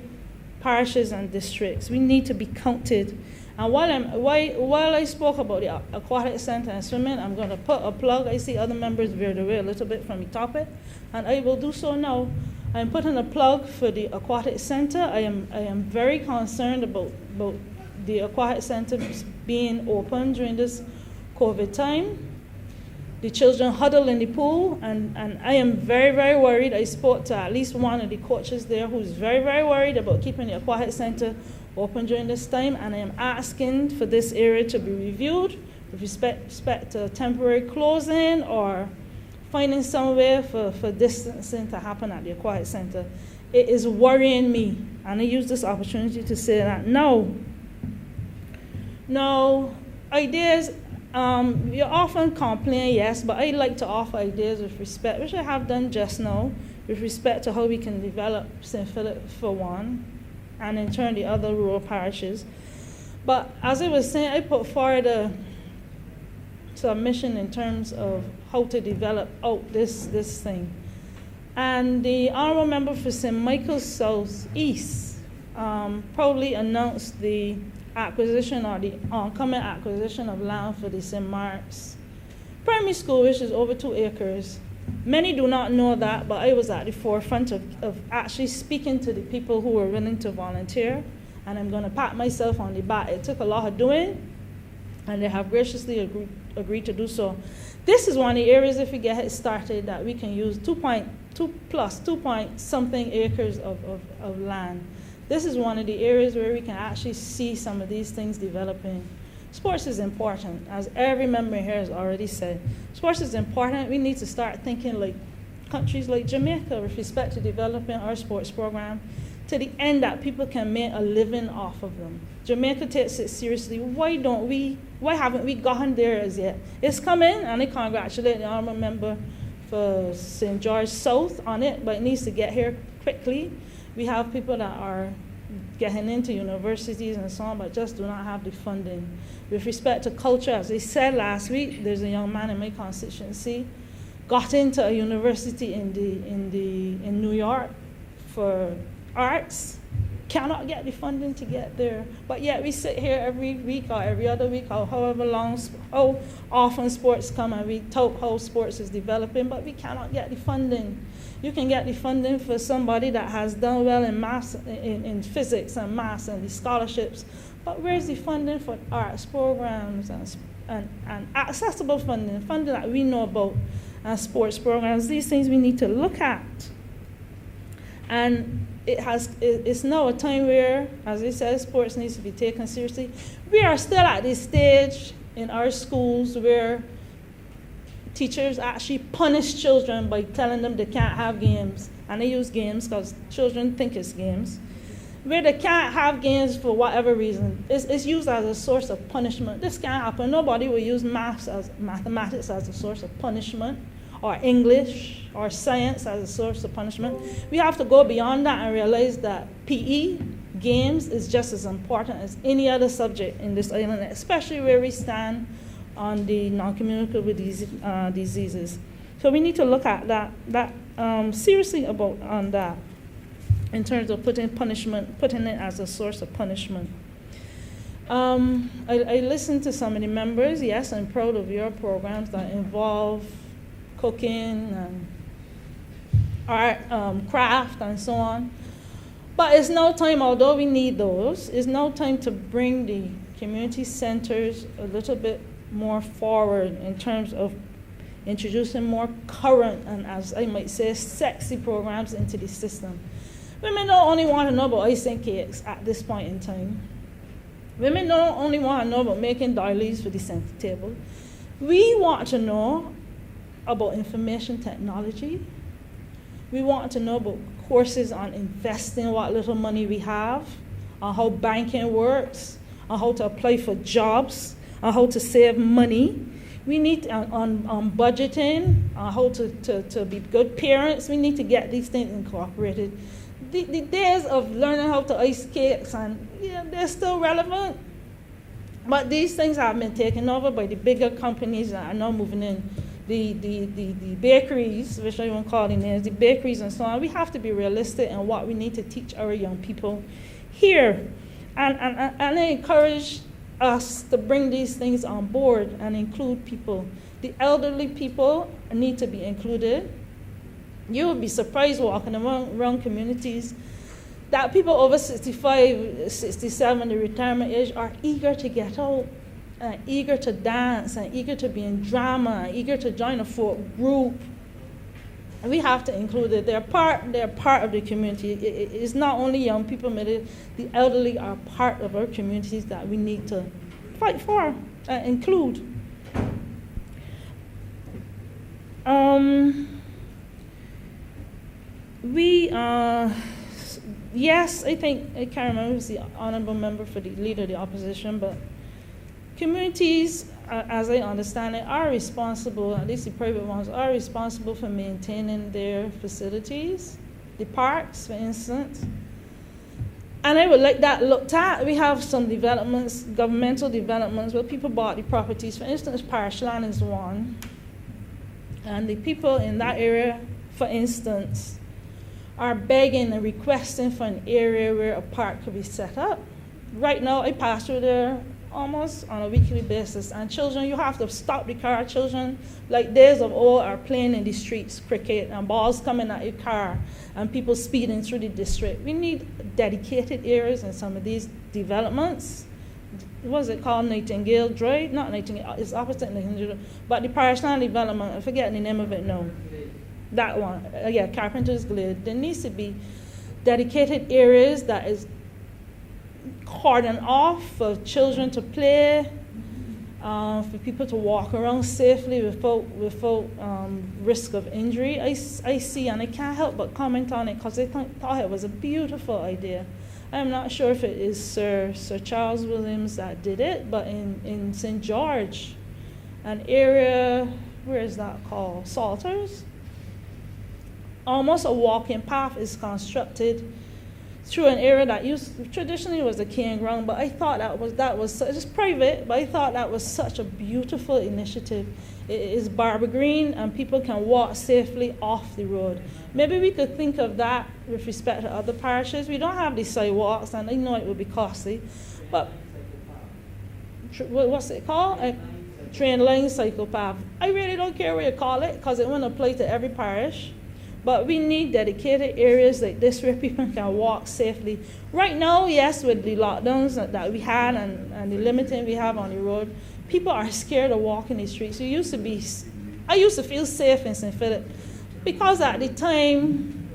parishes and districts. We need to be counted. And while I spoke about the aquatic center and swimming, I'm going to put a plug. I see other members veered away a little bit from the topic, and I will do so now. I'm putting a plug for the aquatic center. I am very concerned about the aquatic center being open during this COVID time. The children huddle in the pool, and I am very, very worried. I spoke to at least one of the coaches there who's very, very worried about keeping the aquatic center open during this time, and I am asking for this area to be reviewed with respect to temporary closing or finding some way for distancing to happen at the aquatic center. It is worrying me, and I use this opportunity to say that no, ideas. You often complain, yes, but I like to offer ideas with respect, which I have done just now, with respect to how we can develop St. Philip for one, and in turn the other rural parishes. But as I was saying, I put forward a submission in terms of how to develop out this thing. And the honorable member for St. Michael's South East proudly announced the acquisition or the oncoming acquisition of land for the St. Mark's Primary School, which is over 2 acres. Many do not know that, but I was at the forefront of actually speaking to the people who were willing to volunteer, and I'm going to pat myself on the back. It took a lot of doing, and they have graciously agreed to do so. This is one of the areas, if we get it started, that we can use 2 point something acres of land. This is one of the areas where we can actually see some of these things developing. Sports is important, as every member here has already said. Sports is important. We need to start thinking like countries like Jamaica with respect to developing our sports program to the end that people can make a living off of them. Jamaica takes it seriously. Why haven't we gotten there as yet? It's coming, and I congratulate the honorable member for St. George South on it, but it needs to get here quickly. We have people that are getting into universities and so on, but just do not have the funding. With respect to culture, as I said last week, there's a young man in my constituency got into a university in New York for arts, cannot get the funding to get there. But yet we sit here every week or every other week or however long, how often sports come, and we talk how sports is developing, but we cannot get the funding. You can get the funding for somebody that has done well in maths, in physics and maths and the scholarships, but where's the funding for arts programs and accessible funding that we know about, and sports programs? These things we need to look at. And it's now a time where, as I said, sports needs to be taken seriously. We are still at this stage in our schools where teachers actually punish children by telling them they can't have games. And they use games because children think it's games. Where they can't have games for whatever reason, it's used as a source of punishment. This can't happen. Nobody will use mathematics as a source of punishment, or English or science as a source of punishment. We have to go beyond that and realize that PE, games, is just as important as any other subject in this island, especially where we stand on the non-communicable diseases. So we need to look at that seriously on that in terms of putting it as a source of punishment. I listened to some of the members. Yes, I'm proud of your programs that involve cooking and art, craft, and so on. But it's now time, although we need those, it's now time to bring the community centers a little bit more forward in terms of introducing more current and, as I might say, sexy programs into the system. Women don't only want to know about icing cakes at this point in time. Women don't only want to know about making doilies for the center table. We want to know about information technology. We want to know about courses on investing what little money we have, on how banking works, on how to apply for jobs, on how to save money. We need on budgeting, on how to be good parents. We need to get these things incorporated. The days of learning how to ice cakes, and they're still relevant. But these things have been taken over by the bigger companies that are now moving in. The bakeries, which I won't call them names, the bakeries and so on. We have to be realistic in what we need to teach our young people here. And I encourage us to bring these things on board and include people. The elderly people need to be included. You would be surprised walking around communities that people over 65, 67, the retirement age, are eager to get out, and eager to dance, and eager to be in drama, and eager to join a folk group. And we have to include it. They're part of the community. It's not only young people, but the elderly are part of our communities that we need to fight for and include. Yes, I think, I can't remember who's the honorable member for the leader of the opposition, but communities, as I understand it, are responsible, at least the private ones, are responsible for maintaining their facilities, the parks, for instance. And I would like that looked at. We have some developments, governmental developments, where people bought the properties. For instance, Parish Land is one. And the people in that area, for instance, are begging and requesting for an area where a park could be set up. Right now, I pass through there almost on a weekly basis, and children, you have to stop the car. Children, like days of old, are playing in the streets, cricket, and balls coming at your car, and people speeding through the district. We need dedicated areas in some of these developments. What is it called? Nightingale Drive? Not Nightingale, it's opposite Nightingale, but the Parish Land development, I forget the name of it now. That one, Carpenter's Glade. There needs to be dedicated areas that is cordoned off for children to play, for people to walk around safely without risk of injury. I see, and I can't help but comment on it because I thought it was a beautiful idea. I'm not sure if it is Sir Charles Williams that did it, but in St. George, an area, where is that called? Salters? Almost a walking path is constructed through an area that traditionally was a campground, but I thought that was it's private, but I thought that was such a beautiful initiative. It is Barber Green, and people can walk safely off the road. Maybe we could think of that with respect to other parishes. We don't have these sidewalks, and I know it would be costly, but what's it called? A train line cycle path. I really don't care what you call it, because it won't apply to every parish. But we need dedicated areas like this where people can walk safely. Right now, yes, with the lockdowns that we had and the limiting we have on the road, people are scared to walk in the streets. I used to feel safe in St. Philip because at the time,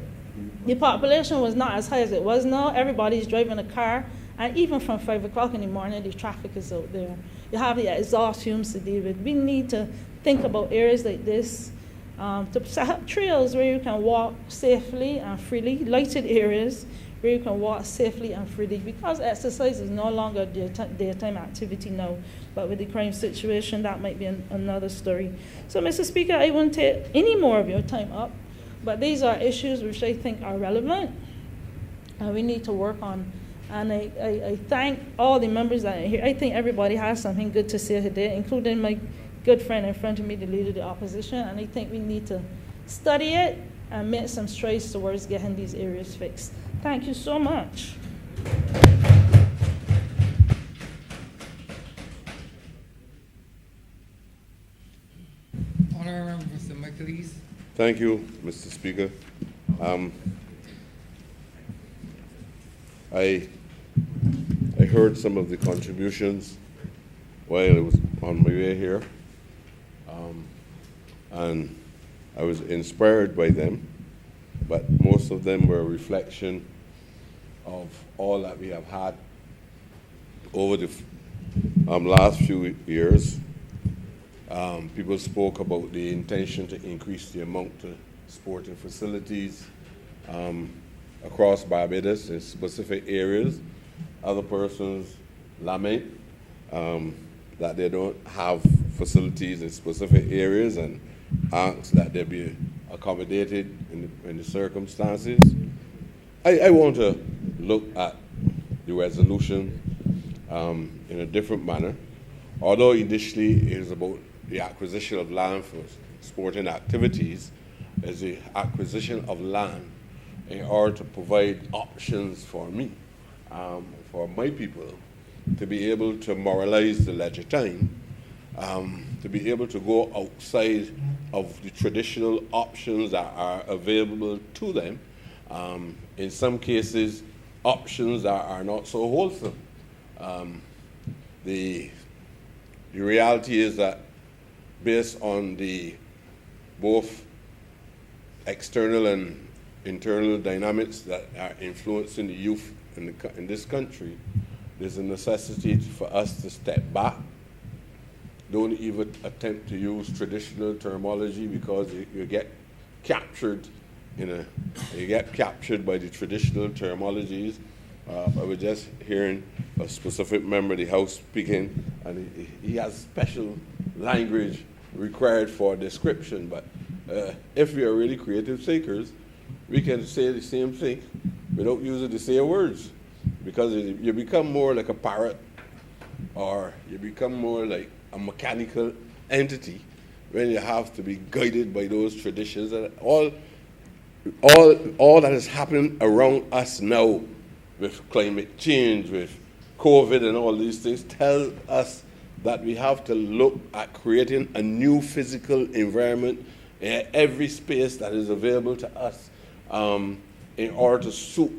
the population was not as high as it was now. Everybody's driving a car, and even from 5 o'clock in the morning, the traffic is out there. You have the exhaust fumes to deal with. We need to think about areas like this, to set up trails where you can walk safely and freely, lighted areas where you can walk safely and freely, because exercise is no longer daytime activity now. But with the crime situation, that might be another story. So, Mr. Speaker, I won't take any more of your time up, but these are issues which I think are relevant and we need to work on. And I thank all the members that are here. I think everybody has something good to say today, including my good friend in front of me, the leader of the opposition, and I think we need to study it and make some strides towards getting these areas fixed. Thank you so much. Honorable Member Mr. Michaelis. Thank you, Mr. Speaker. I heard some of the contributions while I was on my way here. And I was inspired by them, but most of them were a reflection of all that we have had over the last few years. People spoke about the intention to increase the amount of sporting facilities across Barbados in specific areas. Other persons lament that they don't have facilities in specific areas and ask that they be accommodated in the circumstances. I want to look at the resolution in a different manner. Although initially it is about the acquisition of land for sporting activities, is the acquisition of land in order to provide options for me, for my people, to be able to moralize the leisure time, to be able to go outside of the traditional options that are available to them. In some cases, options that are not so wholesome. The reality is that based on the both external and internal dynamics that are influencing the youth in this country, there's a necessity for us to step back. Don't even attempt to use traditional terminology because you get captured you get captured by the traditional terminologies. I was just hearing a specific member of the House speaking, and he has special language required for description. But if we are really creative thinkers, we can say the same thing without using the same words, because you become more like a parrot, or you become more like a mechanical entity when you have to be guided by those traditions. And all that is happening around us now with climate change, with COVID and all these things, tell us that we have to look at creating a new physical environment in every space that is available to us in order to suit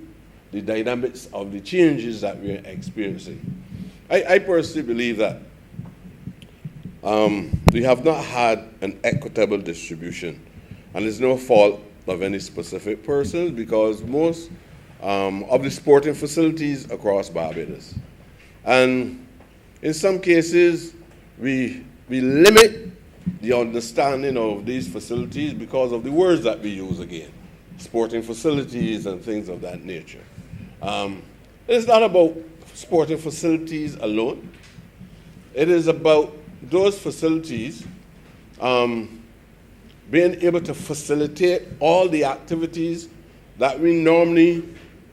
the dynamics of the changes that we are experiencing. I personally believe that we have not had an equitable distribution, and it's no fault of any specific persons, because most of the sporting facilities across Barbados, and in some cases we limit the understanding of these facilities because of the words that we use again, sporting facilities and things of that nature. It's not about sporting facilities alone. It is about those facilities being able to facilitate all the activities that we normally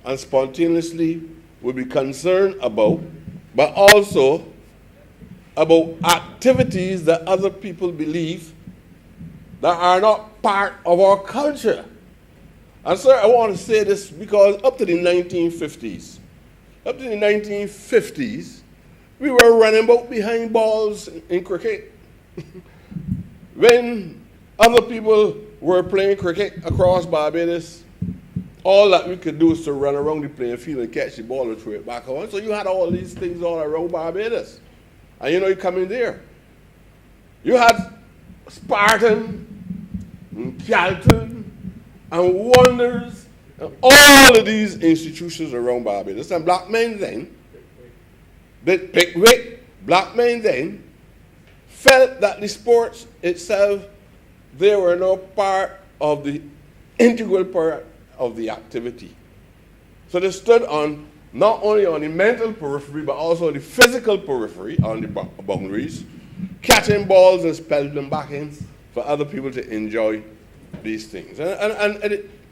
and spontaneously would be concerned about, but also about activities that other people believe that are not part of our culture. And sir, I want to say this because up to the 1950s, we were running about behind balls in cricket. When other people were playing cricket across Barbados, all that we could do is to run around the playing field and catch the ball and throw it back on. So you had all these things all around Barbados. And you come in there. You had Spartan, and Calton, and Wonders, and all of these institutions around Barbados. And black men then, black men then, felt that the sports itself, they were no part of the integral part of the activity. So they stood on not only on the mental periphery, but also on the physical periphery, on the boundaries, catching balls and spelling them back in for other people to enjoy these things. And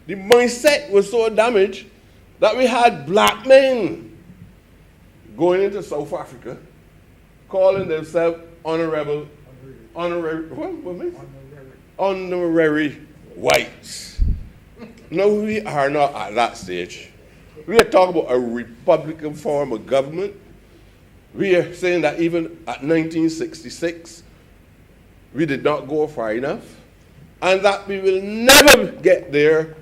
the mindset was so damaged that we had black men going into South Africa, calling themselves honorary whites. No, we are not at that stage. We are talking about a Republican form of government. We are saying that even at 1966, we did not go far enough, and that we will never get there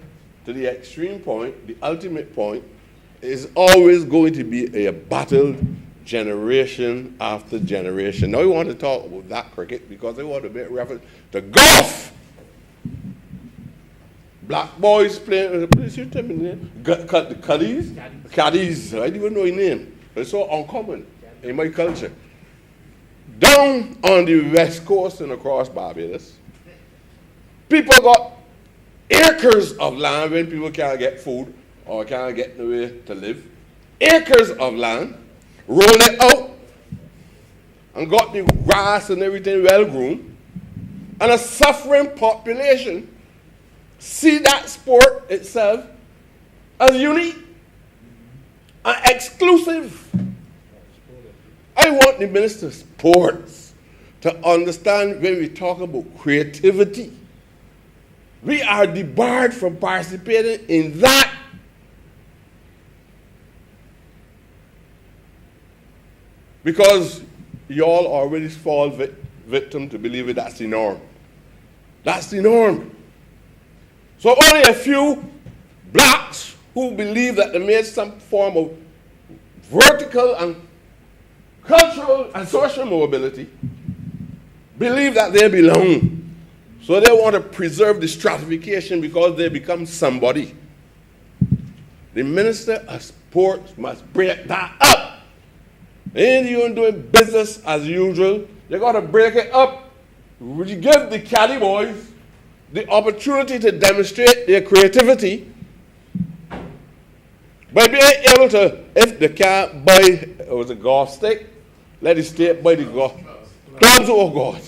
to the extreme point. The ultimate point is always going to be a battle generation after generation. Now we want to talk about that cricket because they want to make reference to golf. Black boys playing, caddies, I didn't even know his name. It's so uncommon in my culture. down on the west coast and across Barbados, people got acres of land when people can't get food or can't get nowhere to live. Acres of land, rolled it out, and got the grass and everything well grown. And a suffering population see that sport itself as unique and exclusive. I want the Minister of Sports to understand when we talk about creativity, we are debarred from participating in that. Because you all already fall victim to believe it, that's the norm. That's the norm. So only a few blacks who believe that they made some form of vertical and cultural and social mobility believe that they belong. So they want to preserve the stratification because they become somebody. The Minister of Sports must break that up. They ain't even doing business as usual. They got to break it up. We give the caddy boys the opportunity to demonstrate their creativity by being able to, if they can't buy a golf stick, let the state buy the golf clubs. Oh God,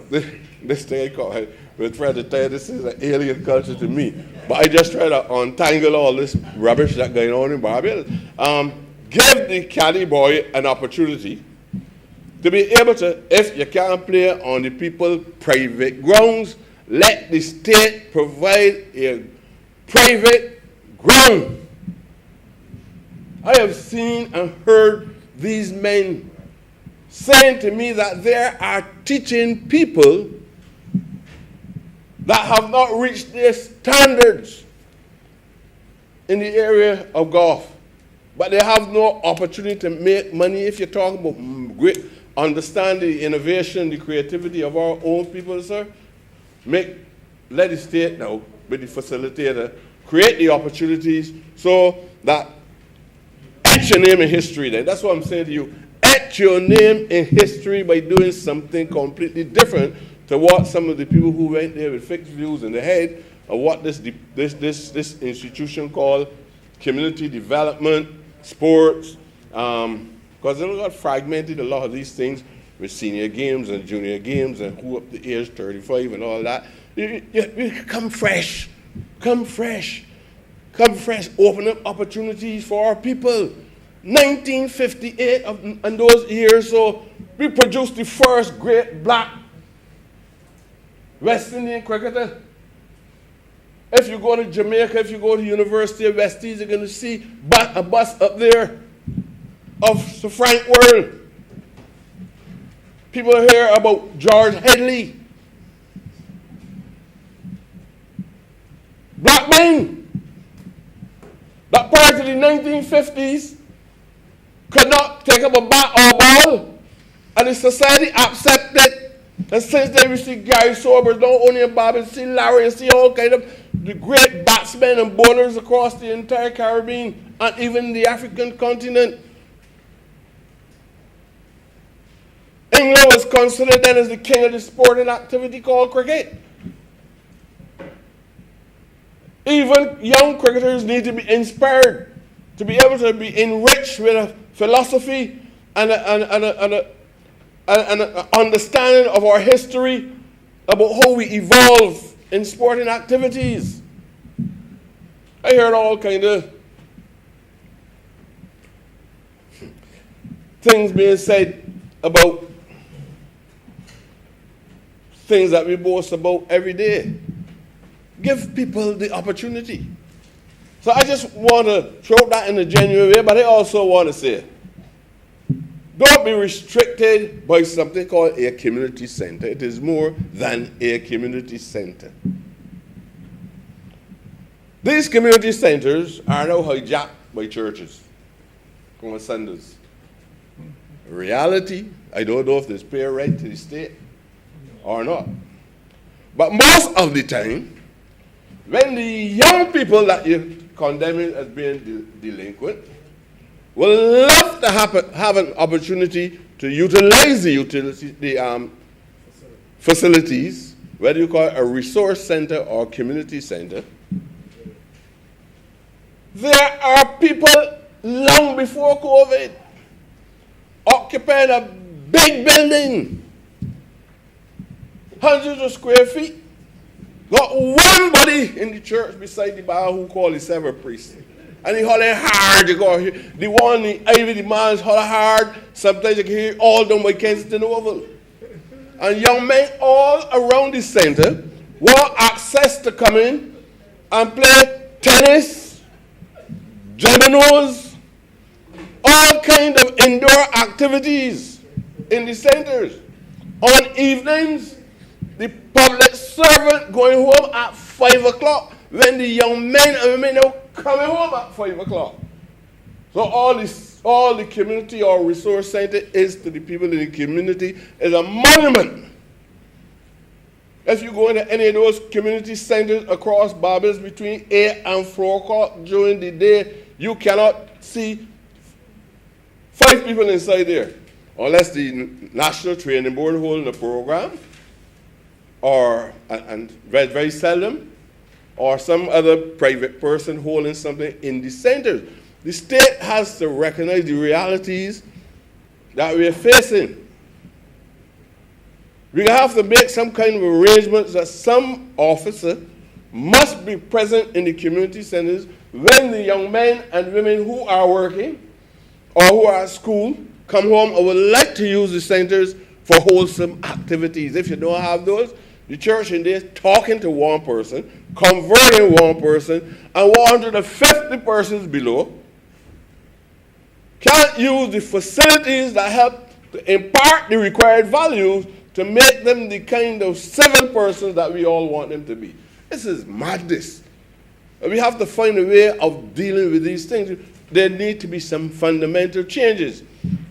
this thing I call it. We're trying to tell you this is an alien culture to me, but I just try to untangle all this rubbish that's going on in Barbados. Give the caddy boy an opportunity to be able to, if you can't play on the people's private grounds, let the state provide a private ground. I have seen and heard these men saying to me that they are teaching people that have not reached their standards in the area of golf. But they have no opportunity to make money. If you're talking about great, understand the innovation, the creativity of our own people, sir, let the state now, with the facilitator, create the opportunities so that etch your name in history then. That's what I'm saying to you. Etch your name in history by doing something completely different to what some of the people who went there with fixed views in their head of what this institution called community development, sports, because they got fragmented a lot of these things with senior games and junior games and who up to age 35 and all that. You come fresh, open up opportunities for our people. 1958 and those years, so we produced the first great black West Indian cricketer. If you go to Jamaica, if you go to University of West Indies, you're going to see a bus up there of Sir Frank Worrell. People hear about George Headley. Black men that prior to the 1950s could not take up a bat or ball, and the society accepted. And since then we see Gary Sobers, not only in Barbados, see Larry, and see all kind of the great batsmen and bowlers across the entire Caribbean and even the African continent. England was considered then as the king of the sporting activity called cricket. Even young cricketers need to be inspired to be able to be enriched with a philosophy and an understanding of our history about how we evolve in sporting activities. I heard all kind of things being said about things that we boast about every day. Give people the opportunity. So I just want to throw that in a genuine way, but I also want to say, don't be restricted by something called a community center. It is more than a community center. These community centers are now hijacked by churches on Sundays. Reality, I don't know if there's pay rent to the state or not. But most of the time, when the young people that you're condemning as being delinquent will love to have an opportunity to utilize the facilities, whether you call it a resource center or community center. There are people long before COVID occupying a big building, hundreds of square feet. Got one body in the church beside the bar who call himself a priest. And he holler hard, you go here. The one, the Ivy, the man's holler hard. Sometimes you can hear all done by Kensington Oval. And young men all around the center want access to come in and play tennis, dominoes, all kinds of indoor activities in the centers. On evenings, the public servant going home at 5 o'clock when the young men and women are coming home at 5 o'clock. So all the community or resource center is to the people in the community is a monument. If you go into any of those community centers across Barbados between 8 and 4 o'clock during the day, you cannot see 5 people inside there, unless the National Training Board holding a program, and very, very seldom, or some other private person holding something in the centers. The state has to recognize the realities that we are facing. We have to make some kind of arrangements that some officer must be present in the community centers when the young men and women who are working or who are at school come home or would like to use the centers for wholesome activities. If you don't have those, the church in there talking to one person, converting one person, and 150 persons below can't use the facilities that help to impart the required values to make them the kind of civil persons that we all want them to be. This is madness. We have to find a way of dealing with these things. There need to be some fundamental changes.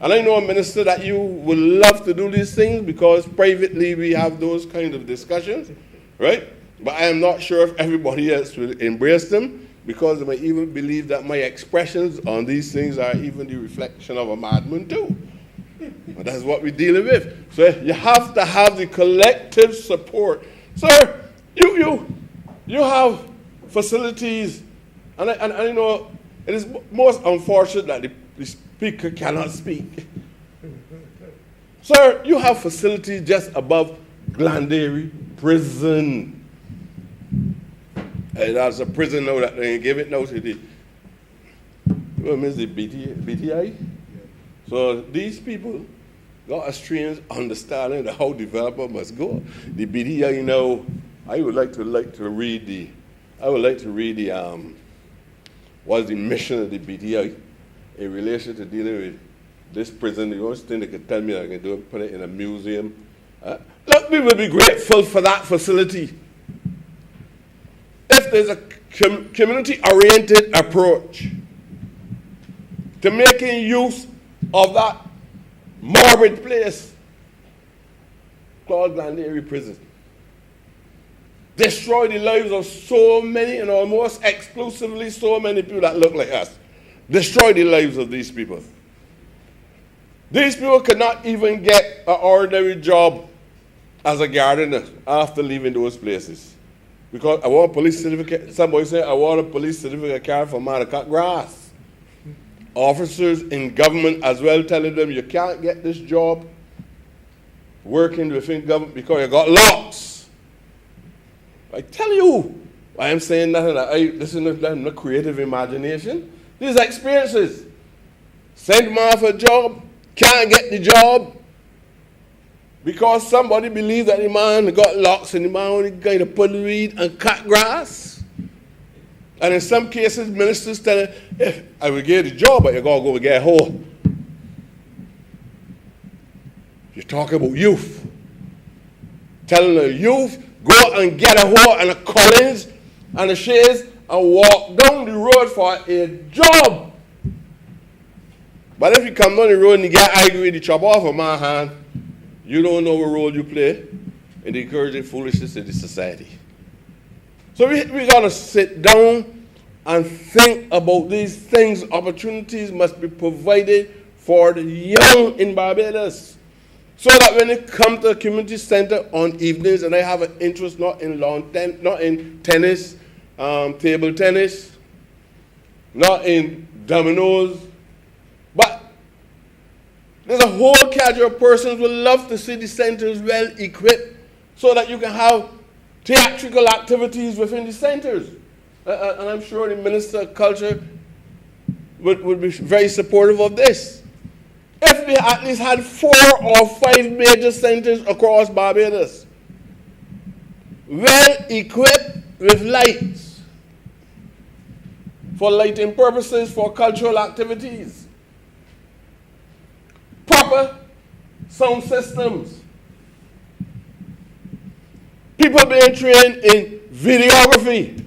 And I know, Minister, that you would love to do these things because privately we have those kind of discussions, right? But I am not sure if everybody else will embrace them because they may even believe that my expressions on these things are even the reflection of a madman too. But that's what we're dealing with. So you have to have the collective support. Sir, you have facilities, and I know it is most unfortunate that the speaker cannot speak. Sir, you have facilities just above Glandary Prison. And that's a prison now that they give it now to the, BTI? So these people got a strange understanding of how developer must go. The BTI now, I would like to read the what's the mission of the BTI in relation to dealing with this prison. The only thing they can tell me I can do is put it in a museum. Look, we will be grateful for that facility. If there's a community-oriented approach to making use of that morbid place called Glandary Prison, destroy the lives of so many and almost exclusively so many people that look like us. Destroy the lives of these people. These people could not even get an ordinary job as a gardener after leaving those places. Because I want a police certificate. Somebody said, I want a police certificate card for man to cut grass. Officers in government as well telling them you can't get this job working within government because you got locks. I tell you, I am saying nothing. This is not creative imagination. These experiences. Send man for a job, can't get the job because somebody believed that the man got locks and the man only going to pull weed and cut grass. And in some cases, ministers tell him, I will get the job, but you got to go and get a hoe. You're talking about youth. Telling the youth, go and get a hoe and a Collins and a chaise and walk down the road for a job. But if you come down the road and you get angry and you chop off a man's hand, you don't know what role you play in the encouraging foolishness in the society. So we got to sit down and think about these things. Opportunities must be provided for the young in Barbados. So that when they come to the community center on evenings and they have an interest not in tennis, table tennis, not in dominoes, but there's a whole category of persons who love to see the centers well equipped so that you can have theatrical activities within the centers. And I'm sure the Minister of Culture would be very supportive of this. If we at least had 4 or 5 major centers across Barbados, well equipped with lights, for lighting purposes, for cultural activities, proper sound systems, people being trained in videography,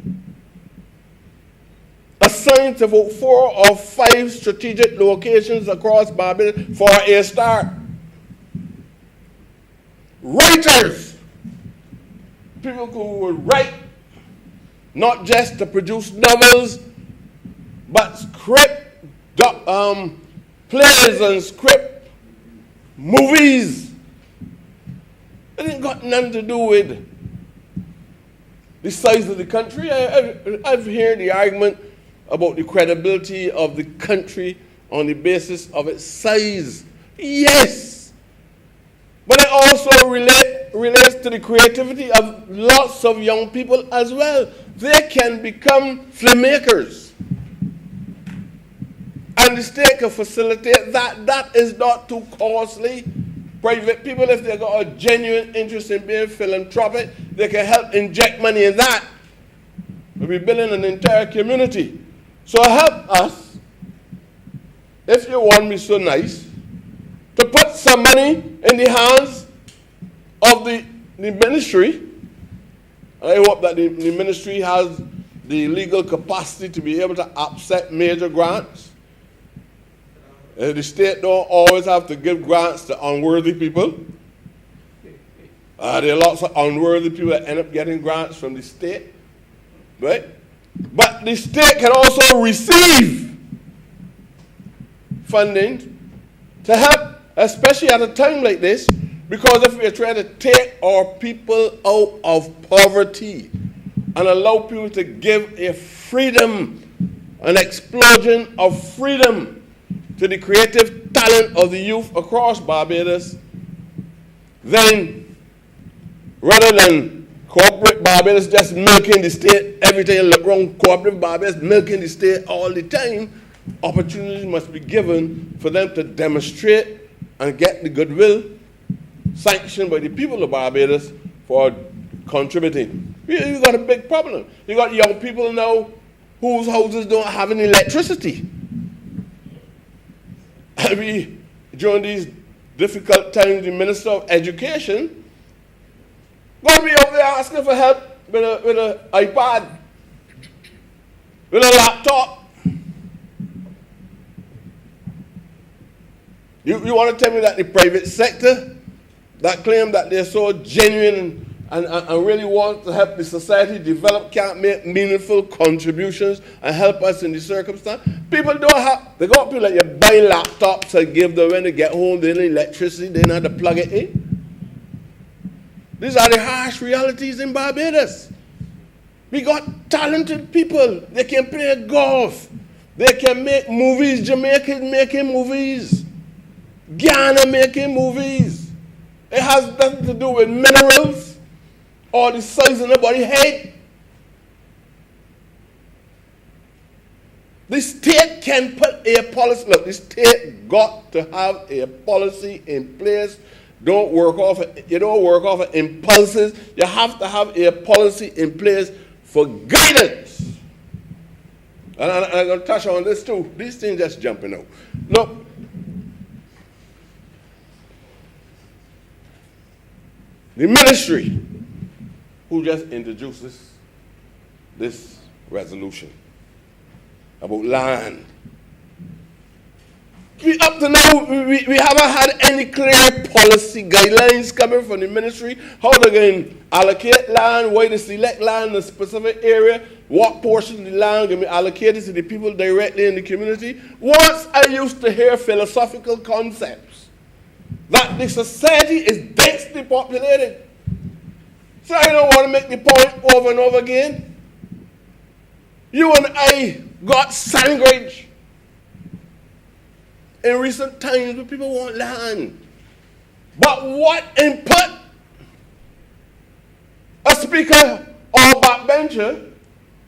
assigned to about 4 or 5 strategic locations across Barbados for a start. Writers, people who would write, not just to produce novels, but script, plays and script, movies. It ain't got nothing to do with the size of the country. I've heard the argument about the credibility of the country on the basis of its size. Yes, but it also relates to the creativity of lots of young people as well. They can become filmmakers. And the state can facilitate that. That is not too costly. Private people, if they've got a genuine interest in being philanthropic, they can help inject money in that. We'll be building an entire community. So help us, if you want me so nice, to put some money in the hands of the ministry. I hope that the ministry has the legal capacity to be able to accept major grants. The state don't always have to give grants to unworthy people. There are lots of unworthy people that end up getting grants from the state, right? But the state can also receive funding to help, especially at a time like this, because if we're trying to take our people out of poverty and allow people to give a freedom, an explosion of freedom to the creative talent of the youth across Barbados, then rather than corporate Barbados just milking the state, every time you look wrong, corporate Barbados milking the state all the time, opportunities must be given for them to demonstrate and get the goodwill sanctioned by the people of Barbados for contributing. You got a big problem. You got young people now whose houses don't have any electricity. During these difficult times, the Minister of Education going to be out there asking for help with an iPad, with a laptop. You want to tell me that the private sector that claim that they're so genuine and really want to help the society develop can't make meaningful contributions and help us in the circumstance? People don't have, they got people like you buy laptops and give them when they get home, they need electricity, they know how to plug it in. These are the harsh realities in Barbados. We got talented people. They can play golf. They can make movies. Jamaica making movies. Ghana making movies. It has nothing to do with minerals or the size of the body head. The state can put a policy. Look, the state got to have a policy in place. You don't work off of impulses. You have to have a policy in place for guidance. And I'm going to touch on this too. These things just jumping out. Look, the ministry who just introduces this resolution about land. Up to now, we haven't had any clear policy guidelines coming from the ministry. How they're going to allocate land, where they select land in a specific area, what portion of the land can be allocated to the people directly in the community. Once I used to hear philosophical concepts that the society is densely populated. So I don't want to make the point over and over again. You and I got sandwiched in recent times where people want land. But what input a speaker or backbencher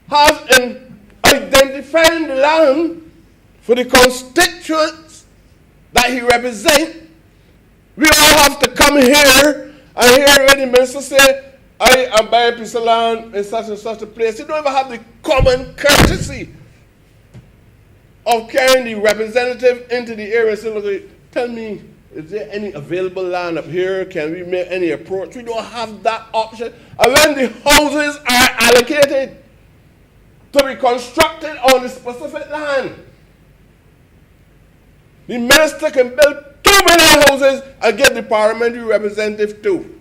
has in identifying the land for the constituents that he represents, we all have to come here and hear the minister say, I am buying a piece of land in such and such a place. You don't even have the common courtesy of carrying the representative into the area and say, look, tell me, is there any available land up here? Can we make any approach? We don't have that option. And when the houses are allocated to be constructed on the specific land, the minister can build 2 million houses and get the parliamentary representative 2.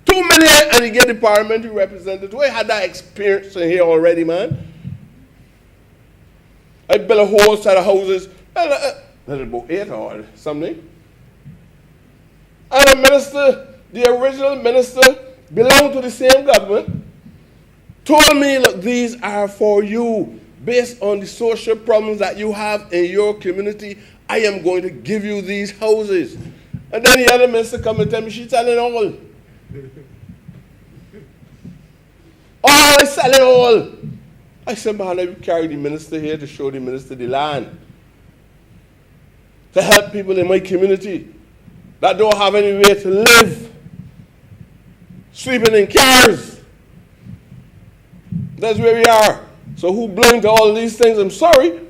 2 million and he get the parliamentary representative. We had that experience in here already, man. I built a whole set of houses, about 8 or something. And the minister, the original minister, belonged to the same government, told me, look, these are for you. Based on the social problems that you have in your community, I am going to give you these houses. And then the other minister come and tell me she's selling all. Oh, I selling all. I said, man, I will carry the minister here to show the minister the land. To help people in my community that don't have anywhere to live. Sleeping in cars. That's where we are. So who blamed all these things? I'm sorry.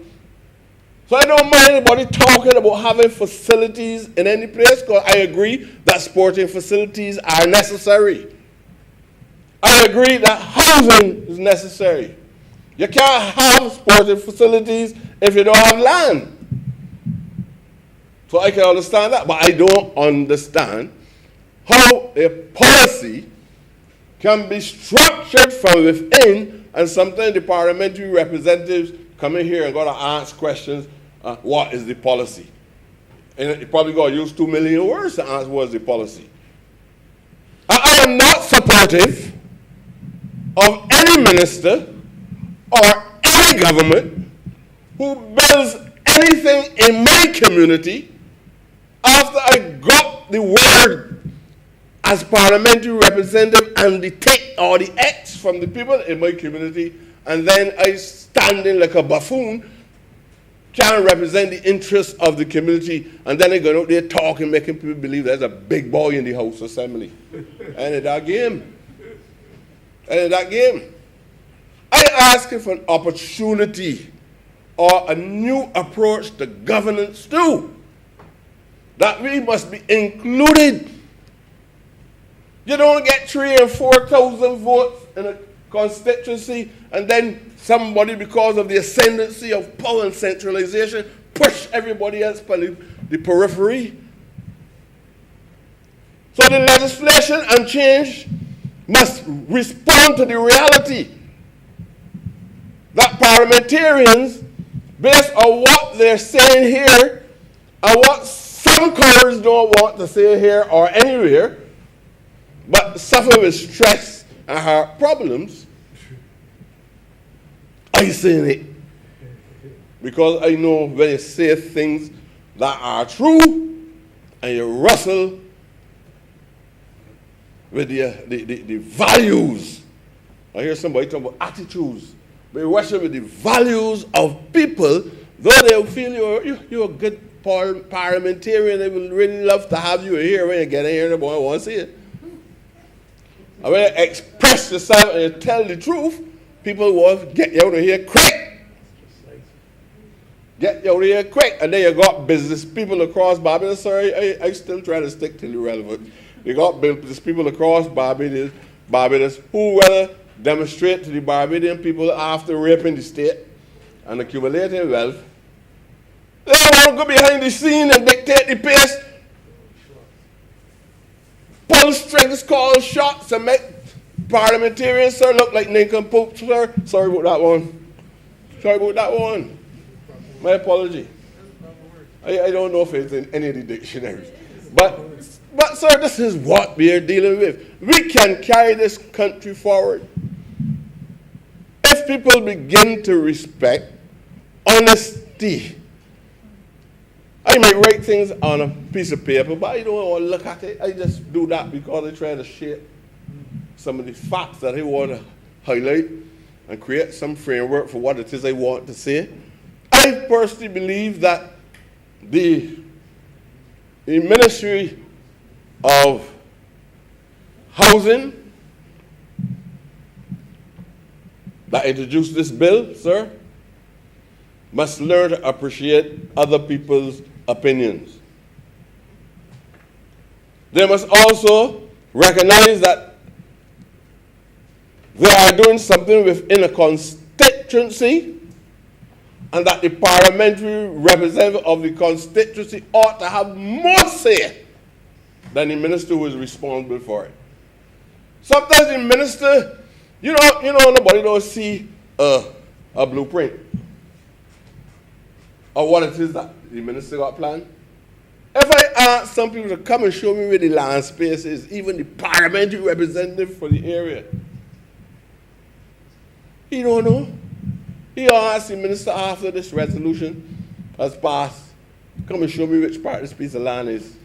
So I don't mind anybody talking about having facilities in any place, because I agree that sporting facilities are necessary. I agree that housing is necessary. You can't have sporting facilities if you don't have land. So I can understand that, but I don't understand how a policy can be structured from within, and sometimes the parliamentary representatives come in here and got to ask questions, what is the policy? And you probably got to use 2 million words to answer what is the policy. I am not supportive of any minister or any government who builds anything in my community after I got the word as parliamentary representative and the take or the X from the people in my community, and then I standing like a buffoon trying to represent the interests of the community, and then they go out there talking, making people believe there's a big boy in the House Assembly. And in that game. I asking for an opportunity or a new approach to governance too. That we must be included. You don't get 3,000 and 4,000 votes in a constituency and then somebody, because of the ascendancy of power and centralization, push everybody else to the periphery. So the legislation and change must respond to the reality that parliamentarians, based on what they're saying here and what some colors don't want to say here or anywhere, but suffer with stress and heart problems, I saying it. Because I know when you say things that are true and you wrestle with the values. I hear somebody talking about attitudes. But you wrestle with the values of people, though they feel you're a good parliamentarian, they will really love to have you here when you get in here and the boy wants to see it. And when you express yourself and you tell the truth, people will get you out of here quick. Get you out of here quick. And then you got business people across Barbados. Sorry, I still try to stick to the relevant. You got business people across Barbados who will demonstrate to the Barbadian people after raping the state and accumulating wealth They want to go behind the scene and dictate the pace. Pull strings, call shots, and make parliamentarians, sir, look like nincompoops, sir. Sorry about that one. Sorry about that one. My apology. I don't know if it's in any of the dictionaries. But, sir, this is what we are dealing with. We can carry this country forward if people begin to respect honesty. I might write things on a piece of paper, but I don't want to look at it. I just do that because I try to shape some of the facts that I want to highlight and create some framework for what it is I want to say. I personally believe that the Ministry of Housing that introduced this bill, sir, must learn to appreciate other people's opinions. They must also recognize that they are doing something within a constituency and that the parliamentary representative of the constituency ought to have more say than the minister who is responsible for it. Sometimes the minister, you know, nobody don't see a blueprint or what it is that the minister got planned. If I ask some people to come and show me where the land space is, even the parliamentary representative for the area, he don't know. He asked the minister after this resolution has passed, come and show me which part this piece of land is.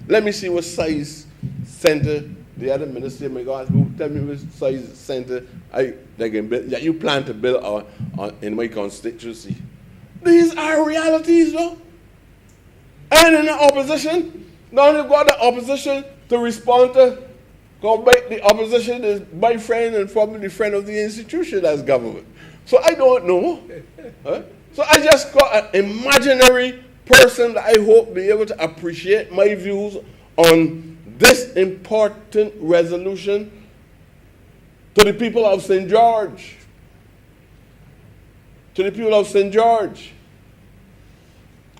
Let me see what size center the other minister may go ask me, tell me which size center they can build, that you plan to build in my constituency. These are realities, though. And in the opposition, now you've got the opposition to respond to, go make the opposition is my friend and probably the friend of the institution as government. So I don't know. So I just got an imaginary person that I hope be able to appreciate my views on this important resolution to the people of St. George. To the people of St. George.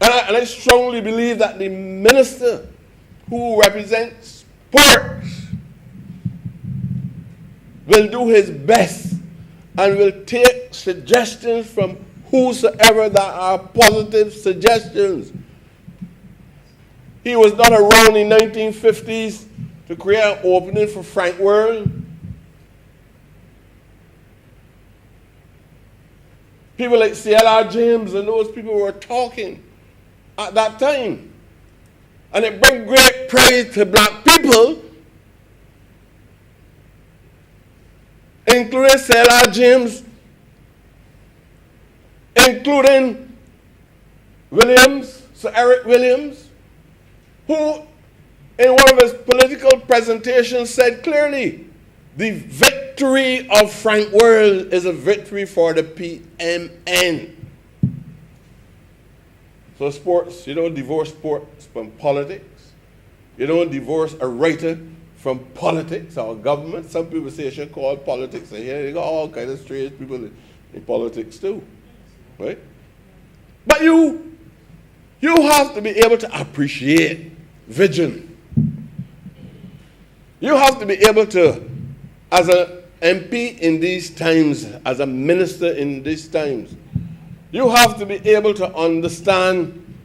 And I strongly believe that the minister who represents sports will do his best and will take suggestions from whosoever that are positive suggestions. He was not around in the 1950s to create an opening for Frank World. People like C.L.R. James and those people were talking at that time. And it brings great praise to black people, including C.L.R. James, including Williams, Sir Eric Williams, who in one of his political presentations said clearly, the victory of Frank World is a victory for the PMN. So sports, you don't divorce sports from politics. You don't divorce a writer from politics or government. Some people say you should call politics. And here you got all kinds of strange people in politics too. Right? But you have to be able to appreciate vision. You have to be able to, as an MP in these times, as a minister in these times, you have to be able to understand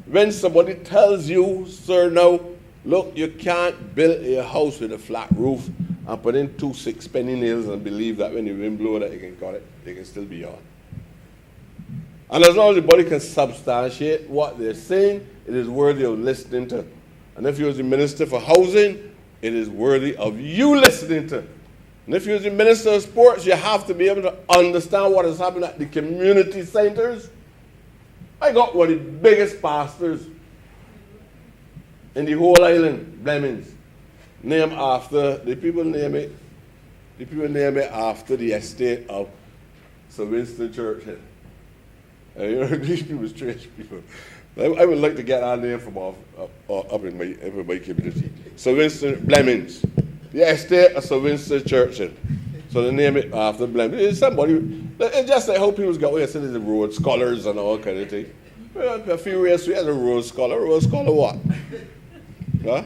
when somebody tells you, sir, now, look, you can't build a house with a flat roof and put in 2 6-penny nails and believe that when the wind blows that you can cut it, they can still be on. And as long as the body can substantiate what they're saying, it is worthy of listening to. And if you're the minister for housing, it is worthy of you listening to. And if you're the minister of sports, you have to be able to understand what is happening at the community centers. I got one of the biggest pastors in the whole island, Blemings, named after, the people name it after the estate of Sir Winston Churchill. You know, these people are strange people. I would like to get our name from up in my community. Sir Winston Blemings. The estate of Sir Winston Churchill. So they name it after Blemings. It's somebody, it's just like how people got away, said the road scholars and all kind of thing. Well, a few years we had a Rhodes Scholar. Rhodes Scholar what? Huh?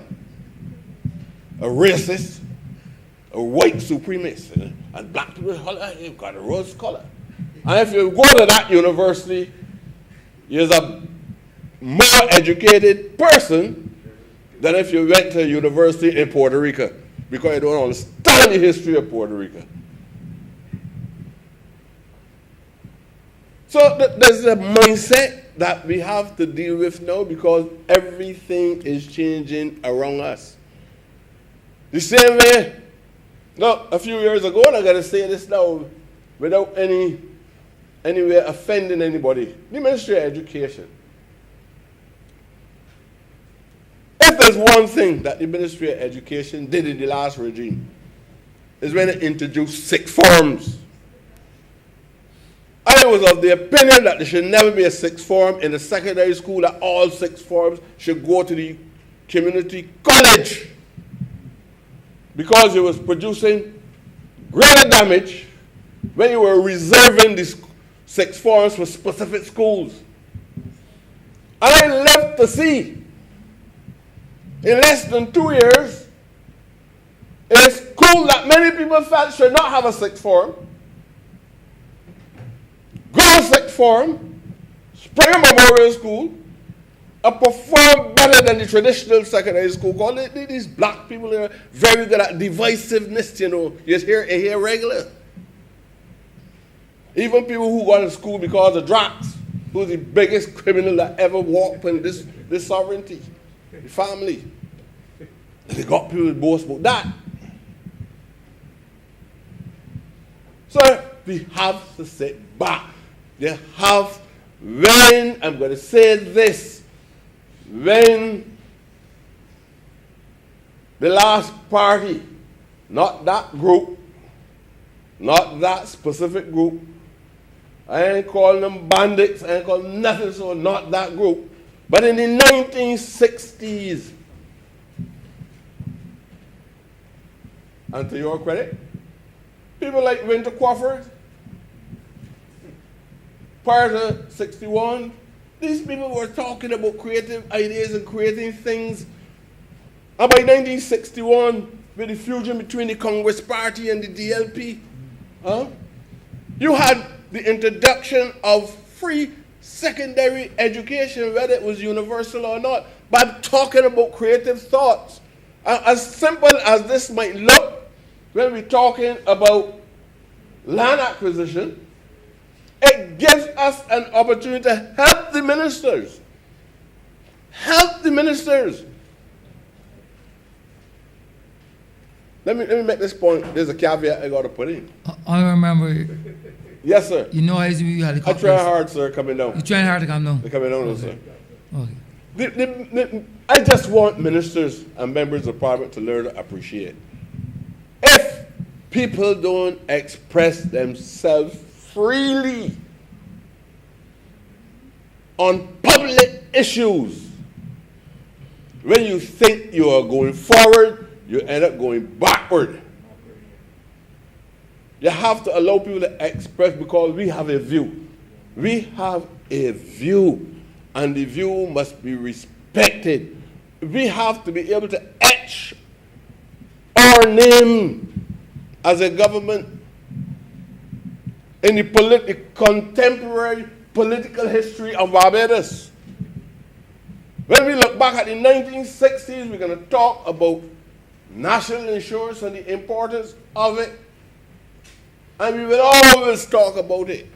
A racist, a white supremacist, and black people, you've got a Rhodes Scholar. And if you go to that university, you're a more educated person than if you went to a university in Puerto Rico, because you don't understand the history of Puerto Rico. So there's a mindset that we have to deal with now, because everything is changing around us. The same way, no, a few years ago, and I got to say this now without any way offending anybody, the Ministry of Education. If there's one thing that the Ministry of Education did in the last regime, is when it introduced sixth forms. I was of the opinion that there should never be a sixth form in the secondary school, that all sixth forms should go to the community college, because it was producing greater damage when you were reserving these sixth forms for specific schools. And I left to see, in less than 2 years, a school that many people felt should not have a sixth form, got a sixth form, Springer Memorial School, performed better than the traditional secondary school. Because these black people are very good at divisiveness, you know. You hear regular. Even people who go to school because of Drax, who's the biggest criminal that ever walked in this sovereignty, the family. And they got people to boast about that. So we have to sit back. They have, when, I'm going to say this, when the last party, not that group, not that specific group, I ain't calling them bandits, I ain't calling them nothing, so not that group, but in the 1960s, and to your credit, people like Winter Crawford, prior to 61, these people were talking about creative ideas and creating things. And by 1961, with the fusion between the Congress Party and the DLP, you had the introduction of free secondary education, whether it was universal or not, by talking about creative thoughts. As simple as this might look, when we're talking about land acquisition, it gives us an opportunity to help the ministers. Help the ministers. Let me make this point. There's a caveat I got to put in. I remember. Yes, sir. You know, as you had I try hard, sir, coming down. You're trying hard to come down. They're coming down, Okay. sir. Okay. I just want ministers and members of parliament to learn to appreciate. If people don't express themselves freely on public issues, when you think you are going forward, you end up going backward. You have to allow people to express, because we have a view. We have a view, and the view must be respected. We have to be able to etch our name as a government in the contemporary political history of Barbados. When we look back at the 1960s, we're going to talk about national insurance and the importance of it. And we will always talk about it.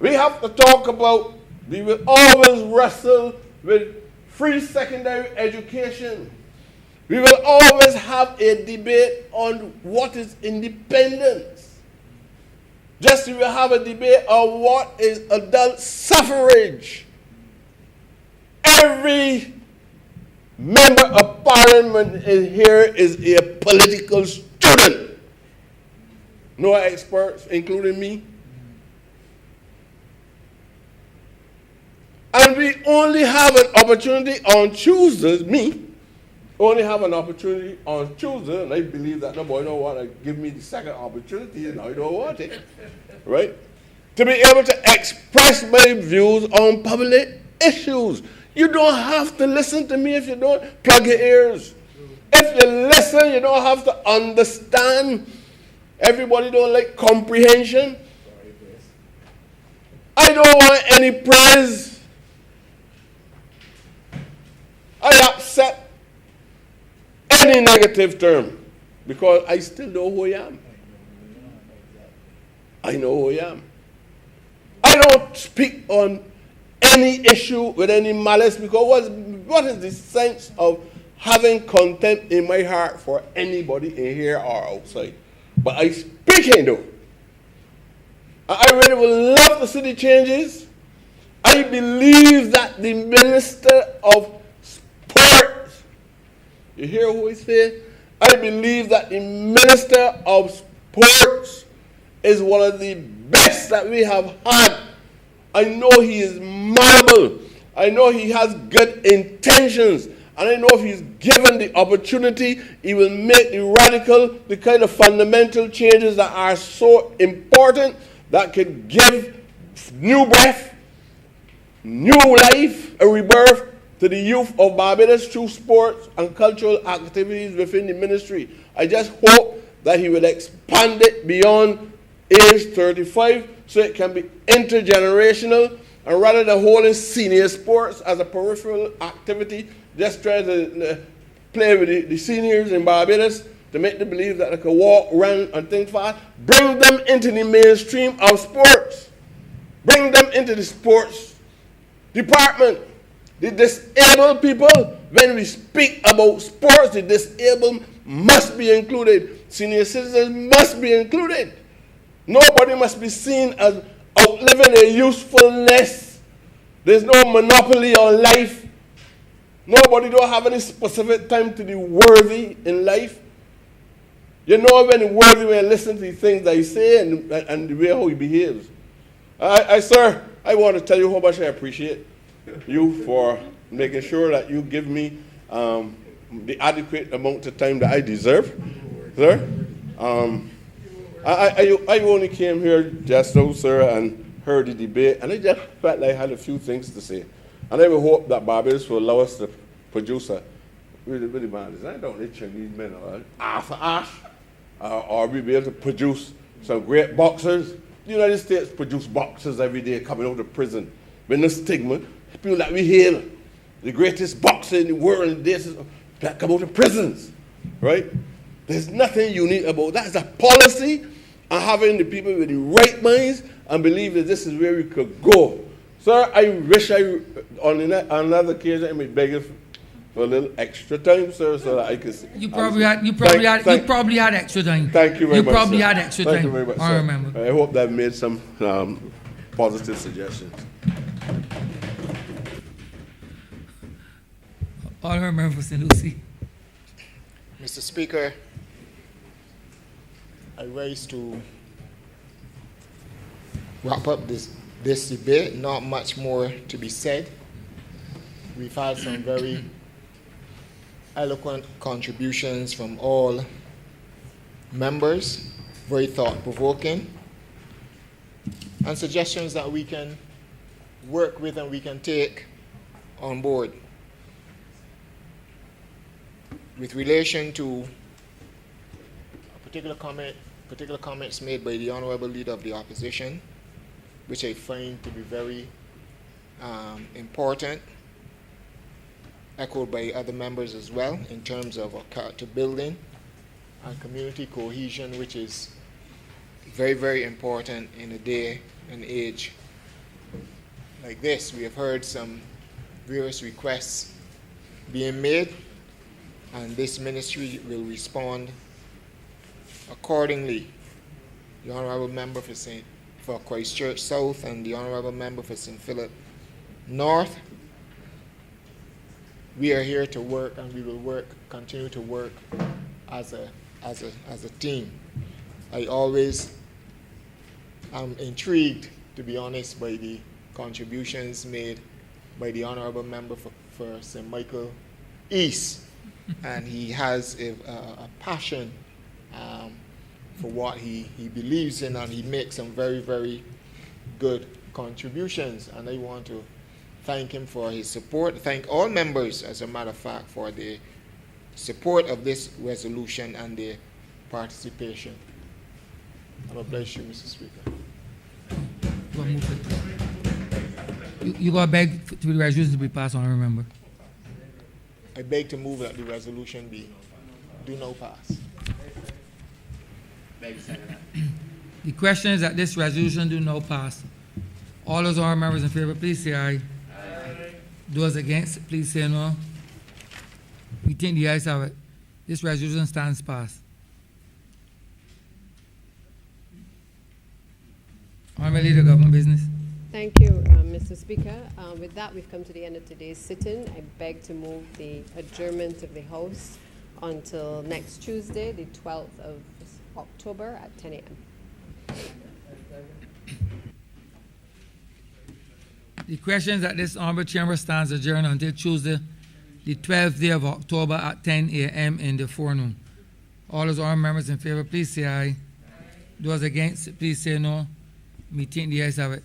We have to talk about, we will always wrestle with free secondary education. We will always have a debate on what is independence. Just we will have a debate on what is adult suffrage. Every member of parliament in here is a political student. No experts, including me. And we only have an opportunity on Tuesdays, me, only have an opportunity on Tuesday, and I believe that nobody don't want to give me the second opportunity, and I don't want it, right? to be able to express my views on public issues. You don't have to listen to me if you don't. Plug your ears. If you listen, you don't have to understand. Everybody don't like comprehension. I don't want any praise. I accept any negative term because I still know who I am. I know who I am. I don't speak on any issue with any malice because what is the sense of having contempt in my heart for anybody in here or outside? But I speak in though. I really would love to see the changes. I believe that the Minister of Sports, you hear who is saying? I believe that the Minister of Sports is one of the best that we have had. I know he is malleable. I know he has good intentions. And I know if he's given the opportunity, he will make the kind of fundamental changes that are so important that could give new breath, new life, a rebirth to the youth of Barbados through sports and cultural activities within the ministry. I just hope that he will expand it beyond age 35 so it can be intergenerational, and rather than holding senior sports as a peripheral activity, just try to play with the seniors in Barbados to make them believe that they can walk, run, and think fast. Bring them into the mainstream of sports. Bring them into the sports department. The disabled people, when we speak about sports, the disabled must be included. Senior citizens must be included. Nobody must be seen as outliving their usefulness. There's no monopoly on life. Nobody don't have any specific time to be worthy in life. You know when the worthy when you listen to the things that he say and the way how he behaves. Sir, I want to tell you how much I appreciate you for making sure that you give me the adequate amount of time that I deserve, sir. I only came here just now, sir, and heard the debate, and I just felt like I had a few things to say. And I will hope that Barbados will allow us to produce a really man. I don't need Chinese men or we be able to produce some great boxers. The United States produce boxers every day coming out of prison with no stigma. People that we hail, the greatest boxer in the world, that come out of prisons, right? There's nothing unique about that. It's a policy and having the people with the right minds and believe that this is where we could go. Sir, I wish on another occasion I may beg you for a little extra time, sir, so that I could see. You probably had extra time. Thank you very much. You probably sir. had extra Thank time. you very much, I sir. remember. I hope that made some positive suggestions. All I remember was St. Lucie. Mr. Speaker, I rise to wrap up this debate. Not much more to be said. We've had some very eloquent contributions from all members, very thought-provoking, and suggestions that we can work with and we can take on board. With relation to particular comments made by the Honorable Leader of the Opposition, which I find to be very important, echoed by other members as well, in terms of character building and community cohesion, which is very, very important in a day and age like this. We have heard some various requests being made, and this ministry will respond accordingly. The Honorable Member for Christchurch South and the Honorable Member for St. Philip North. We are here to work, and we will continue to work as a team. I always am intrigued, to be honest, by the contributions made by the Honorable Member for St. Michael East, and he has a passion for what he believes in, and he makes some very, very good contributions. And I want to thank him for his support. Thank all members, as a matter of fact, for the support of this resolution and the participation. I'm going to bless you, Mr. Speaker. You got to beg for the resolution to be passed on, remember. I beg to move that the resolution be do no pass. The question is that this resolution do no pass. All those honorable members in favor, please say aye. Aye. Those against, please say no. We think the ayes have it. This resolution stands passed. Honorable Leader, Government Business. Thank you, Mr. Speaker. With that, we've come to the end of today's sit-in. I beg to move the adjournment of the House until next Tuesday, the 12th of October at 10 a.m. The question is that this honorable chamber stands adjourned until Tuesday, the 12th day of October at 10 a.m. in the forenoon. All those honorable members in favor, please say aye. Those against, please say no. Me think the ayes have it.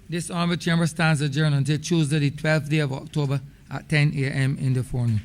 This honorable chamber stands adjourned until Tuesday, the 12th day of October at 10 a.m. in the forenoon.